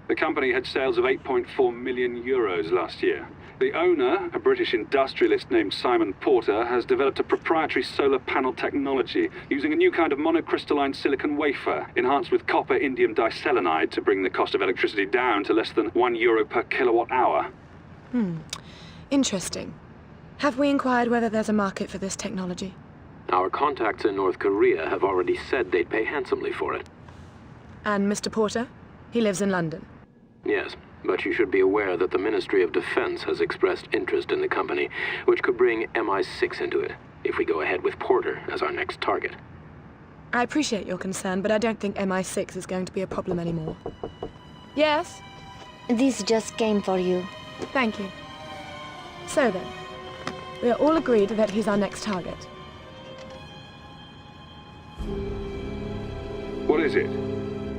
The company had sales of 8.4 million euros last year. The owner, a British industrialist named Simon Porter, has developed a proprietary solar panel technology using a new kind of monocrystalline silicon wafer, enhanced with copper indium diselenide to bring the cost of electricity down to less than €1 per kilowatt hour. Interesting. Have we inquired whether there's a market for this technology? Our contacts in North Korea have already said they'd pay handsomely for it. And Mr. Porter? He lives in London. Yes, but you should be aware that the Ministry of Defense has expressed interest in the company, which could bring MI6 into it, if we go ahead with Porter as our next target. I appreciate your concern, but I don't think MI6 is going to be a problem anymore. Yes? This just came for you. Thank you. So then, we are all agreed that he's our next target. What is it?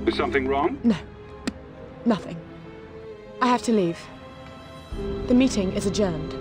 Is something wrong? No. Nothing. I have to leave. The meeting is adjourned.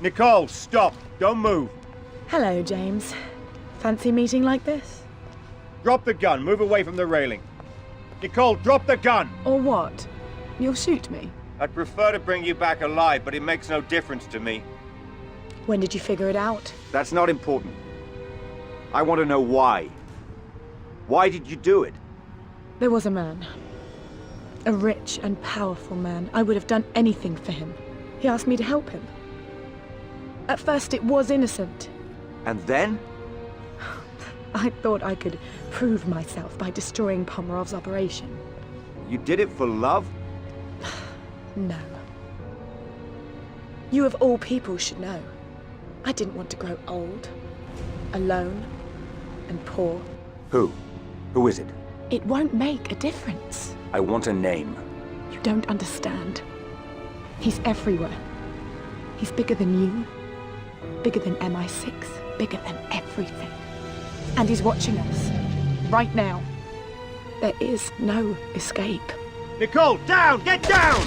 Nicole, stop! Don't move! Hello, James. Fancy meeting like this? Drop the gun. Move away from the railing. Nicole, drop the gun! Or what? You'll shoot me? I'd prefer to bring you back alive, but it makes no difference to me. When did you figure it out? That's not important. I want to know why. Why did you do it? There was a man. A rich and powerful man. I would have done anything for him. He asked me to help him. At first it was innocent. And then? I thought I could prove myself by destroying Pomerov's operation. You did it for love? No. You of all people should know. I didn't want to grow old, alone, and poor. Who? Who is it? It won't make a difference. I want a name. You don't understand. He's everywhere. He's bigger than you, bigger than MI6, bigger than everything. And he's watching us, right now. There is no escape. Nicole, down! Get down!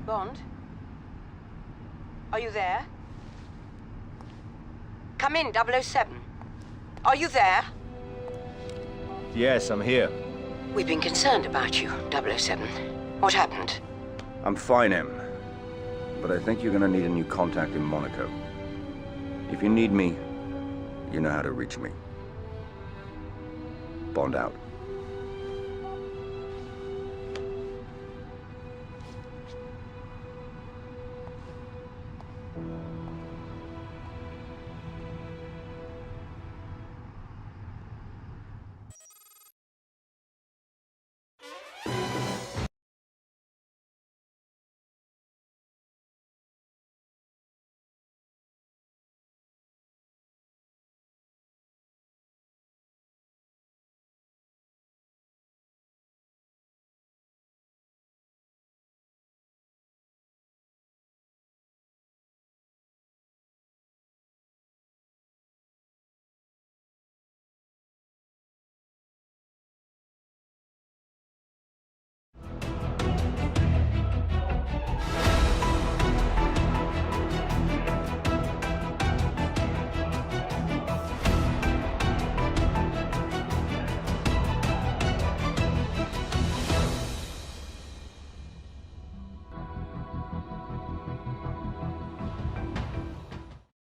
Bond? Are you there? Come in, 007. Are you there? Yes, I'm here. We've been concerned about you, 007. What happened? I'm fine, Em. But I think you're gonna need a new contact in Monaco. If you need me, you know how to reach me. Bond out.